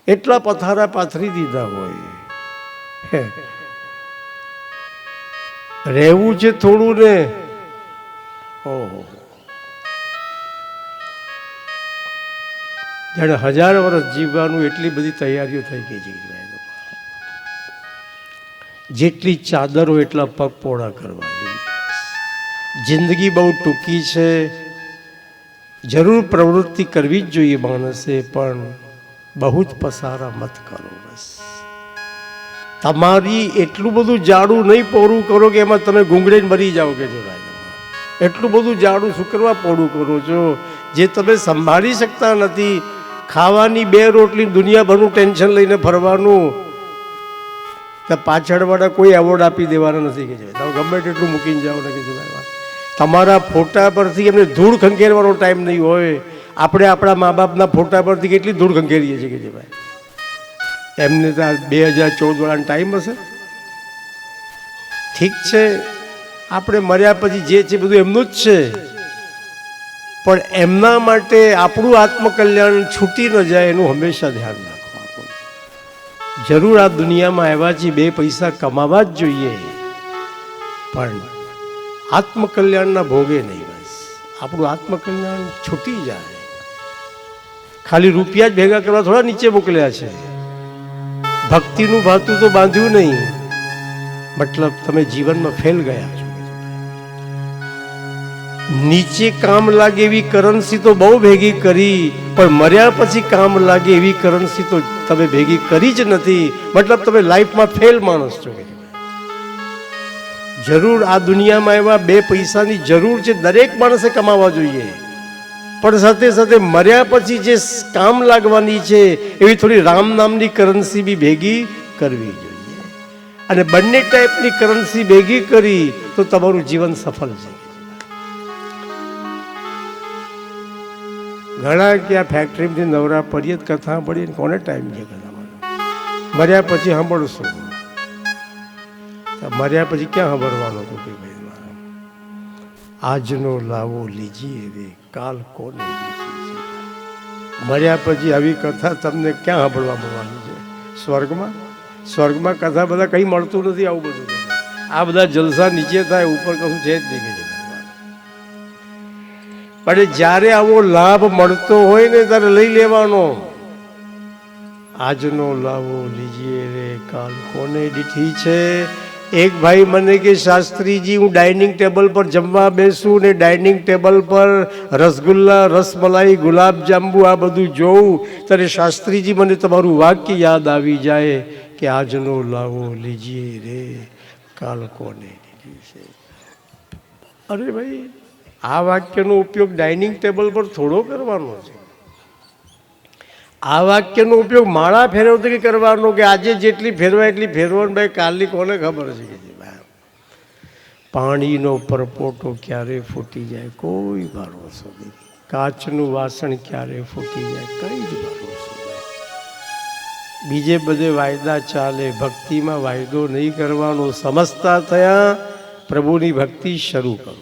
એટલા પથારા પાથરી દીધા હોય. રહેવું છે થોડું ને ઓહો જાણે 1000 વર્ષ જીવવાનું એટલી બધી તૈયારીઓ થઈ ગઈ છે. જેટલી ચાદરો એટલા પગ પોળા કરવા જોઈએ. જિંદગી બહુ ટૂંકી છે. જરૂર પ્રવૃત્તિ કરવી જ જોઈએ માણસે, પણ બહુ જ પસારા મત કરો. બસ તમારી એટલું બધું જાડું નહીં પોરું કરો કે એમાં તમે ગુંગળીને મરી જાઓ કે જો ભાઈ. એટલું બધું જાડું શું કરવા પોળું કરો છો જે તમે સંભાળી શકતા નથી. ખાવાની 2 રોટલી દુનિયાભરનું ટેન્શન લઈને ફરવાનું. તો પાછળવાળા કોઈ એવોર્ડ આપી દેવાના નથી કે તમે ગમે તેટલું મૂકીને જાઓ ને કે ભાઈ તમારા ફોટા પરથી એમને ધૂળ ખંખેરવાનો ટાઈમ નહીં હોય. આપણે આપણા મા બાપના ફોટા પરથી કેટલી ધૂળ ખંખેરીએ છીએ કે ભાઈ એમને તો 2014 વાળાનો ટાઈમ હશે. ઠીક છે આપણે મર્યા પછી જે છે બધું એમનું જ છે, પણ એમના માટે આપણું આત્મકલ્યાણ છૂટી ન જાય એનું હંમેશા ધ્યાન રાખવું. જરૂર આ દુનિયામાં આવ્યા છીએ 2 પૈસા કમાવા જ જોઈએ, પણ આત્મકલ્યાણના ભોગે નહીં. બસ આપણું આત્મકલ્યાણ છૂટી જાય. ખાલી રૂપિયા જ ભેગા કરવા થોડા નીચે મોકલ્યા છે. ભક્તિનું ભાતું તો બાંધ્યું નહીં, મતલબ તમે જીવનમાં ફેલ ગયા છો. નીચે કામ લાગે એવી કરન્સી તો બહુ ભેગી કરી, પણ મર્યા પછી કામ લાગે એવી કરન્સી તો તમે ભેગી કરી જ નથી. મતલબ તમે લાઈફમાં ફેલ માણસ છો. જરૂર આ દુનિયામાં એવા 2 પૈસાની જરૂર છે, દરેક માણસે કમાવા જોઈએ, પણ સાથે સાથે મર્યા પછી જે કામ લાગવાની છે એવી થોડી રામ નામની કરન્સી બી ભેગી કરવી જોઈએ. અને બંને ટાઈપની કરન્સી ભેગી કરી તો તમારું જીવન સફળ છે. ઘણા ક્યાં ફેક્ટરીમાંથી નવરા પડીએ કથા સાંભળીએ કોને ટાઈમ છે કથા? મર્યા પછી સાંભળશું. મર્યા પછી ક્યાં સાંભળવાનો હતો કે ભાઈ આજનો લાવો લીજીએ રે કાલ કોને લીધી છે. મર્યા પછી આવી કથા તમને ક્યાં સાંભળવા મળવાની છે? સ્વર્ગમાં કથા બધા કંઈ મળતું નથી. આવું બધું આ બધા જલસા નીચે થાય, ઉપર કશું છે જ નહીં. પણ જ્યારે આવો લાભ મળતો હોય ને ત્યારે લઈ લેવાનો. આજનો લાવો લીજીએ રે કાલ કોને દીઠી છે. એક ભાઈ મને કે શાસ્ત્રીજી હું ડાઇનિંગ ટેબલ પર જમવા બેસું ને ડાઇનિંગ ટેબલ પર રસગુલ્લા, રસમલાઈ, ગુલાબજાંબુ આ બધું જોઉં ત્યારે શાસ્ત્રીજી મને તમારું વાક્ય યાદ આવી જાય કે આજનો લાવો લીજીએ રે કાલ કોને દીધી છે. અરે ભાઈ આ વાક્યનો ઉપયોગ ડાઇનિંગ ટેબલ પર થોડો કરવાનો છે. આ વાક્યનો ઉપયોગ માળા ફેરવતી કરવાનો કે આજે જેટલી ફેરવાય એટલી ફેરવાનું. ભાઈ કાલની કોને ખબર છે કે પાણીનો પરપોટો ક્યારે ફૂટી જાય કોઈ ભરોસો નહીં. કાચનું વાસણ ક્યારે ફૂટી જાય કઈ જ ભરોસો નહીં. બીજે બધે વાયદા ચાલે, ભક્તિમાં વાયદો નહીં કરવાનો. સમજતા થયા પ્રભુની ભક્તિ શરૂ કરો.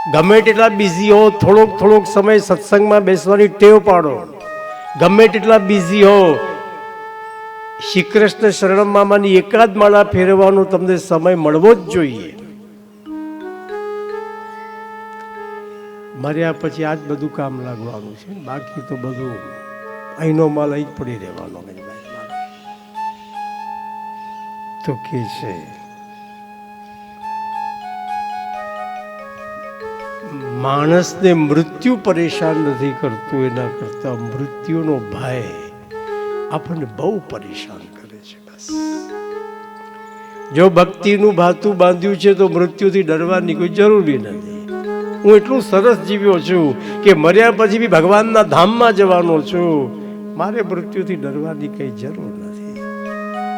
ગમે તેટલા બિઝી હો, થોડોક સમય સત્સંગમાં બેસવાની ટેવ પાડો. ગમે તેટલા બિઝી હો, શ્રી કૃષ્ણ શરણમ મામાની એકાદ માળા ફેરવવાનો તમને સમય મળવો જ જોઈએ. મર્યા પછી આ જ બધું કામ લાગવાનું છે, બાકી તો બધું અહીંનો માલ અહીં જ પડી રહેવાનો. તો કે છે માણસને મૃત્યુ પરેશાન નથી કરતું, એના કરતા મૃત્યુનો ભય આપણને બહુ પરેશાન કરે છે. બસ જો ભક્તિનું ભાતું બાંધ્યું છે તો મૃત્યુથી ડરવાની કોઈ જરૂર બી નથી. હું એટલું સરસ જીવ્યો છું કે મર્યા પછી બી ભગવાનના ધામમાં જવાનો છું, મારે મૃત્યુથી ડરવાની કઈ જરૂર નથી.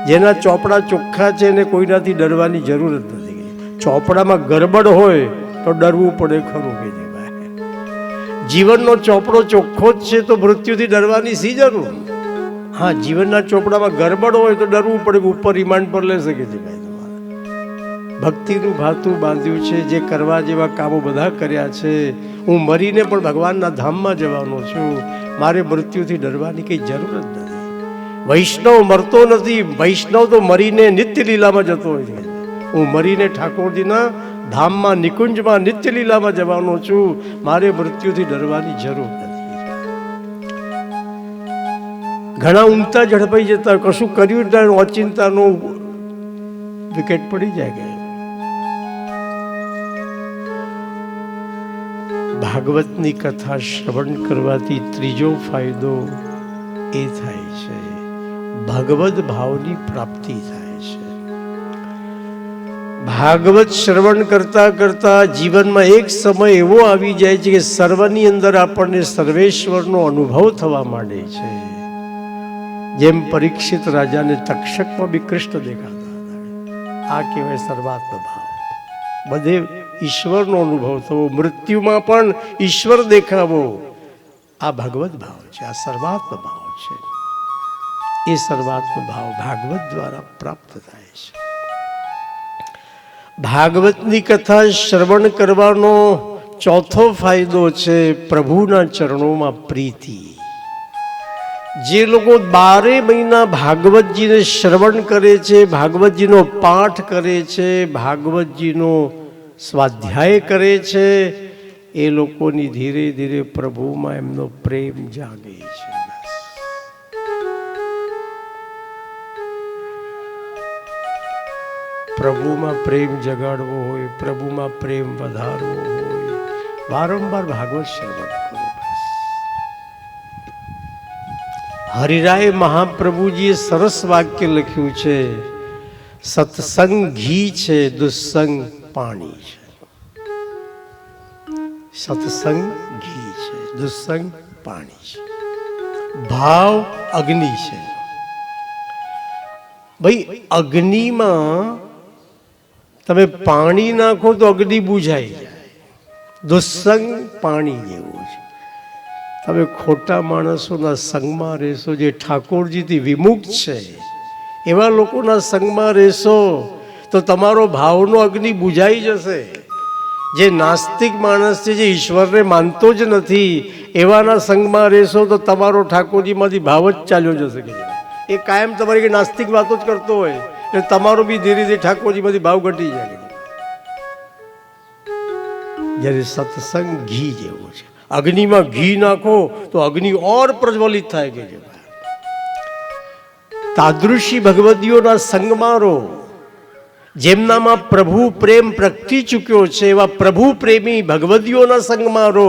જેના ચોપડા ચોખ્ખા છે એને કોઈનાથી ડરવાની જરૂર જ નથી. ચોપડામાં ગરબડ હોય તો ડરવું પડે ખરું કે જીવનનો ચોપડો ચોખ્ખો જ છે તો મૃત્યુથી ડરવાની શી જરૂર? હા, જીવનના ચોપડામાં ગરબડ હોય તો ડરવું પડે, ઉપર રિમાન્ડ પર લઈ શકે છે. ભાઈ તમારે ભક્તિનું ભાતું બાંધ્યું છે, જે કરવા જેવા કામો બધા કર્યા છે. હું મરીને પણ ભગવાનના ધામમાં જવાનો છું, મારે મૃત્યુથી ડરવાની કંઈ જરૂર જ નથી. વૈષ્ણવ મરતો નથી, વૈષ્ણવ તો મરીને નિત્ય લીલામાં જતો હોય છે. હું મરીને ઠાકોરજીના ધામમાં નિકુંજમાં નિત્ય લીલામાં જવાનો છું, મારે મૃત્યુથી ડરવાની જરૂર નથી. ઘણા ઊંઘતા ઝડપાઈ જતા, કશું કર્યું ત્યાં ઓચિંતાનો વિકેટ પડી જાય કે ભાગવતની કથા શ્રવણ કરવાથી ત્રીજો ફાયદો એ થાય છે, ભગવદ ભાવની પ્રાપ્તિ થાય છે. ભાગવત શ્રવણ કરતા કરતા જીવનમાં એક સમય એવો આવી જાય છે કે સર્વની અંદર આપણને સર્વેશ્વરનો અનુભવ થવા માંડે છે. જેમ પરીક્ષિત રાજાને તક્ષકમાં બી કૃષ્ણ દેખાતા હતા. આ કહેવાય સર્વાત્મ ભાવ. બધે ઈશ્વરનો અનુભવ થવો, મૃત્યુમાં પણ ઈશ્વર દેખાવો, આ ભગવત ભાવ છે, આ સર્વાત્મ ભાવ છે. એ સર્વાત્મ ભાવ ભાગવત દ્વારા પ્રાપ્ત થાય છે. ભાગવતની કથા શ્રવણ કરવાનો ચોથો ફાયદો છે પ્રભુના ચરણોમાં પ્રીતિ. જે લોકો 12 મહિના ભાગવતજીને શ્રવણ કરે છે, ભાગવતજીનો પાઠ કરે છે, ભાગવતજીનો સ્વાધ્યાય કરે છે, એ લોકોની ધીરે ધીરે પ્રભુમાં એમનો પ્રેમ જાગે છે. પ્રભુમાં પ્રેમ જગાડવો હોય, પ્રભુમાં પ્રેમ વધારવો હોય, વારંવાર ભાગવત શ્રવણ કરો. હરિરાય મહાપ્રભુજીએ સરસ વાક્ય લખ્યું છે, સત્સંગ ઘી છે, દુસ્સંગ પાણી છે. સત્સંગ ઘી છે, દુસ્સંગ પાણી છે. ભાવ અગ્નિ છે. ભાઈ અગ્નિમાં તમે પાણી નાખો તો અગ્નિ બુઝાઈ જાય. દુસ્સંગ પાણી જેવું છે. તમે ખોટા માણસોના સંગમાં રહેશો, જે ઠાકોરજીથી વિમુખ છે એવા લોકોના સંગમાં રહેશો તો તમારો ભાવનો અગ્નિ બુઝાઈ જશે. જે નાસ્તિક માણસ છે, જે ઈશ્વરને માનતો જ નથી, એવાના સંગમાં રહેશો તો તમારો ઠાકોરજીમાંથી ભાવ જ ચાલ્યો જશે. એ કાયમ તમારી નાસ્તિક વાતો જ કરતો હોય એટલે તમારો બી ધીરે ધીરે ઠાકોરજીમાંથી ભાવ ઘટી જાય. જ્યારે સત્સંગ ઘી જેવો છે. અગ્નિમાં ઘી નાખો તો અગ્નિ ઓર પ્રજ્વલિત થાય કે તાદૃશી ભગવદીઓના સંગમાં રહો. જેમનામાં પ્રભુ પ્રેમ પ્રગટી ચૂક્યો છે એવા પ્રભુ પ્રેમી ભગવદીઓના સંગમાં રહો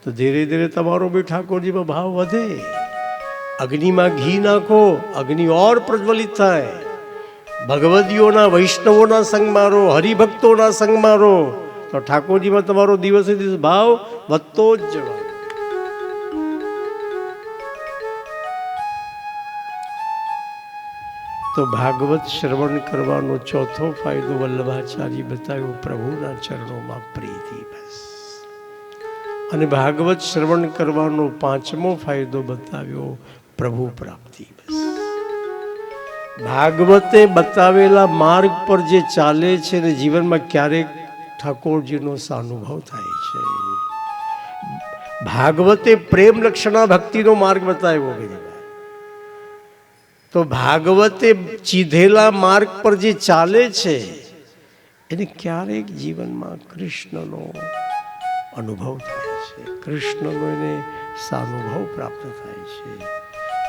તો ધીરે ધીરે તમારો બી ઠાકોરજીમાં ભાવ વધે. અગ્નિમાં ઘી નાખો, અગ્નિ ઓર પ્રજ્વલિત થાય. ભગવદીઓના વૈષ્ણવોના સંગમાં રહો, હરિભક્તોના સંગમાં રહો તો ઠાકોરજીમાં તમારો દિવસે દિવસ ભાવ વધતો જ જવાનો. તો ભાગવત શ્રવણ કરવાનો ચોથો ફાયદો વલ્લભાચાર્ય બતાવ્યો, પ્રભુના ચરણોમાં પ્રીતિ. બસ. અને ભાગવત શ્રવણ કરવાનો પાંચમો ફાયદો બતાવ્યો, પ્રભુ પ્રાપ્તિ. બસ. ભાગવતે બતાવેલા માર્ગ પર જે ચાલે છે ને જીવનમાં ક્યારેક ઠાકોરજીનો સાનુભવ થાય છે. ભાગવતે પ્રેમ લક્ષણા ભક્તિનો માર્ગ બતાવ્યો કે તો ભાગવતે ચીધેલા માર્ગ પર જે ચાલે છે એને ક્યારેક જીવનમાં કૃષ્ણનો અનુભવ થાય છે, કૃષ્ણનો એને સાનુભવ પ્રાપ્ત થાય છે,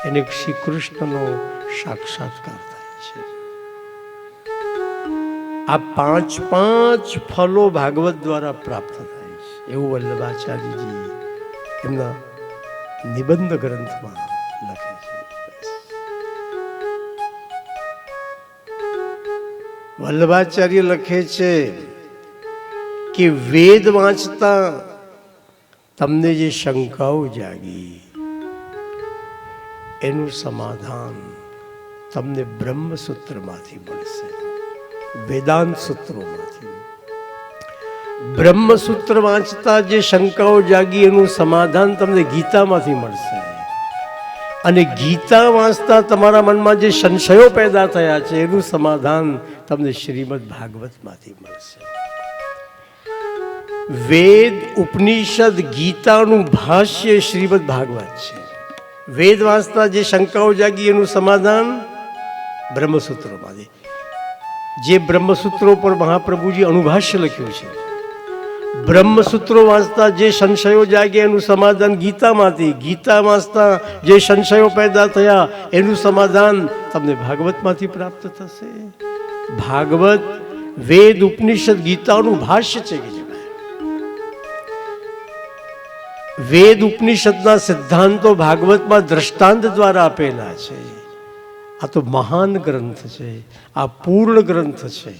એને શ્રી કૃષ્ણનો સાક્ષાત્કાર થાય છે. આ પાંચ ફલો ભાગવત દ્વારા પ્રાપ્ત થાય છે એવું વલ્લભાચાર્યજી એમના નિબંધ ગ્રંથમાં લખે છે. વલ્લભાચાર્ય લખે છે કે વેદ વાંચતા તમને જે શંકાઓ જાગી એનું સમાધાન તમને બ્રહ્મસૂત્રમાંથી મળશે, વેદાંત સૂત્રોમાંથી. બ્રહ્મસૂત્ર વાંચતા જે શંકાઓ જાગી એનું સમાધાન તમને ગીતામાંથી મળશે, અને ગીતા વાંચતા તમારા મનમાં જે સંશયો પેદા થયા છે એનું સમાધાન તમને શ્રીમદ ભાગવતમાંથી મળશે. વેદ, ઉપનિષદ, ગીતાનું ભાષ્ય શ્રીમદ ભાગવત છે. વેદ વાંચતા જે શંકાઓ જાગી એનું સમાધાન બ્રહ્મસૂત્રોમાંથી. જે બ્રહ્મસૂત્રો પર મહાપ્રભુજી અનુભાષ્ય લખ્યું છે, બ્રહ્મસૂત્રો વાંચતા જે સંશયો જાગ્યા એનું સમાધાન ગીતામાંથી, ગીતા વાંચતા જે સંશયો પેદા થયા એનું સમાધાન તમને ભાગવતમાંથી પ્રાપ્ત થશે. ભાગવત, વેદ, ઉપનિષદ, ગીતાનું ભાષ્ય છે કે વેદ ઉપનિષદના સિદ્ધાંતો ભાગવતમાં દ્રષ્ટાંત દ્વારા આપેલા છે. આ તો મહાન ગ્રંથ છે, આ પૂર્ણ ગ્રંથ છે,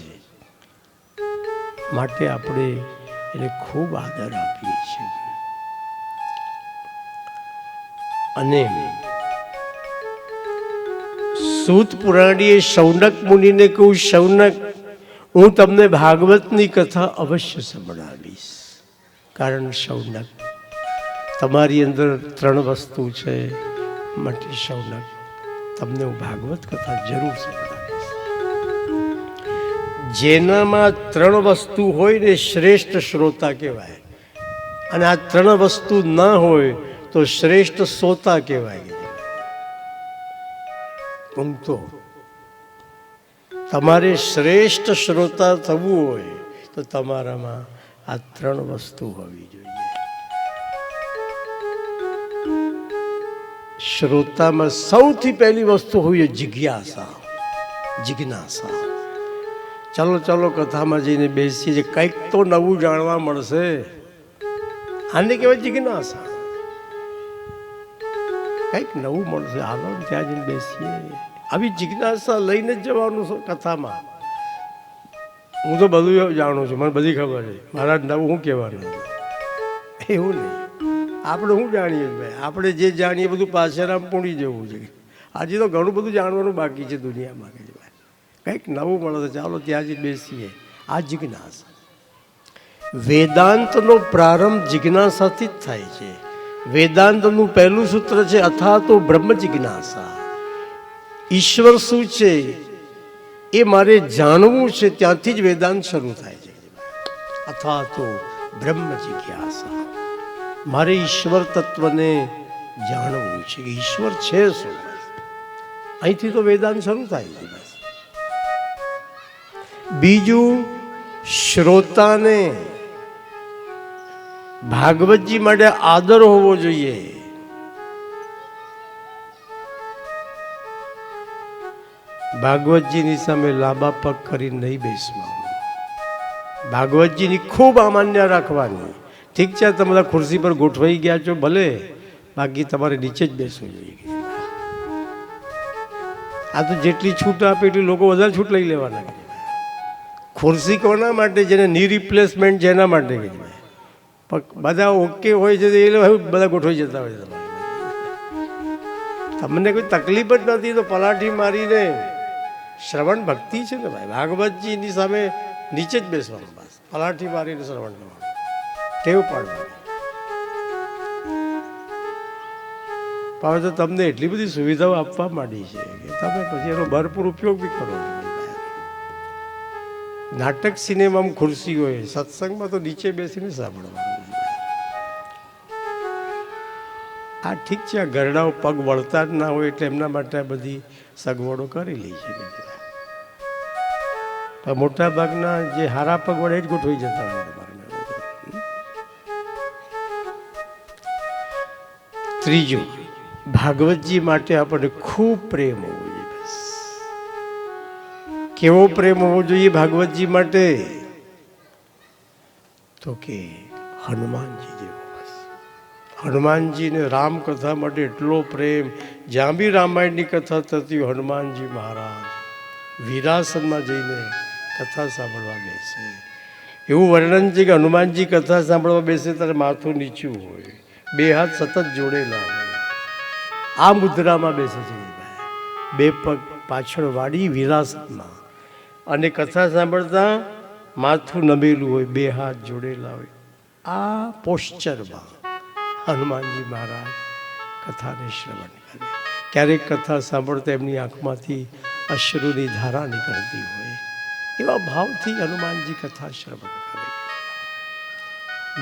માટે આપણે એને ખૂબ આદર આપીએ છીએ. અને સૂત પુરાણીએ શૌનક મુનિને કહ્યું, શૌનક, હું તમને ભાગવતની કથા અવશ્ય સંભળાવીશ, કારણ શૌનક તમારી અંદર 3 વસ્તુ છે, માટે શૌનક તમને હું ભાગવત કથા જરૂર સંભળાવીશ. જેનામાં 3 વસ્તુ હોય ને શ્રેષ્ઠ શ્રોતા કહેવાય, અને આ 3 વસ્તુ ના હોય તો શ્રેષ્ઠ શ્રોતા કહેવાય. તો તમારે શ્રેષ્ઠ શ્રોતા થવું હોય તો તમારામાં આ 3 વસ્તુ હોવી જોઈએ. શ્રોતામાં સૌથી પહેલી વસ્તુ હોય જિજ્ઞાસા, જિજ્ઞાસા. ચાલો ચાલો કથામાં જઈને બેસીએ, કંઈક તો નવું જાણવા મળશે. આને કહેવાય જિજ્ઞાસા, કંઈક નવું મળશે, હાલો ત્યાં જઈને બેસીએ. આવી જિજ્ઞાસા લઈને જ જવાનું કથામાં. હું તો બધું જાણું છું, મને બધી ખબર છે, મારા નવું શું કહેવાનું, એવું નહીં. આપણે શું જાણીએ ભાઈ, આપણે જે જાણીએ બધું પાછેરામ પૂણી જવું છે. આજે તો ઘણું બધું જાણવાનું બાકી છે દુનિયામાં. કંઈક નવું મળે, ચાલો ત્યાં જ બેસીએ. આ જિજ્ઞાસા. વેદાંતનો પ્રારંભ જિજ્ઞાસાથી જ થાય છે. વેદાંતનું પહેલું સૂત્ર છે અથા તો બ્રહ્મ જિજ્ઞાસા. ઈશ્વર શું છે એ મારે જાણવું છે, ત્યાંથી જ વેદાંત શરૂ થાય છે. અથા તો બ્રહ્મ જિજ્ઞાસા. મારે ઈશ્વર તત્વને જાણવું છે કે ઈશ્વર છે શું. અહીંથી તો વેદાંત શરૂ થાય છે. બીજું, શ્રોતાને ભાગવતજી માટે આદર હોવો જોઈએ. ભાગવતજીની સામે લાંબા પગ કરીને નહીં બેસવાનું. ભાગવતજીની ખૂબ અમાન્ય રાખવાની. ઠીક છે, તમે બધા ખુરશી પર ગોઠવાઈ ગયા છો ભલે, બાકી તમારે નીચે જ બેસવું જોઈએ. આ તો જેટલી છૂટ આપે એટલી લોકો વધારે છૂટ લઈ લેવાના. ખુરશી કોના માટે? જેને ની રિપ્લેસમેન્ટ છે એના માટે. બધા ઓકે હોય છે એ લોકો બધા ગોઠવાઈ જતા હોય છે. તમને કોઈ તકલીફ જ નથી તો પલાઠી મારીને શ્રવણ ભક્તિ છે ને ભાઈ. ભાગવતજીની સામે નીચે જ બેસવાનું, બસ પલાઠી મારીને શ્રવણ કરવાનું, ટેવ પાડવાની. હવે તો તમને એટલી બધી સુવિધાઓ આપવા માંડી છે કે તમે પછી એનો ભરપૂર ઉપયોગ બી કરો. નાટક સિનેમામાં ખુરશી હોય, સત્સંગમાં તો નીચે બેસીને સાંભળવાનું. આ ઠીક છે, આ ઘરડાઓ પગ વળતા જ ના હોય એટલે એમના માટે આ બધી સગવડો કરેલી છે. પણ મોટા ભાગના જે હારા પગ વડે જ ગોઠવાઈ જતા હોય. ત્રીજું, ભાગવતજી માટે આપણને ખૂબ પ્રેમ હોવો જોઈએ. બસ કેવો પ્રેમ હોવો જોઈએ ભાગવતજી માટે? તો કે હનુમાનજી જેવો. બસ હનુમાનજીને રામકથા માટે એટલો પ્રેમ. જ્યાં બી રામાયણની કથા થતી હોય, હનુમાનજી મહારાજ વીરાસનમાં જઈને કથા સાંભળવા બેસે. એવું વર્ણન છે કે હનુમાનજી કથા સાંભળવા બેસે ત્યારે માથું નીચું હોય, બે હાથ સતત જોડેલા હોય, આ મુદ્રામાં બેસે છે. બે પગ પાછળ વાળી વિરાસતમાં, અને કથા સાંભળતા માથું નમેલું હોય, બે હાથ જોડેલા હોય. આ પોશ્ચરમાં હનુમાનજી મહારાજ કથાને શ્રવણ કરે. ક્યારેક કથા સાંભળતા એમની આંખમાંથી અશ્રુની ધારા નીકળતી હોય, એવા ભાવથી હનુમાનજી કથા શ્રવણ કરે.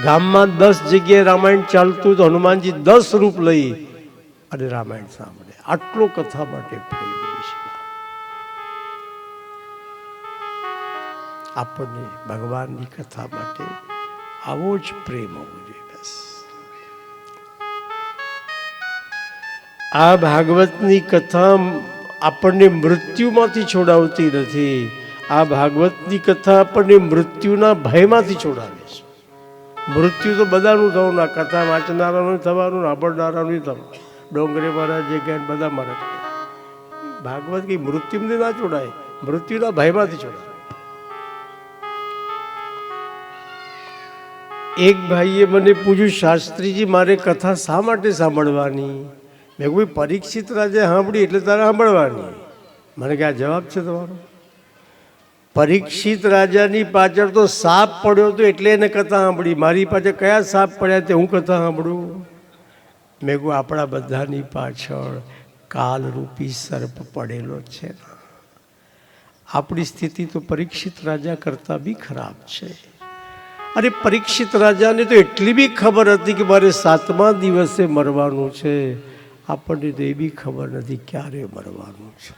ગામમાં 10 જગ્યાએ રામાયણ ચાલતું તો હનુમાનજી 10 રૂપ લઈ અને રામાયણ સાંભળે. આટલો કથા માટે પ્રેમ. આપણને ભગવાનની કથા માટે આવો જ પ્રેમ હોવો જોઈએ. બસ આ ભાગવતની કથા આપણને મૃત્યુમાંથી છોડાવતી નથી. આ ભાગવતની કથા આપણને મૃત્યુના ભયમાંથી છોડાવે છે. મૃત્યુ તો બધાનું થવાનું, આ કથા વાંચનારાનું થવાનું, સાંભળનારાનું થવાનું. ડોંગરે મારા જે ગયા બધા મારે. ભાગવત કઈ મૃત્યુમાંથી ના છોડાય, મૃત્યુના ભયમાંથી છોડાય. એક ભાઈએ મને પૂછ્યું, શાસ્ત્રીજી મારે કથા શા માટે સાંભળવાની? મેં કોઈ પરીક્ષિત રાજા સાંભળી એટલે તારે સાંભળવાની. મને કે આ જવાબ છે તમારો? પરીક્ષિત રાજાની પાછળ તો સાપ પડ્યો હતો એટલે એને કથા સાંભળી. મારી પાછળ કયા સાપ પડ્યા તે હું કથા સાંભળું? મેં કહું આપણા બધાની પાછળ કાલરૂપી સર્પ પડેલો છે. આપણી સ્થિતિ તો પરીક્ષિત રાજા કરતાં બી ખરાબ છે. અરે પરીક્ષિત રાજાને તો એટલી બી ખબર હતી કે મારે 7મા દિવસે મરવાનું છે. આપણને તો એ બી ખબર નથી ક્યારે મરવાનું છે.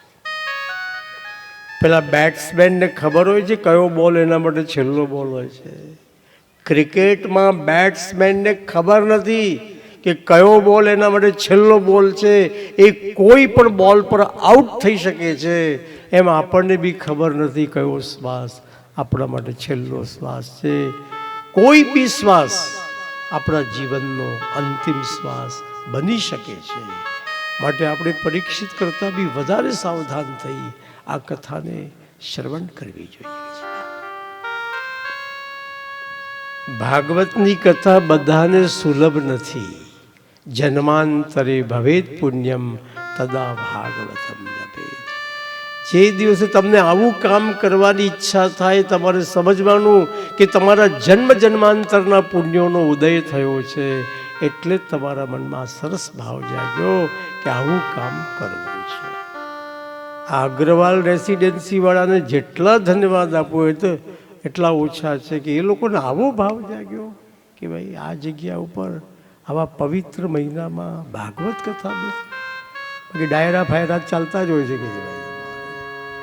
પેલા બેટ્સમેનને ખબર હોય છે કયો બોલ એના માટે છેલ્લો બોલ હોય છે. ક્રિકેટમાં બેટ્સમેનને ખબર નથી કે કયો બોલ એના માટે છેલ્લો બોલ છે. એ કોઈ પણ બોલ પર આઉટ થઈ શકે છે. એમ આપણને બી ખબર નથી કયો શ્વાસ આપણા માટે છેલ્લો શ્વાસ છે. કોઈ બી શ્વાસ આપણા જીવનનો અંતિમ શ્વાસ બની શકે છે. માટે આપણે પરીક્ષિત કરતાં બી વધારે સાવધાન થઈ આ કથાને શ્રવણ કરવી જોઈએ. ભાગવતની કથા બધાને સુલભ નથી. જન્માંતરે ભવેત પુણ્યમ તદા ભાગવતમ લભેત. જે દિવસે તમને આવું કામ કરવાની ઈચ્છા થાય, તમારે સમજવાનું કે તમારા જન્મ જન્માંતરના પુણ્યોનો ઉદય થયો છે. એટલે જ તમારા મનમાં સરસ ભાવ જાગ્યો કે આવું કામ કરવું છે. આ અગ્રવાલ રેસિડેન્સી વાળાને જેટલા ધન્યવાદ આપવો હોય તો એટલા ઓછા છે કે એ લોકોને આવો ભાવ જાગ્યો કે ભાઈ આ જગ્યા ઉપર આવા પવિત્ર મહિનામાં ભાગવત કથા બાકી ડાયરા ફાયરા ચાલતા જ હોય છે કે ભાઈ,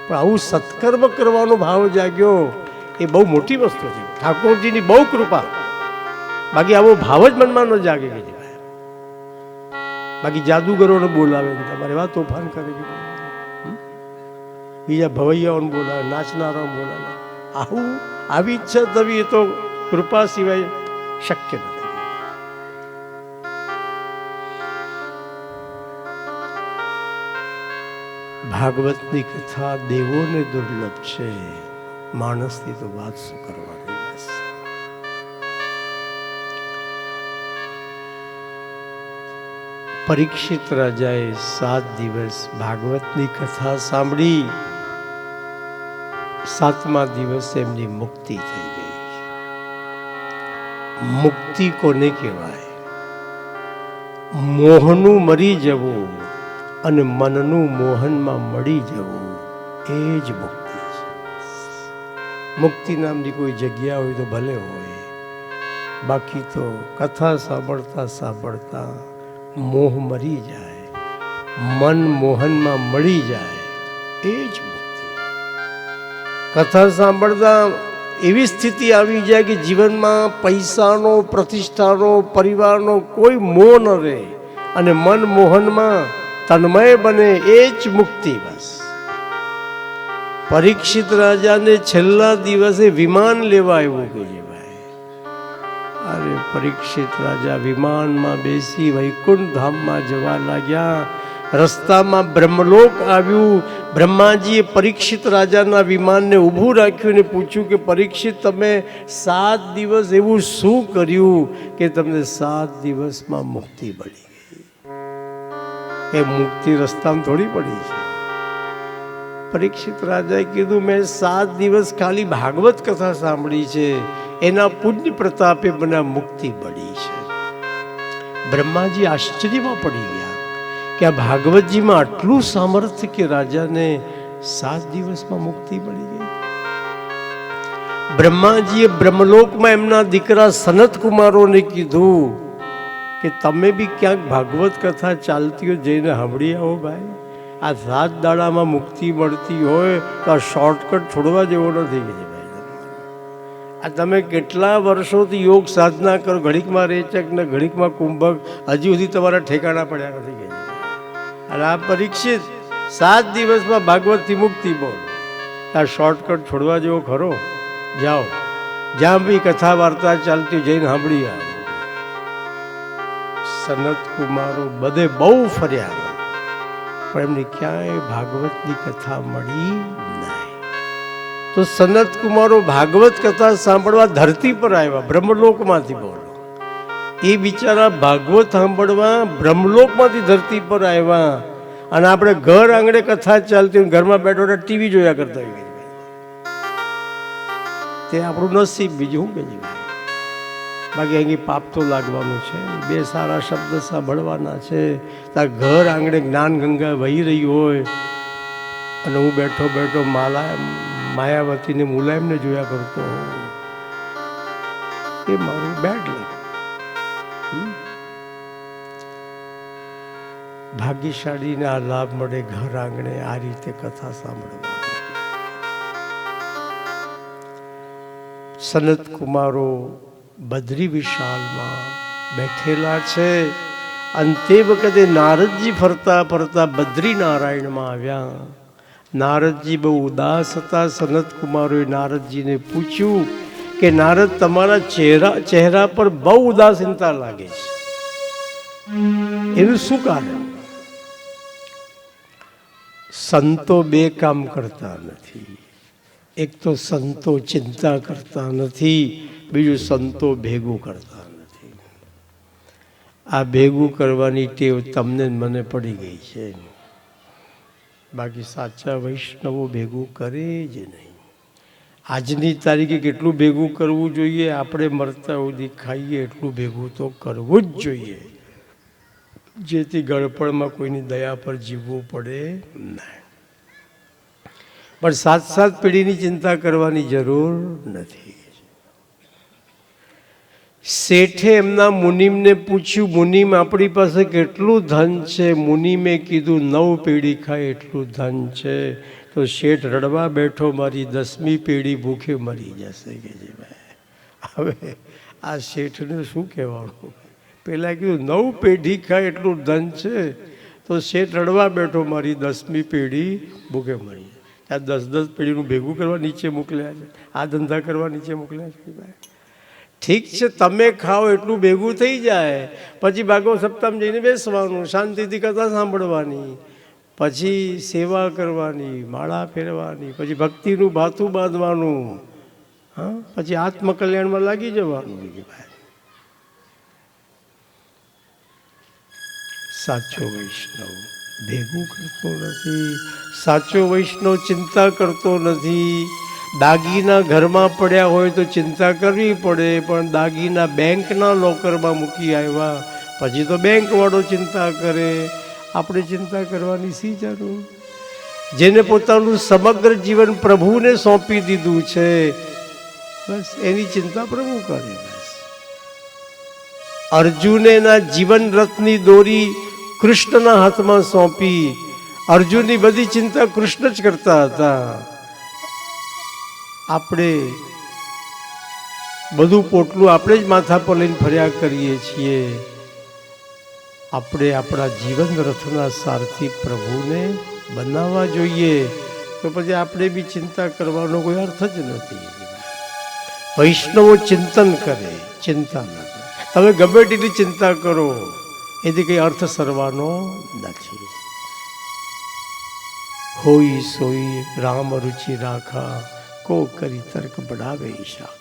પણ આવું સત્કર્મ કરવાનો ભાવ જાગ્યો એ બહુ મોટી વસ્તુ છે. ઠાકોરજીની બહુ કૃપા. બાકી આવો ભાવ જ મનમાં ન જાગે કે ભાઈ. બાકી જાદુગરોને બોલાવે ને તમારે એવા તોફાન કરે કે બીજા ભવૈયાઓને બોલાવે, નાચનારાઓને બોલાવે. આવું આવી ઈચ્છા થવી એ તો કૃપા સિવાય શક્ય નથી. ભાગવતની કથા દેવોને દુર્લભ છે, માણસની તો વાત શું કરવાની. પરીક્ષિત રાજાએ 7 દિવસ ભાગવતની કથા સાંભળી. 7મા દિવસે એમની મુક્તિ થઈ ગઈ. મુક્તિ કોને કહેવાય? મોહનું મરી જવું અને મનનું મોહનમાં મળી જવું, એ જ મુક્તિ છે. મુક્તિ નામની કોઈ જગ્યા હોય તો ભલે હોય, બાકી તો કથા સાંભળતા સાંભળતા મોહ મરી જાય, મન મોહનમાં મળી જાય, એ જ મુક્તિ. કથા સાંભળતા એવી સ્થિતિ આવી જાય કે જીવનમાં પૈસાનો, પ્રતિષ્ઠાનો, પરિવારનો કોઈ મોહ ન રહે અને મન મોહનમાં તન્મય બને, એ જ મુક્તિ. બસ પરીક્ષિત રાજાને છેલ્લા દિવસે વિમાન લેવા આવ્યું કે છે ભાઈ, અરે પરીક્ષિત રાજા વિમાનમાં બેસી વૈકુંઠ ધામમાં જવા લાગ્યા. રસ્તામાં બ્રહ્મલોક આવ્યું. બ્રહ્માજીએ પરીક્ષિત રાજાના વિમાનને ઊભું રાખ્યું અને પૂછ્યું કે પરીક્ષિત, તમે 7 દિવસ એવું શું કર્યું કે તમને 7 દિવસમાં મુક્તિ મળી ગઈ? એ મુક્તિ રસ્તામાં થોડી પડી છે. પરીક્ષિત રાજાએ કીધું, મેં 7 દિવસ ખાલી ભાગવત કથા સાંભળી છે, એના પુણ્ય પ્રતાપે મને મુક્તિ મળી છે. બ્રહ્માજી આશ્ચર્યમાં પડી ગયા કે આ ભાગવતજીમાં આટલું સામર્થ્ય કે રાજાને 7 દિવસમાં મુક્તિ મળી ગઈ. બ્રહ્માજીએ બ્રહ્મલોકમાં એમના દીકરા સનત કુમારોને કીધું કે તમે બી ક્યાંક ભાગવત કથા ચાલતી હોય જઈને સાંભળી આવો ભાઈ. આ 7 દાડામાં મુક્તિ મળતી હોય તો આ શોર્ટકટ છોડવા જેવો નથી કે ભાઈ. આ તમે કેટલા વર્ષોથી યોગ સાધના કરો, ઘડીકમાં રેચક ને ઘડીકમાં કુંભક, હજી સુધી તમારા ઠેકાણા પડ્યા નથી કે. અને આ પરીક્ષિત 7 દિવસમાં ભાગવતથી મુક્તિ બોલ, આ શોર્ટકટ છોડવા જેવો ખરો? જાઓ, જ્યાં બી કથા વાર્તા ચાલતી જઈને સાંભળી આવો. સનત કુમારો બધે બહુ ફર્યા પણ એમને ક્યાંય ભાગવતની કથા મળી નહીં. તો સનત કુમારો ભાગવત કથા સાંભળવા ધરતી પર આવ્યા, બ્રહ્મલોકમાંથી. બોલો, એ બિચારા ભાગવત સાંભળવા બ્રહ્મલોકમાંથી ધરતી પર આવ્યા અને આપણે ઘર આંગણે કથા ચાલતી ઘરમાં બેઠો ટીવી જોયા કરતા હોય. તે આપણું નસીબ, બીજું શું કે. બાકી અહીં પાપ તો લાગવાનું છે, 2 સારા શબ્દ સાંભળવાના છે. તાર ઘર આંગણે જ્ઞાન ગંગા વહી રહી હોય અને હું બેઠો બેઠો માયાવતીને મુલાયમને જોયા કરતો, એ મારું બેડ લક. ભાગ્યશાળીને આ લાભ મળે, ઘર આંગણે આ રીતે કથા સાંભળવા. સનત કુમારો બદ્રી વિશાલમાં બેઠેલા છે અને તે વખતે નારદજી ફરતા ફરતા બદ્રી નારાયણમાં આવ્યા. નારદજી બહુ ઉદાસ હતા. સનત કુમારોએ નારદજીને પૂછ્યું કે નારદ, તમારા ચહેરા પર બહુ ઉદાસીનતા લાગે છે, એનું શું કારણ? સંતો 2 કામ કરતા નથી. એક તો સંતો ચિંતા કરતા નથી, બીજું સંતો ભેગું કરતા નથી. આ ભેગું કરવાની ટેવ તમને મને પડી ગઈ છે, બાકી સાચા વૈષ્ણવો ભેગું કરે જ નહીં. આજની તારીખે કેટલું ભેગું કરવું જોઈએ? આપણે મરતા સુધી ખાઈએ એટલું ભેગું તો કરવું જ જોઈએ, જેથી ગળપણમાં કોઈની દયા પર જીવવું પડે નહીં. પણ 7 પેઢીની ચિંતા કરવાની જરૂર નથી. શેઠે એમના મુનિમને પૂછ્યું, મુનિમ આપણી પાસે કેટલું ધન છે? મુનિમે કીધું 9 પેઢી ખાય એટલું ધન છે. તો શેઠ રડવા બેઠો, મારી 10મી પેઢી ભૂખે મરી જશે કે છે ભાઈ. હવે આ શેઠને શું કહેવાનું? પેલા કીધું 9 પેઢી ખાય એટલું ધન છે, તો શેઠ રડવા બેઠો, મારી 10મી પેઢી ભૂખે મરી. આ 10 પેઢીનું ભેગું કરવા નીચે મોકલ્યા છે, આ ધંધા કરવા નીચે મોકલ્યા છે ભાઈ. ઠીક છે, તમે ખાઓ એટલું ભેગું થઈ જાય, પછી ભાગવત સપ્તાહમાં જઈને બેસવાનું, શાંતિથી કથા સાંભળવાની, પછી સેવા કરવાની, માળા ફેરવાની, પછી ભક્તિનું ભાથું બાંધવાનું, હા, પછી આત્મકલ્યાણમાં લાગી જવાનું. બીજી ભાઈ સાચો વૈષ્ણવ ભેગું કરતો નથી, સાચો વૈષ્ણવ ચિંતા કરતો નથી. દાગીના ઘરમાં પડ્યા હોય તો ચિંતા કરવી પડે, પણ દાગીના બેંકના લોકરમાં મૂકી આવ્યા પછી તો બેંકવાળો ચિંતા કરે. આપણે ચિંતા કરવાની શી જરૂર? જેને પોતાનું સમગ્ર જીવન પ્રભુને સોંપી દીધું છે, બસ એની ચિંતા પ્રભુ કરે. બસ અર્જુને એના જીવન રથની દોરી કૃષ્ણના હાથમાં સોંપી. અર્જુનની બધી ચિંતા કૃષ્ણ જ કરતા હતા. આપણે બધું પોટલું આપણે જ માથા પર લઈને ફર્યા કરીએ છીએ. આપણે આપણા જીવન રથના સારથી પ્રભુને બનાવવા જોઈએ. તો પછી આપણે બી ચિંતા કરવાનો કોઈ અર્થ જ નથી. વૈષ્ણવો ચિંતન કરે, ચિંતા ન કરે. તમે ગમે તેટલી ચિંતા કરો, એથી કંઈ અર્થ સરવાનો નથી. હોઈ સોઈ રામ રુચિ રાખા, કો કરી તર્ક બઢાવે શાખા.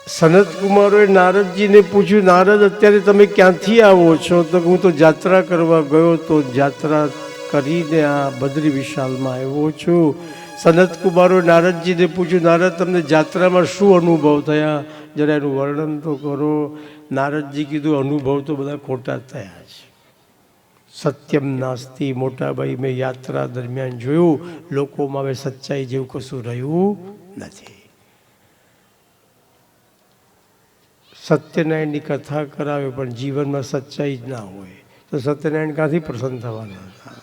સનત કુમારોએ નારદજીને પૂછ્યું, નારદ અત્યારે તમે ક્યાંથી આવો છો? તો હું તો જાત્રા કરવા ગયો, તો જાત્રા કરીને આ બદ્રી વિશાલમાં આવ્યો છું. સનત કુમારોએ નારદજીને પૂછ્યું, નારદ તમને જાત્રામાં શું અનુભવ થયા? જરા એનું વર્ણન તો કરો. નારદજી કીધું, અનુભવ તો બધા ખોટા થયા છે. સત્યમ નાસ્તિ. મોટાભાઈ મેં યાત્રા દરમિયાન જોયું, લોકોમાં હવે સચ્ચાઈ જેવું કશું રહ્યું નથી. સત્યનારાયણની કથા કરાવે પણ જીવનમાં સચ્ચાઈ જ ના હોય તો સત્યનારાયણ ક્યાંથી પ્રસન્ન થવાના હતા?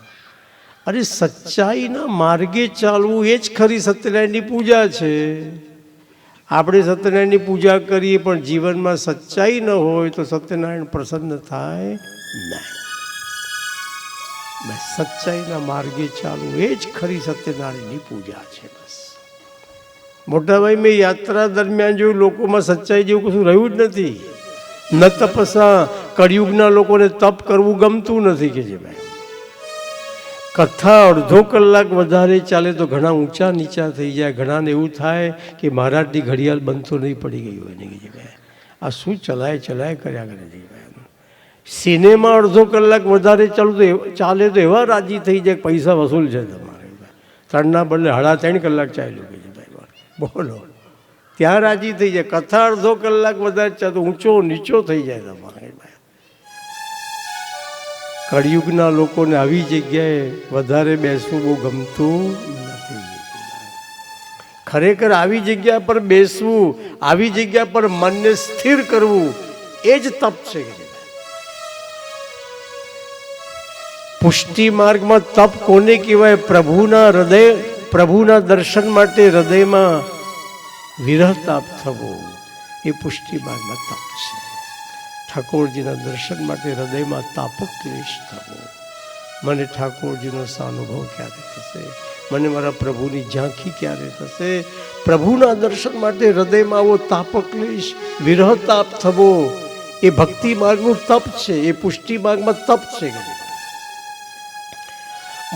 અરે સચ્ચાઈના માર્ગે ચાલવું એ જ ખરી સત્યનારાયણની પૂજા છે. આપણે સત્યનારાયણની પૂજા કરીએ પણ જીવનમાં સચ્ચાઈ ન હોય તો સત્યનારાયણ પ્રસન્ન થાય નહીં. બસ સચ્ચાઈના માર્ગે ચાલવું એ જ ખરી સત્યનારાયણની પૂજા છે. બસ મોટાભાઈ મેં યાત્રા દરમિયાન જોયું, લોકોમાં સચ્ચાઈ જેવું કશું રહ્યું જ નથી. ન તપસા. કળિયુગના લોકોને તપ કરવું ગમતું નથી કે જે ભાઈ કથા અડધો કલાક વધારે ચાલે તો ઘણા ઊંચા નીચા થઈ જાય. ઘણાને એવું થાય કે મહારાજની ઘડિયાળ બંધ તો નહીં પડી ગઈ હોય ને કે જે ભાઈ આ શું ચલાય કર્યા કરે છે. સિનેમા અડધો કલાક વધારે ચાલે તો એવા રાજી થઈ જાય, પૈસા વસૂલ છે તમારે. 3ના બદલે 3.5 કલાક ચાલ્યું કે છે ભાઈ, બોલો ત્યાં રાજી થઈ જાય. કથા અડધો કલાક વધારે ચાલે તો ઊંચો નીચો થઈ જાય તમારે. કળિયુગના લોકોને આવી જગ્યાએ વધારે બેસવું બહુ ગમતું નથી. ખરેખર આવી જગ્યા પર બેસવું, આવી જગ્યા પર મનને સ્થિર કરવું એ જ તપ છે. પુષ્ટિ માર્ગમાં તપ કોને કહેવાય? પ્રભુના દર્શન માટે હૃદયમાં વિરહ તાપ થવો એ પુષ્ટિ માર્ગમાં તપ છે. ઠાકોરજીના દર્શન માટે હૃદયમાં તાપક ક્લેશ થવો. મને ઠાકોરજીનો સાનુભવ ક્યારે થશે? મને મારા પ્રભુની ઝાંખી ક્યારે થશે? પ્રભુના દર્શન માટે હૃદયમાં આવો તાપક ક્લેશ, વિરહ તાપ થવો એ ભક્તિ માર્ગનું તપ છે. એ પુષ્ટિ માર્ગમાં તપ છે.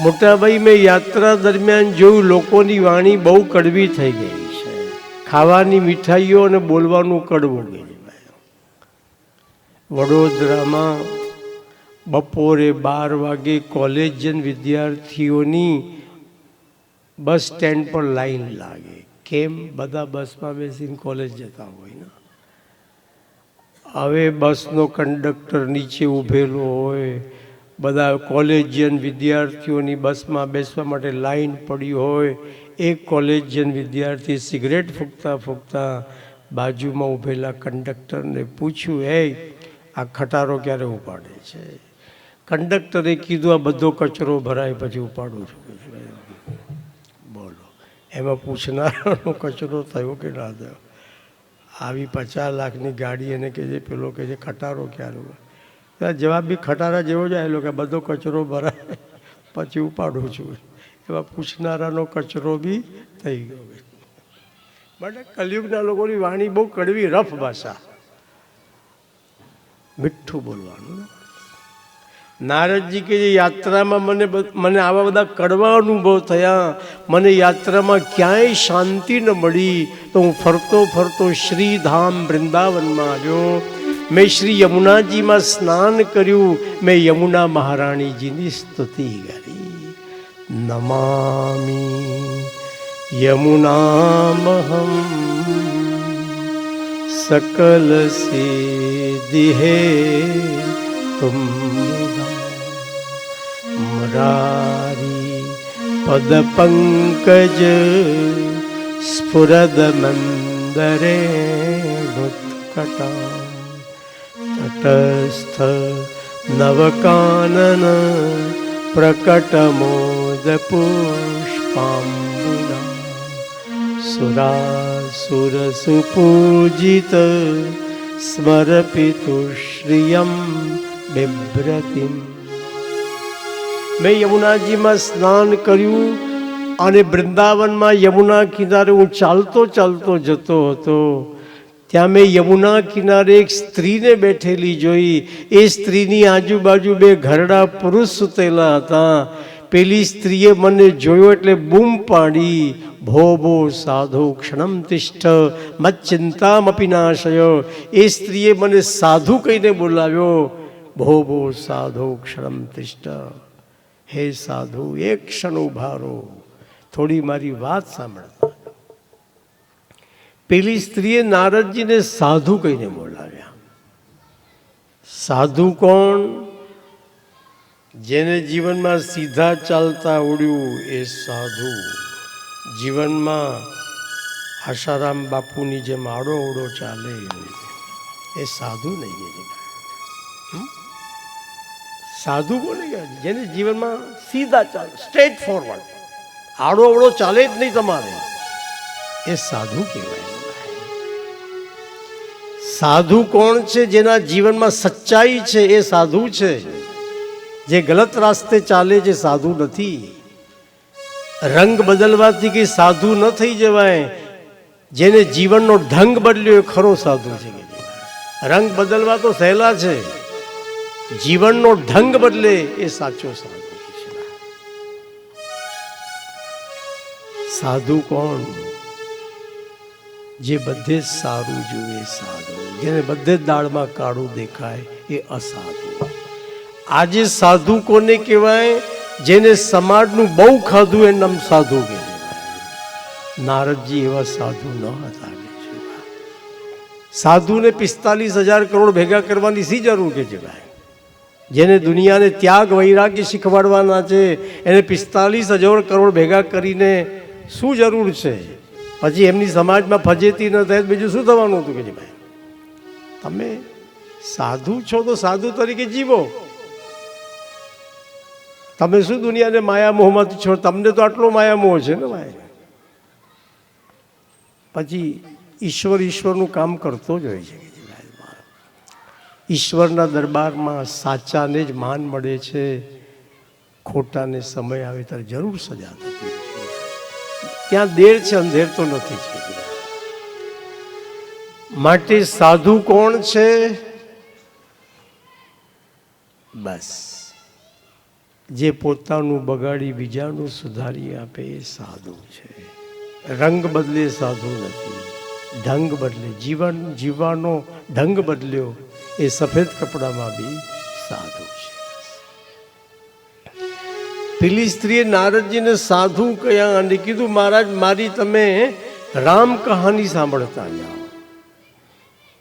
મોટાભાઈ મેં યાત્રા દરમિયાન જોયું, લોકોની વાણી બહુ કડવી થઈ ગઈ છે. ખાવાની મીઠાઈઓ અને બોલવાનું કડવું ગયું. વડોદરામાં બપોરે 12 વાગે કોલેજિયન વિદ્યાર્થીઓની બસ સ્ટેન્ડ પર લાઈન લાગે. કેમ? બધા બસમાં બેસીને કોલેજ જતા હોય ને. હવે બસનો કંડક્ટર નીચે ઊભેલો હોય, બધા કોલેજિયન વિદ્યાર્થીઓની બસમાં બેસવા માટે લાઈન પડી હોય. એક કોલેજિયન વિદ્યાર્થી સિગરેટ ફૂંકતા બાજુમાં ઊભેલા કંડક્ટરને પૂછ્યું, આ ખટારો ક્યારે ઉપાડે છે? કંડક્ટરે કીધું, આ બધો કચરો ભરાય પછી ઉપાડું છું. બોલો, એમાં પૂછનારાનો કચરો થયો કે ના થયો? આવી 50 લાખની ગાડી એને કે છે, પેલો કે છે ખટારો ક્યારે? જવાબ બી ખટારા જેવો જ આવેલો કે બધો કચરો ભરાય પછી ઉપાડું છું. એવા પૂછનારાનો કચરો બી થઈ ગયો. બટ કલયુગના લોકોની વાણી બહુ કડવી, રફ ભાષા, મીઠું બોલવાનું. નારદજી કે યાત્રામાં મને આવા બધા કડવા અનુભવ થયા. મને યાત્રામાં ક્યાંય શાંતિ ન મળી તો હું ફરતો શ્રીધામ વૃંદાવનમાં આવ્યો. મેં શ્રી યમુનાજીમાં સ્નાન કર્યું. મેં યમુના મહારાણીજીની સ્તુતિ કરી. નમામિ યમુનામહં સકલ સિદ્ધિ तुमुदा मुरारी पद पंकज स्फुरद मंदरे उत्कटा तटस्थ नवकानन प्रकट मोद पुष्पाम्बुना सुरासुर सुपूजित स्मरपितुश्रियं बिभ्रतिम। मैं यमुनाजी में स्नान कर्યું અને વૃંદાવનમાં યમુના કિનારે હું ચાલતો ચાલતો જતો હતો। ત્યાં મેં યમુના કિનારે એક સ્ત્રીને બેઠેલી જોઈ। એ સ્ત્રીની આજુબાજુ બે ઘરડા પુરુષ સૂતેલા હતા। પેલી સ્ત્રીએ મને જોયો એટલે બૂમ પાડી, ભો ભો સાધુ ક્ષણમ તિષ્ઠ મચ્ચિંતામપી નાશય। એ સ્ત્રીએ મને સાધુ કહીને બોલાવ્યો, ભો ભો સાધુ ક્ષણમ તિષ્ઠ। હે સાધુ એક ક્ષણ ઉભા રહો, થોડી મારી વાત સાંભળતા। પેલી સ્ત્રીએ નારદજીને સાધુ કહીને બોલાવ્યા। સાધુ કોણ? જેને જીવનમાં સીધા ચાલતા આવડ્યું એ સાધુ। જીવનમાં આશારામ બાપુની જેમ આડો અવડો ચાલે એ સાધુ નહીં છે। સાધુ કોને કહેવાય? જેને જીવનમાં સીધા ચાલે, સ્ટ્રેટ ફોરવર્ડ, આડો અવડો ચાલે જ નહીં તમારે, એ સાધુ કહેવાય। સાધુ કોણ છે? જેના જીવનમાં સચ્ચાઈ છે એ સાધુ છે। જે ગલત રાસ્તે ચાલે છે સાધુ નથી। રંગ બદલવાથી કે સાધુ ન થઈ જવાય। જેને જીવનનો ઢંગ બદલ્યો એ ખરો સાધુ છે। રંગ બદલવા તો સહેલા છે, જીવનનો ઢંગ બદલે એ સાચો સાધુ છે। સાધુ કોણ? જે બધે સારું જુએ સાધુ, જેને બધે દાળમાં કાળું દેખાય એ અસાધુ। આજે સાધુ કોને કહેવાય? જેને સમાજનું બહુ ખાધું એ નામ સાધુ કહેવાય। નારદજી એવા સાધુ ન હતા। સાધુને 45,000 કરોડ ભેગા કરવાની શી જરૂર કે છે ભાઈ? જેને દુનિયાને ત્યાગ વૈરાગ્ય શીખવાડવાના છે એને 45,000 કરોડ ભેગા કરીને શું જરૂર છે? પછી એમની સમાજમાં ફજેતી ન થાય બીજું શું થવાનું હતું કે ભાઈ? તમે સાધુ છો તો સાધુ તરીકે જીવો। તમે શું દુનિયાને માયા મોહમાંથી છો? તમને તો આટલો માયા મોહ છે ને ભાઈ। પછી ઈશ્વરનું કામ કરતો જ હોય છે। ઈશ્વરના દરબારમાં સાચાને જ માન મળે છે, ખોટાને સમય આવે ત્યારે જરૂર સજા થતી છે। ત્યાં દેર છે, અંધેર તો નથી છે। માટે સાધુ કોણ છે? બસ જે પોતાનું બગાડી બીજાનું સુધારી આપે એ સાધુ છે। રંગ બદલે સાધુ નથી, ઢંગ બદલે, જીવન જીવવાનો ઢંગ બદલ્યો એ સફેદ કપડામાં બી સાધુ છે। પેલી સ્ત્રીએ નારદજીને સાધુ કહ્યા અને કીધું, મહારાજ મારી તમે રામ કહાની સાંભળતા જાઓ।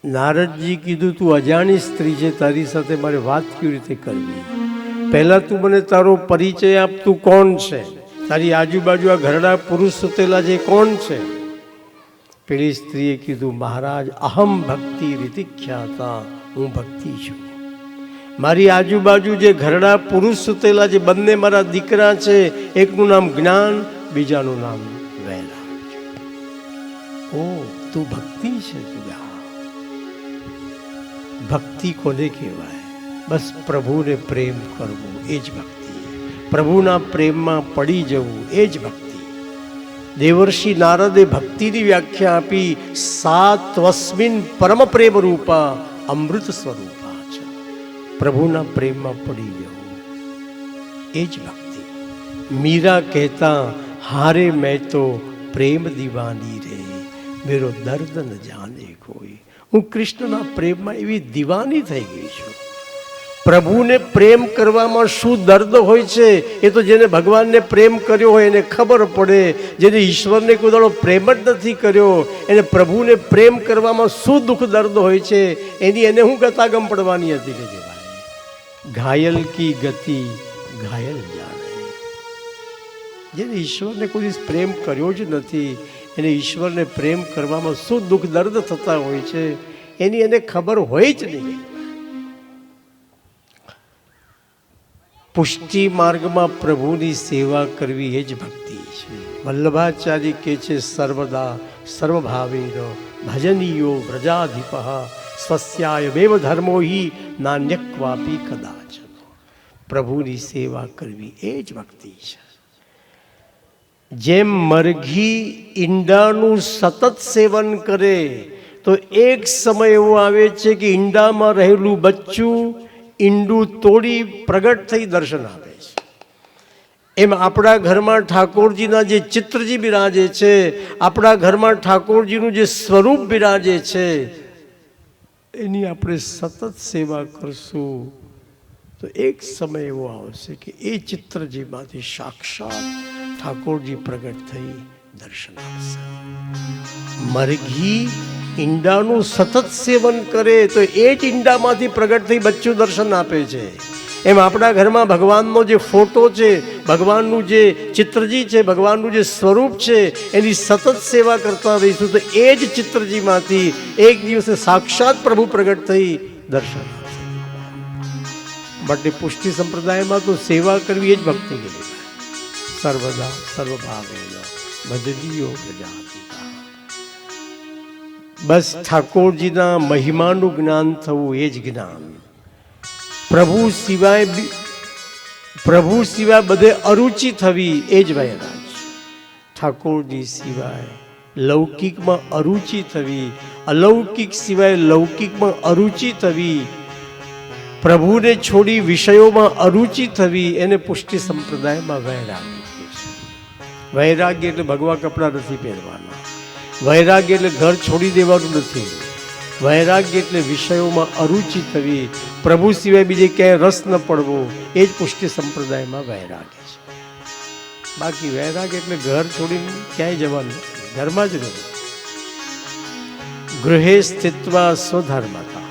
નારદજી કીધું, તું અજાણી સ્ત્રી છે, તારી સાથે મારે વાત કેવી રીતે કરવી? પહેલા તું મને તારો પરિચય આપ, તું કોણ છે? તારી આજુબાજુ આ ઘરડા પુરુષ સૂતેલા છે કોણ છે? પેલી સ્ત્રીએ કીધું, મહારાજ અહમ ભક્તિ રીતિખ્યાતા, હું ભક્તિ છું। મારી આજુબાજુ જે ઘરડા પુરુષ સૂતેલા છે બંને મારા દીકરા છે। એકનું નામ જ્ઞાન, બીજાનું નામ વૈરાગ। ઓ તું ભક્તિ છે? ભક્તિ કોને કહેવાય? બસ પ્રભુને પ્રેમ કરવો એ જ ભક્તિ। પ્રભુના પ્રેમમાં પડી જવું એ જ ભક્તિ। દેવર્ષિ નારદે ભક્તિની વ્યાખ્યા આપી, સાત્વસ્મિન પરમ પ્રેમ રૂપા અમૃત સ્વરૂપા છે। પ્રભુના પ્રેમમાં પડી જવું એ જ ભક્તિ। મીરા કહેતા, હારે મેં તો પ્રેમ દીવાની રે, મેરો દર્દ ન જાને કોઈ। હું કૃષ્ણના પ્રેમમાં એવી દીવાની થઈ ગઈ છું। પ્રભુને પ્રેમ કરવામાં શું દર્દ હોય છે એ તો જેને ભગવાનને પ્રેમ કર્યો હોય એને ખબર પડે। જેને ઈશ્વરને કોઈ દાડો પ્રેમ જ નથી કર્યો એને પ્રભુને પ્રેમ કરવામાં શું દુઃખ દર્દ હોય છે એની એને હું ગતાગમ પડવાની હતી કે ભાઈ ઘાયલ કી ગતિ ઘાયલ જાણે. જેને ઈશ્વરને કોઈ દિવસ પ્રેમ કર્યો જ નથી, એને ઈશ્વરને પ્રેમ કરવામાં શું દુઃખ દર્દ થતા હોય છે એની એને ખબર હોય જ નહીં. પુષ્ટિ માર્ગમાં પ્રભુની સેવા કરવી એ જ ભક્તિ છે. વલ્લભાચાર્ય કહે છે, સર્વદા સર્વભાવેનો ભજનીયો વ્રજાધિપ સ્વસ્યાયમેવ ધર્મો હિ નાન્યક્વાપી કદાચન. પ્રભુની સેવા કરવી એ જ ભક્તિ છે. જેમ મરઘી ઈંડાનું સતત સેવન કરે તો એક સમય એવો આવે છે કે ઈંડામાં રહેલું બચ્ચું ઈંડું તોડી પ્રગટ થઈ દર્શન આપે છે. એમ આપણા ઘરમાં ઠાકોરજીના જે ચિત્રજી બિરાજે છે, આપણા ઘરમાં ઠાકોરજીનું જે સ્વરૂપ બિરાજે છે, એની આપણે સતત સેવા કરશું તો એક સમય એવો આવશે કે એ ચિત્રજીમાંથી સાક્ષાત ઠાકોરજી પ્રગટ થઈ દર્શન આપશે. મરઘી ઈંડાનું સતત સેવન કરે તો એ જ ઈંડામાંથી પ્રગટ થઈ બચ્ચું દર્શન આપે છે. એમ આપણા ઘરમાં ભગવાનનો જે ફોટો છે, ભગવાનનું જે ચિત્રજી છે, ભગવાનનું જે સ્વરૂપ છે, એની સતત સેવા કરતા રહીશું તો એ જ ચિત્રજીમાંથી એક દિવસે સાક્ષાત પ્રભુ પ્રગટ થઈ દર્શન આપશે. માટે પુષ્ટિ સંપ્રદાયમાં તો સેવા કરવી એ જ ભક્તિ કહેવાય. સર્વદા સર્વભાવેના ભજનીયો પ્રજાપિતા. બસ ઠાકોરજીના મહિમાનું જ્ઞાન થવું એ જ જ્ઞાન. પ્રભુ સિવાય બધે અરુચિ થવી એ જ વૈરાગ. ઠાકોરજી સિવાય લૌકિકમાં અરુચિ થવી, અલૌકિક સિવાય લૌકિકમાં અરુચિ થવી, પ્રભુને છોડી વિષયોમાં અરુચિ થવી, એને પુષ્ટિ સંપ્રદાયમાં વૈરાગ્ય કહે છે. વૈરાગ્ય એટલે ભગવા કપડાં નથી પહેરવાના, વૈરાગ્ય એટલે ઘર છોડી દેવાનું નથી, વૈરાગ્ય એટલે વિષયોમાં અરુચિ થવી, પ્રભુ સિવાય બીજે ક્યાંય રસ ન પડવો, એ જ પુષ્ટિ સંપ્રદાયમાં વૈરાગ્ય છે. બાકી વૈરાગ્ય એટલે ઘર છોડીને ક્યાંય જવાનું, ઘરમાં જ રહેવું. ગૃહે સ્થિત્વા સ્વધર્મતા.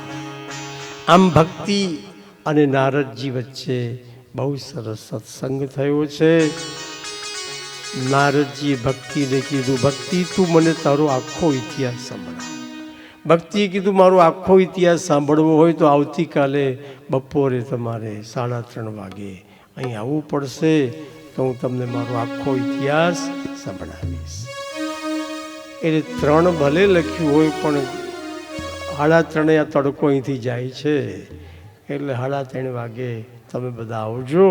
આમ ભક્તિ અને નારદજી વચ્ચે બહુ સરસ સત્સંગ થયો છે. નારદજીએ ભક્તિને કીધું, ભક્તિ તું મને તારો આખો ઇતિહાસ સંભળાવ. ભક્તિએ કીધું, મારો આખો ઇતિહાસ સાંભળવો હોય તો આવતીકાલે બપોરે તમારે 3:30 વાગે અહીં આવવું પડશે, તો હું તમને મારો આખો ઇતિહાસ સંભળાવીશ. એટલે 3 ભલે લખ્યું હોય પણ 3:30 આ તડકો અહીંથી જાય છે, એટલે 3:30 વાગે તમે બધા આવજો.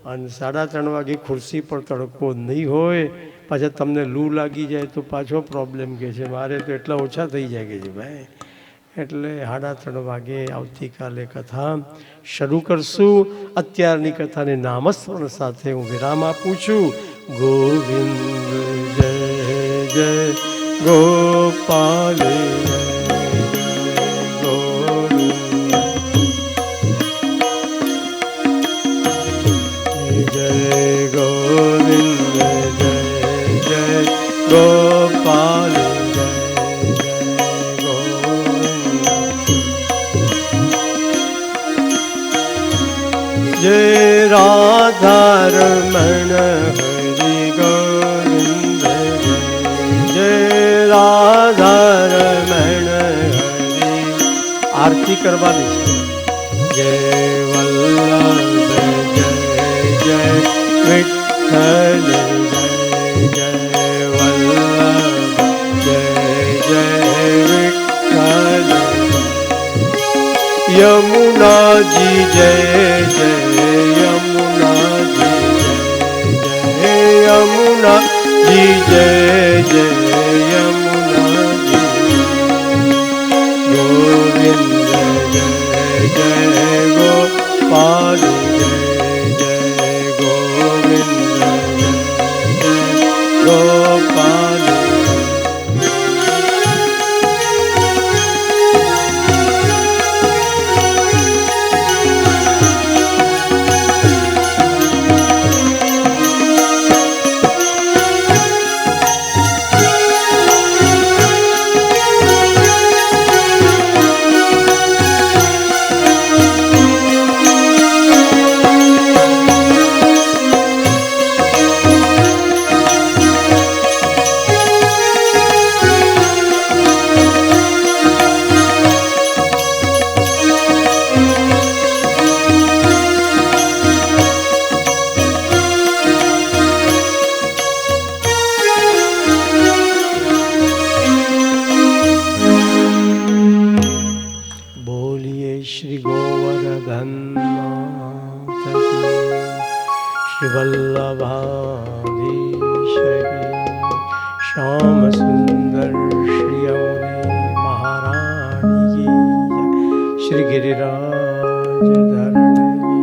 અને 3:30 વાગે ખુરશી પર તડકો નહીં હોય, પાછા તમને લૂ લાગી જાય તો પાછો પ્રોબ્લેમ કહે છે. મારે તો એટલા ઓછા થઈ જાય કે છે ભાઈ. એટલે 3:30 વાગે આવતીકાલે કથા શરૂ કરશું. અત્યારની કથાને નામસ્મરણ સાથે હું વિરામ આપું છું. ગોવિંદ જય જય ગોપાલ ગોપાલ જય જય ગોવિંદ. જય રાધારમણ હરિ ગોવિંદ, જય રાધારમણ હરિ. આરતી કરવાની છે. જય વલ્લભ જય જય વિઠ્ઠલ જય યમુનાજી જય જય યમુનાજી જય જય યમુનાજી જય જય યમુનાજી. ગોવિંદ જય જય ગોપાલ જય જય ગોવિંદ જય જય ગોપાલ. बोलिए श्री गोवर्धन माता की, श्री वल्लभाधीश की, श्याम सुंदर श्री अवनी महारानी की जय, श्री गिरिराज धरण की।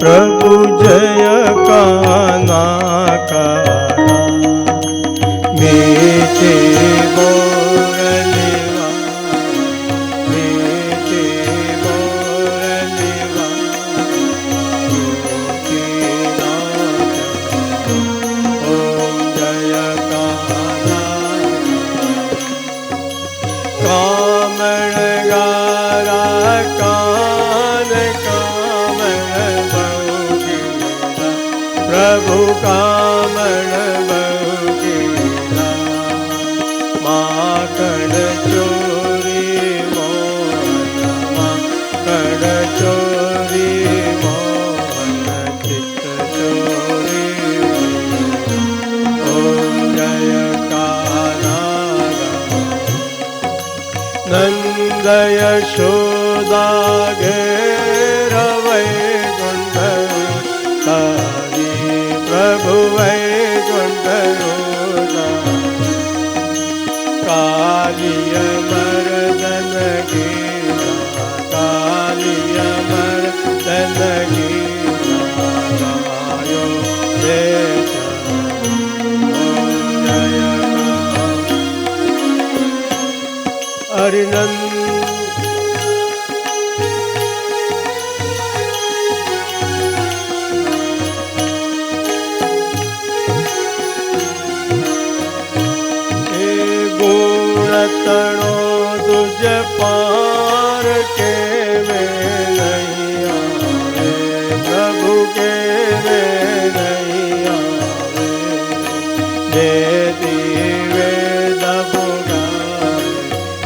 प्रभु जय काना काना मीठे बोरलिवा, मीठे बोरलिवा, ओम जय काना कामण गारा कान कामण प्रभु कामण बहुगीला, माकड़ चोरी मोहन, माकड़ चोरी मोहन, चित्त चोरी ओम जय काना नंद यशोदा घेर वैकुंठ प्रभु वैकुंठ कालिय मर्दन गीता, कालिय मर्दन गीता गायो देश जय हरिनंद तणो तुझ पार के वे नहीं आवे, प्रभु के वे नहीं आवे, दे दीवे दबुगाए,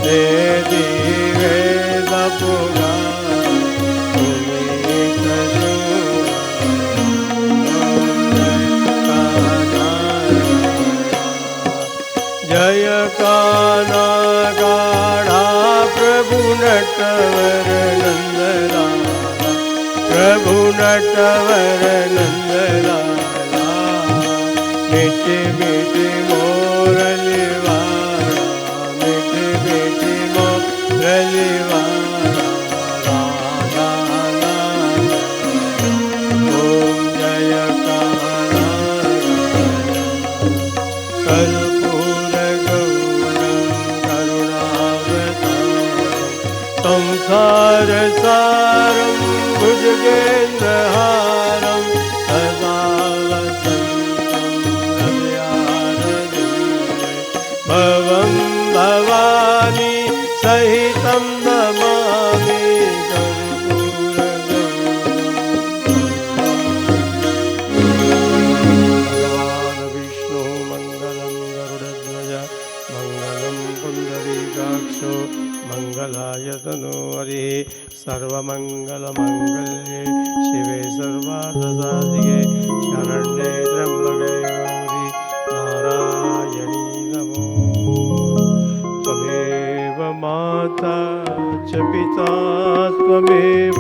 दे दीवे दबुगाए, पुनीत जय काना गाढ़ा प्रभु नटवर नंदलाला, प्रभु नटवर नंदलाला, मीठी मीठी मोरलिवा, मीठी मीठी मोरलिवा, राधा लाला, ओम जय काना संसार सारं भुजगेन्द्रहारं सदा वसन्तं हृदयारविन्दे भवं भवानी सहितं नमामि कर्पूरगौरं। भगवान् विष्णु मङ्गलं गरुडध्वज मङ्गलं पुण्डरीकाक्षो मङ्गलाय तनो हरिः सर्वमङ्गलमङ्गल्ये शिवे सर्वार्थसाधिके शरण्ये त्र्यम्बके गौरी नारायणी नमोस्तुते। त्वमेव माता च पिता त्वमेव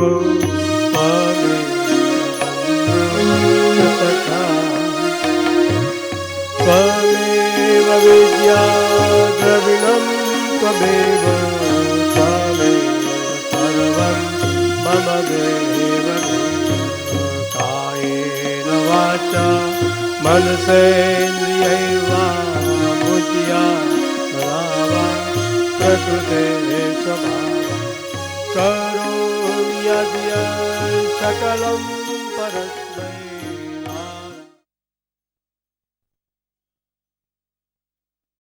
त्वमेव विद्या द्रविणं त्वमेव सर्वं मम देव कायेन वाचा मनसेन्द्रियैर्वा बुद्ध्या प्रकृते स्वभावं करोमि यद्यत् सकलं परस्मै